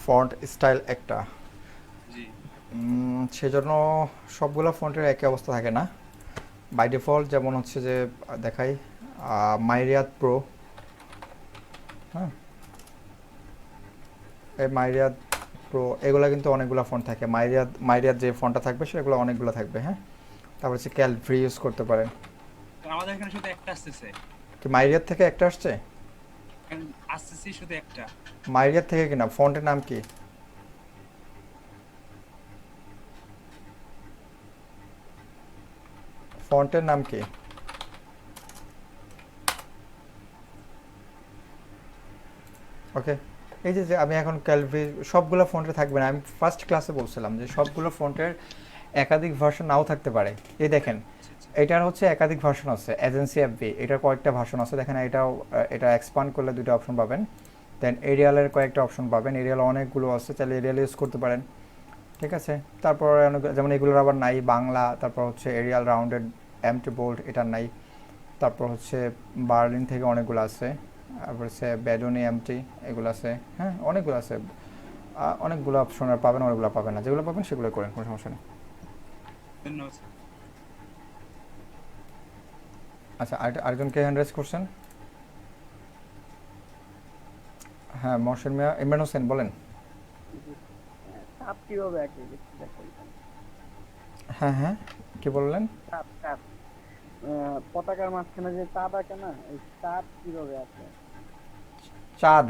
ফন্ট স্টাইল একটা, জি সেজন্য সবগুলো ফন্টের একই অবস্থা থাকে না। বাই ডিফল্ট যেমন হচ্ছে যে দেখাই মাইরিয়াদ প্রো, হ্যাঁ এই মাইরিয়াদ প্রো এগুলো কিন্তু অনেকগুলো ফন্ট থাকে। মাইরিয়াদ যে ফন্টটা থাকবে সেগুলো অনেকগুলো থাকবে, হ্যাঁ। তারপর হচ্ছে ক্যালভ্রি ইউজ করতে পারেন। আমাদের এখানে শুধু একটা আসতেছে, কি মাইরিয়াদ থেকে একটা আসছে? আসতেছে শুধু একটা। মাইরিয়াদ থেকে কিনা, ফন্টের নাম কি? ফন্টের নাম কি? ওকে, এই যে আমি এখন ক্যালভি সবগুলো ফন্টে থাকবে না, আমি ফার্স্ট ক্লাসে বলছিলাম যে সবগুলো ফন্টের একাধিক ভার্সন নাও থাকতে পারে। এই দেখেন এটার হচ্ছে একাধিক ভার্সন আছে, এজেন্সি এফবি এটার কয়েকটা ভার্সন আছে, দেখেন এটা এক্সপান্ড করলে 2টা অপশন পাবেন। দেন এরিয়ালের কয়েকটা অপশন পাবেন, এরিয়াল অনেকগুলো আছে, চাইলে এরিয়াল ইউজ করতে পারেন, ঠিক আছে। তারপর যেমন এগুলোর আবার নাই বাংলা, তারপর হচ্ছে এরিয়াল রাউন্ডেড এমটি বোল্ড এটা নাই, তারপর হচ্ছে বার্লিন থেকে অনেকগুলো আছে, তারপর হচ্ছে বেডনি এমটি এগুলো আছে, হ্যাঁ অনেকগুলো আছে, অনেকগুলো অপশন আর পাবেন, অনেকগুলো পাবেন না, যেগুলো পাবেন সেগুলো করেন, কোনো সমস্যা নেই। ধন্যবাদ স্যার। আচ্ছা, আরেকজনকে হ্যান্ড রাইজ করছেন, হ্যাঁ মহসিন মিয়া, ইমরান হোসেন বলেন। চাপ কিভাবে আঁকে একটু দেখাই। হ্যাঁ হ্যাঁ, কি বললেন? চাপ চাপ পতাকার মাঝখানে যে চাঁদ আঁকে না, এই চাঁদ কিভাবে আঁকে? চাঁদ,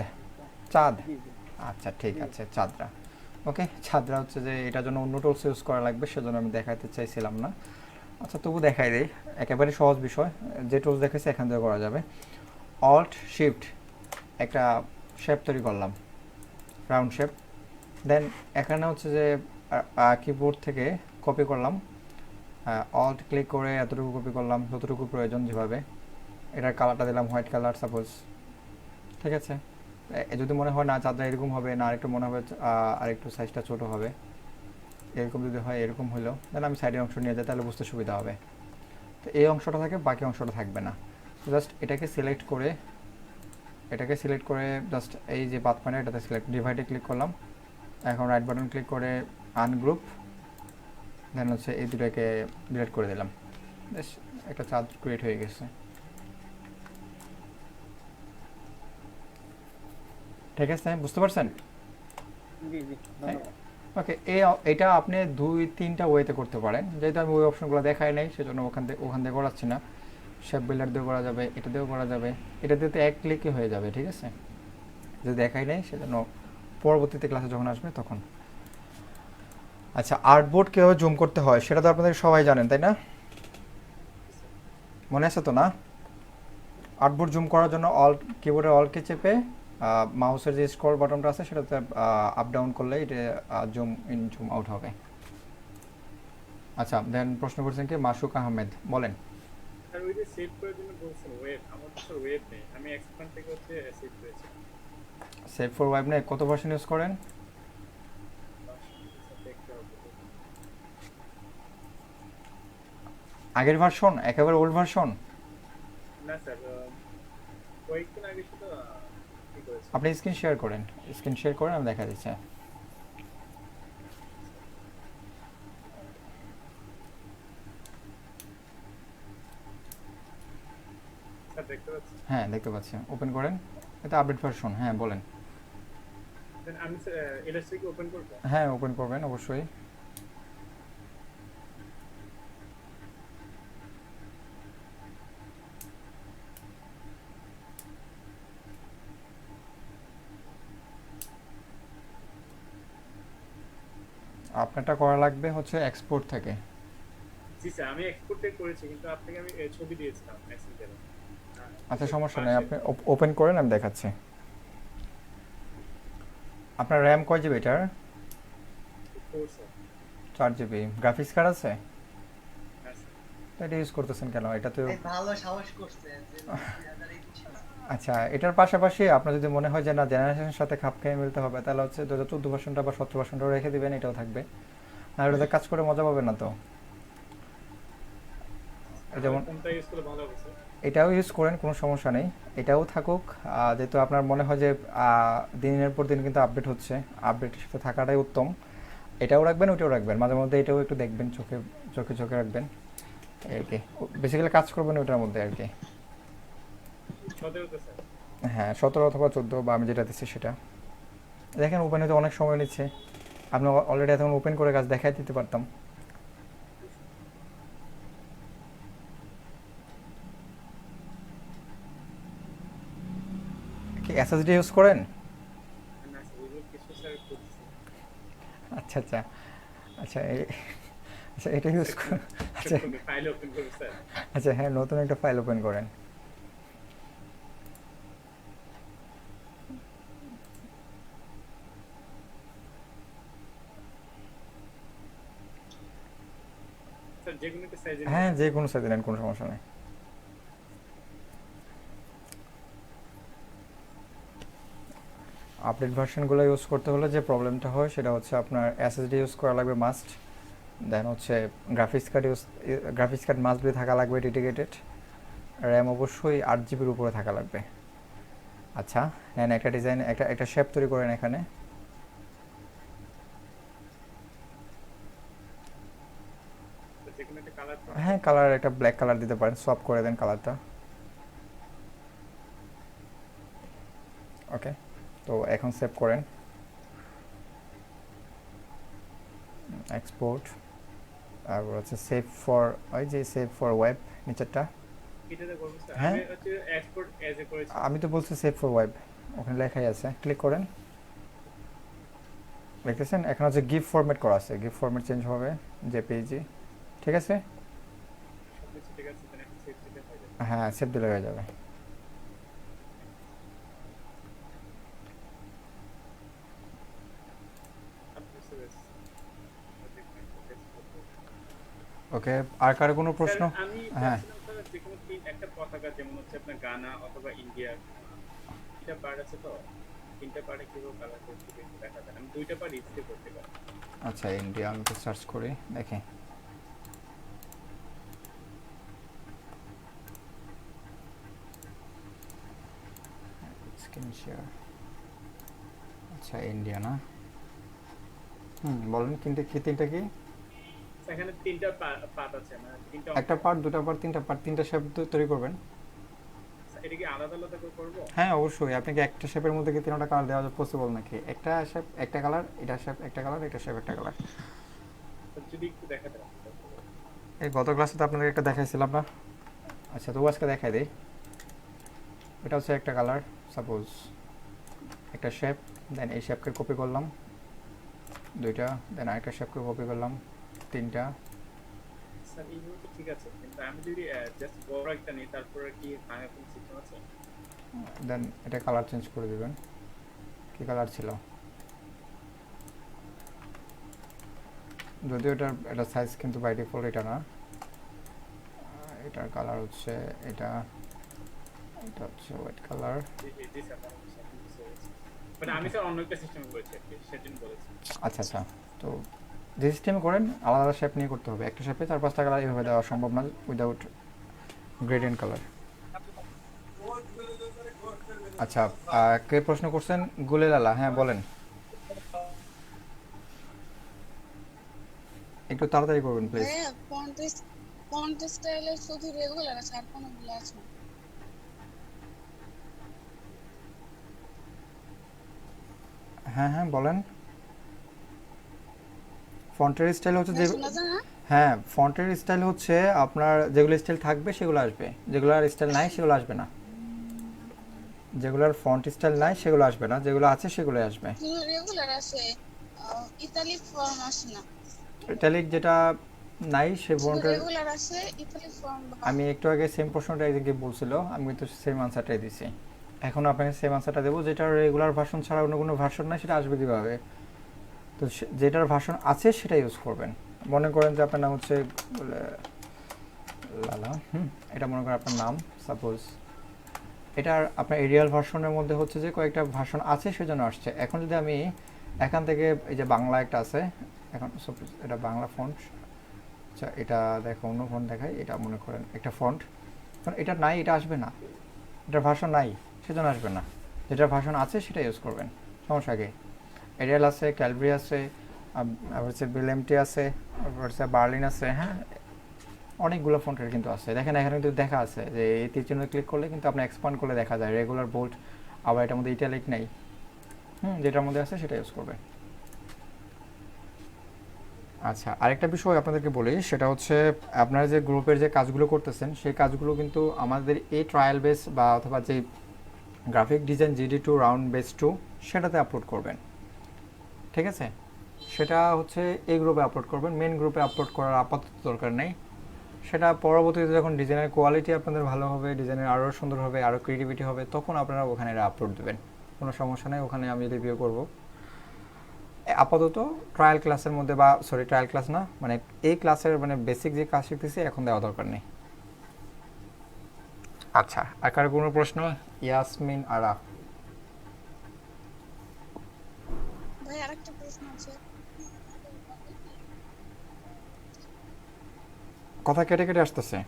চাঁদ, জি জি আচ্ছা ঠিক আছে, চাঁদরা। ওকে, চাঁদরা হচ্ছে যে এটার জন্য অন্য টুলস ইউজ করা লাগবে, সেজন্য আমি দেখাতে চাইছিলাম না। আচ্ছা তবু দেখাই দেই, একেবারে সহজ বিষয়, যে টুলস দেখেছি এখান থেকে করা যাবে। অল্ট শিফট একটা শেপ তৈরি করলাম, রাউন্ড শেপ। দেন এখানে হচ্ছে যে কিবোর্ড থেকে কপি করলাম, অল্ট ক্লিক করে এতটুকু কপি করলাম, যতটুকু প্রয়োজন যেভাবে। এটার কালারটা দিলাম হোয়াইট কালার সাপোজ, ঠিক আছে। যদি মনে হয় না চাঁদরা এরকম হবে, না আরেকটু মনে হবে আরেকটু সাইজটা ছোট হবে, এরকম যদি হয়, এরকম হলো, দেন আমি সাইডের অংশ নিয়ে যাই, তাহলে বুঝতে সুবিধা হবে। তো এই অংশটা থাকে, বাকি অংশটা থাকবে না। জাস্ট এটাকে সিলেক্ট করে জাস্ট এই যে পাথ পয়েন্টার এটাতে সিলেক্ট, ডিভাইডে ক্লিক করলাম, এখন রাইট বাটন ক্লিক করে আনগ্রুপ, দেন হচ্ছে এই দুটাকে ডিলিট করে দিলাম, বেশ একটা চাঁদ ক্রিয়েট হয়ে গেছে, ঠিক আছে, বুঝতে পারছেন? জি জি ধন্যবাদ। ওকে, এটা আপনি 2-3টা ওয়েতে করতে পারেন, যেহেতু আমি ওই অপশনগুলো দেখাই নাই সেজন্য ওখান থেকে করাচ্ছি না। শেপ বিল্ডার দিয়েও করা যাবে, এটা দিয়েও করা যাবে, এটা দিয়ে তো এক ক্লিকে হয়ে যাবে, ঠিক আছে। যদি দেখাই নাই সেজন্য পরবর্তীতে ক্লাসে যখন আসবে তখন। আচ্ছা, আর্টবোর্ড কীভাবে জুম করতে হয় সেটা তো আপনাদের সবাই জানেন তাই না? মনে আছে তো না? আর্টবোর্ড জুম করার জন্য কিবোর্ডের অলকে চেপে মাউসের যে স্ক্রল বাটনটা আছে সেটাতে আপ ডাউন করলে এটা জুম ইন জুম আউট হবে। আচ্ছা, দেন প্রশ্ন করছেন কি মাসুক আহমেদ, বলেন। স্যার ওই যে সেভ করার জন্য বলছেন ওয়েব, আমার তো স্যার ওয়েব নেই, আমি এক্সপ্যান্ড থেকে হচ্ছে সেভ করেছি। সেভ ফর ওয়েব নেই, কত ভার্সন ইউজ করেন? দেখতে হবে। আগের ভার্সন, একেবারে ওল্ড ভার্সন? না স্যার, কয়েকদিন আগে শুধু কি করেছি। আপনি স্ক্রিন শেয়ার করেন, আমি দেখা দিচ্ছি। স্যার দেখতে পাচ্ছি। হ্যাঁ দেখতে পাচ্ছি, ওপেন করেন, এটা আপডেট ভার্সন, হ্যাঁ বলেন। দেন আমি ইলাস্ট্রিক ওপেন করব। হ্যাঁ ওপেন করবেন অবশ্যই। আপনারটা করা লাগবে হচ্ছে এক্সপোর্ট থেকে। জি স্যার, আমি এক্সপোর্টে করেছি, কিন্তু আপনাকে আমি ছবি দিয়েছিলাম মেসেঞ্জারে। আচ্ছা সমস্যা নেই, আপনি ওপেন করেন, আমি দেখাচ্ছি। আপনার র্যাম কয় জিবি এটার? 4 স্যার। 4 GB। গ্রাফিক্স কার্ড আছে? হ্যাঁ স্যার। তো এটা ইউজ করতেছেন কেন? এটা তো এই ভালো সাহস করছে যে 2021 আচ্ছা, এটার পাশাপাশি আপনার যদি মনে হয় যে না জেনারেশনের সাথে খাপ খেয়ে মিলতে হবে, তাহলে হচ্ছে 2014 ভার্সনটা বা 17 ভার্সনটাও রেখে দিবেন, এটাও থাকবে। আর ওটাতে কাজ করে মজা পাবেন না তো। যেমন কোনটা ইউজ করলে ভালো হবে স্যার? এটাও ইউজ করেন, কোনো সমস্যা নেই, এটাও থাকুক। যেহেতু আপনার মনে হয় যে দিনের পর দিন কিন্তু আপডেট হচ্ছে, আপডেটের সাথে থাকাটাই উত্তম। এটাও রাখবেন, ওইটাও রাখবেন, মাঝে মধ্যে এটাও একটু দেখবেন, চোখে চোখে চোখে রাখবেন আর কি। বেসিক্যালি কাজ করবেন ওটার মধ্যে আর কি। 17 তে স্যার। হ্যাঁ 17 অথবা 14, বা আমি যেটা দিচ্ছি সেটা। দেখেন ওপেন হতে অনেক সময় নিচ্ছে, আপনি অলরেডি এতক্ষণ ওপেন করে কাজ দেখাই দিতে পারতাম। কি এসএসডি ইউজ করেন? না স্যার, ওইগুলো কিছু স্যার করতেছি। আচ্ছা আচ্ছা আচ্ছা আচ্ছা এটা ইউজ করেন। আচ্ছা ফাইল ওপেন করব স্যার। আচ্ছা হ্যাঁ, নতুন একটা ফাইল ওপেন করেন। স্যার যে কোনো একটা সাইজে হ্যাঁ যে কোনো সাইজে নেন, কোনো সমস্যা নেই। আপডেট ভার্সনগুলো ইউজ করতে হলে যে প্রবলেমটা হয় সেটা হচ্ছে আপনার এসএসডি ইউজ করা লাগবে মাস্ট, দেন হচ্ছে গ্রাফিক্স কার্ড মাস্ট বি থাকা লাগবে ডেডিকেটেড, র্যাম অবশ্যই 8 GB উপরে থাকা লাগবে। আচ্ছা নেন একটা ডিজাইন, একটা শেপ তৈরি করেন এখানে। যে কোনো একটা কালার। হ্যাঁ কালার একটা ব্ল্যাক কালার দিতে পারেন, সোয়াপ করে দেন কালারটা। ওকে, তো এখন সেভ করেন, এক্সপোর্ট, তারপর হচ্ছে সেভ ফর, ওই যে সেভ ফর ওয়েব নিচেরটা। এটাতে করব স্যার। হ্যাঁ। আমি হচ্ছে এক্সপোর্ট এজ এ করেছি। আমি তো বলছি সেভ ফর ওয়েব, ওখানে লেখাই আছে, ক্লিক করেন। দেখতেছেন এখন হচ্ছে গিফট ফরম্যাট করা আছে, গিফট ফরম্যাট চেঞ্জ হবে জেপিজি, ঠিক আছে? সবকিছু ঠিক আছে, তাহলে সেভ দিতে হয়ে যাবে। হ্যাঁ সেভ দিলে হয়ে যাবে। আপনি স্যার ওকে, আর কারো কোনো প্রশ্ন? স্যার, আমি হ্যাঁ। বলছিলাম স্যার যে কোনো একটা পতাকা, যেমন হচ্ছে আপনার গানা অথবা ইন্ডিয়া, এটা পার্ট আছে তো, তিনটা পার্টে কিভাবে কালার করতে দেখা যায়? আমি দুইটা পার্ট ইজিলি করতে পারি। আচ্ছা ইন্ডিয়া আমি তো সার্চ করি দেখি। স্ক্রিন শেয়ার, আচ্ছা ইন্ডিয়া না, বলেন তিনটা কি, তিনটা কি? এখানে তিনটা পার্ট আছে, মানে তিনটা একটা পার্ট, দুটা পার্ট, তিনটা পার্ট, তিনটা শেপ তৈরি করবেন। এটা কি আলাদা আলাদা করে করব? হ্যাঁ অবশ্যই, আপনি কি একটা শেপের মধ্যে কি তিনটা কালার দেওয়া পসিবল নাকি? একটা শেপ একটা কালার, এটা শেপ একটা কালার, এটা শেপ একটা কালার। যদি একটু দেখাতে পারেন। এই গত ক্লাসে তো আপনাদের একটা দেখাইছিলাম না? আচ্ছা তো আজকে দেখাই দিই। এটা হচ্ছে একটা কালার, সাপোজ একটা শেপ, দেন এই শেপকে কপি করলাম দুইটা, দেন আরেকটা শেপকে কপি করলাম তিনটা। স্যার এইগুলো তো ঠিক আছে, কিন্তু আমি যদি জাস্ট বড় একটা নিই, তারপরে কি ভাঙা কোনো সিস্টেম আছে? দেন এটা কালার চেঞ্জ করে দিবেন, কি কালার ছিল? যদিও এটা সাইজ কিন্তু বাই ডিফল্ট এটা না, এটার কালার হচ্ছে এটা হচ্ছে হোয়াইট কালার। জি স্যার, মানে আমি স্যার অন্য একটা সিস্টেমে করেছি আর কি, সেজন্য বলেছি। আচ্ছা আচ্ছা, তো যে সিস্টেমে করেন আলাদা আলাদা শেপ নিয়ে করতে হবে, একটা শেপে 4-5টা কালার এভাবে দেওয়া সম্ভব না উইদাউট গ্রেডিয়েন্ট কালার। আচ্ছা কে প্রশ্ন করছেন? গুলেলালা, হ্যাঁ বলেন, একটু তাড়াতাড়ি করবেন প্লিজ। হ্যাঁ, ফন্ট স্টাইলের শুধু রেগুলার আছে, আর কোনগুলো আছে? হ্যাঁ হ্যাঁ বলেন। ফন্টের স্টাইল হচ্ছে যে, শোনা যায় না? হ্যাঁ ফন্টের স্টাইল হচ্ছে আপনার যেগুলো স্টাইল থাকবে সেগুলো আসবে, যেগুলোর স্টাইল নাই সেগুলো আসবে না, যেগুলোর ফন্ট স্টাইল নাই সেগুলো আসবে না, যেগুলো আছে সেগুলো আসবে। শুধু রেগুলার আছে, ইতালিক ফর্ম আসে না, ইটালিক যেটা নাই সে শুধু ফর্মটা রেগুলার আসে, ইতালিক ফর্ম আমি একটু আগে সেম প্রশ্নটা একদিকে বলছিল, আমি কিন্তু সেম আনসারটাই দিছি। এখন আপনাকে সেম আনসারটা দেবো, যেটা রেগুলার ভার্সন ছাড়া অন্য কোনো ভার্সন নাই, সেটা আসবে কীভাবে? তো যেটার ভার্সন আছে সেটা ইউজ করবেন। মনে করেন যে আপনার নাম হচ্ছে লালা, এটা মনে করেন আপনার নাম, সাপোজ এটার আপনার এরিয়াল ভার্সনের মধ্যে হচ্ছে যে কয়েকটা ভার্সন আছে সেজন্য আসছে। এখন যদি আমি এখান থেকে এই যে বাংলা একটা আছে, এখন সাপোজ এটা বাংলা ফন্ট, আচ্ছা এটা দেখো অন্য ফন্ট দেখাই, এটা মনে করেন একটা ফন্ট, কারণ এটা নাই, এটা আসবে না, এটার ভার্সন নাই সেজন্য আসবে না। যেটার ভার্সন আছে সেটা ইউজ করবেন, সমস্যা কি? এরিয়াল আছে, ক্যালব্রি আছে, আবার হচ্ছে বিলেমটি আছে, আবার হচ্ছে বার্লিন আছে, হ্যাঁ অনেকগুলো ফন্টের কিন্তু আছে। দেখেন এখানে কিন্তু দেখা আছে যে এই তীর চিহ্ন ক্লিক করলে কিন্তু আপনি এক্সপান্ড করলে দেখা যায় রেগুলার বোল্ড, আবার এটার মধ্যে ইটালিক নেই, যেটার মধ্যে আছে সেটা ইউজ করবে। আচ্ছা আরেকটা বিষয় আপনাদেরকে বলি, সেটা হচ্ছে আপনারা যে গ্রুপের যে কাজগুলো করতেছেন সেই কাজগুলো কিন্তু আমাদের এই ট্রায়াল বেস বা অথবা যে graphic design GD2 round base 2 সেটাতে আপলোড করবেন, ঠিক আছে? সেটা হচ্ছে এই গ্রুপে আপলোড করবেন, মেন গ্রুপে আপলোড করার আপাতত দরকার নেই। সেটা পরবর্তীতে যখন ডিজাইনের কোয়ালিটি আপনাদের ভালো হবে, ডিজাইনের আরও সুন্দর হবে, আরও ক্রিয়েটিভিটি হবে, তখন আপনারা ওখানে এটা আপলোড দেবেন, কোনো সমস্যা নেই, ওখানে আমি রিভিউ করব। আপাতত ট্রায়াল ক্লাসের মধ্যে, বা সরি ট্রায়াল ক্লাস না, মানে এই ক্লাসের মানে বেসিক যে কাজ শিখতেছি এখন দেওয়া দরকার নেই। আচ্ছা আর কারো কোনো প্রশ্ন? ইয়াসমিন আরা। ভাই আরেকটা প্রশ্ন আছে। কথা কেটে কেটে আসতেছে।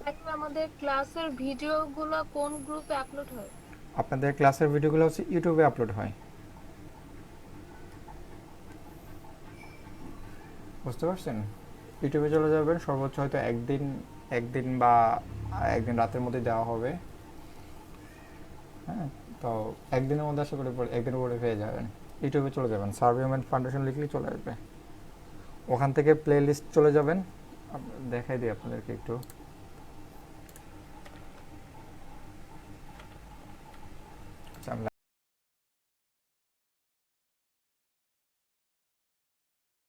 এখন আমাদের ক্লাসের ভিডিওগুলো কোন গ্রুপে আপলোড হয়? আপনাদের ক্লাসের ভিডিওগুলো হচ্ছে ইউটিউবে আপলোড হয়, বুঝতে পারছেন? ইউটিউবে চলে যাবেন, সর্বোচ্চ হয়তো একদিন বা একদিন রাতের মধ্যে দেওয়া হবে, হ্যাঁ তো একদিনের মধ্যে আশা করি একদিনের পরে পেয়ে যাবেন। ইউটিউবে চলে যাবেন, সার্ভিমেন্ট ফাউন্ডেশন লিখলেই চলে আসবে, ওখান থেকে প্লে লিস্ট চলে যাবেন। দেখাই দিই আপনাদেরকে একটু।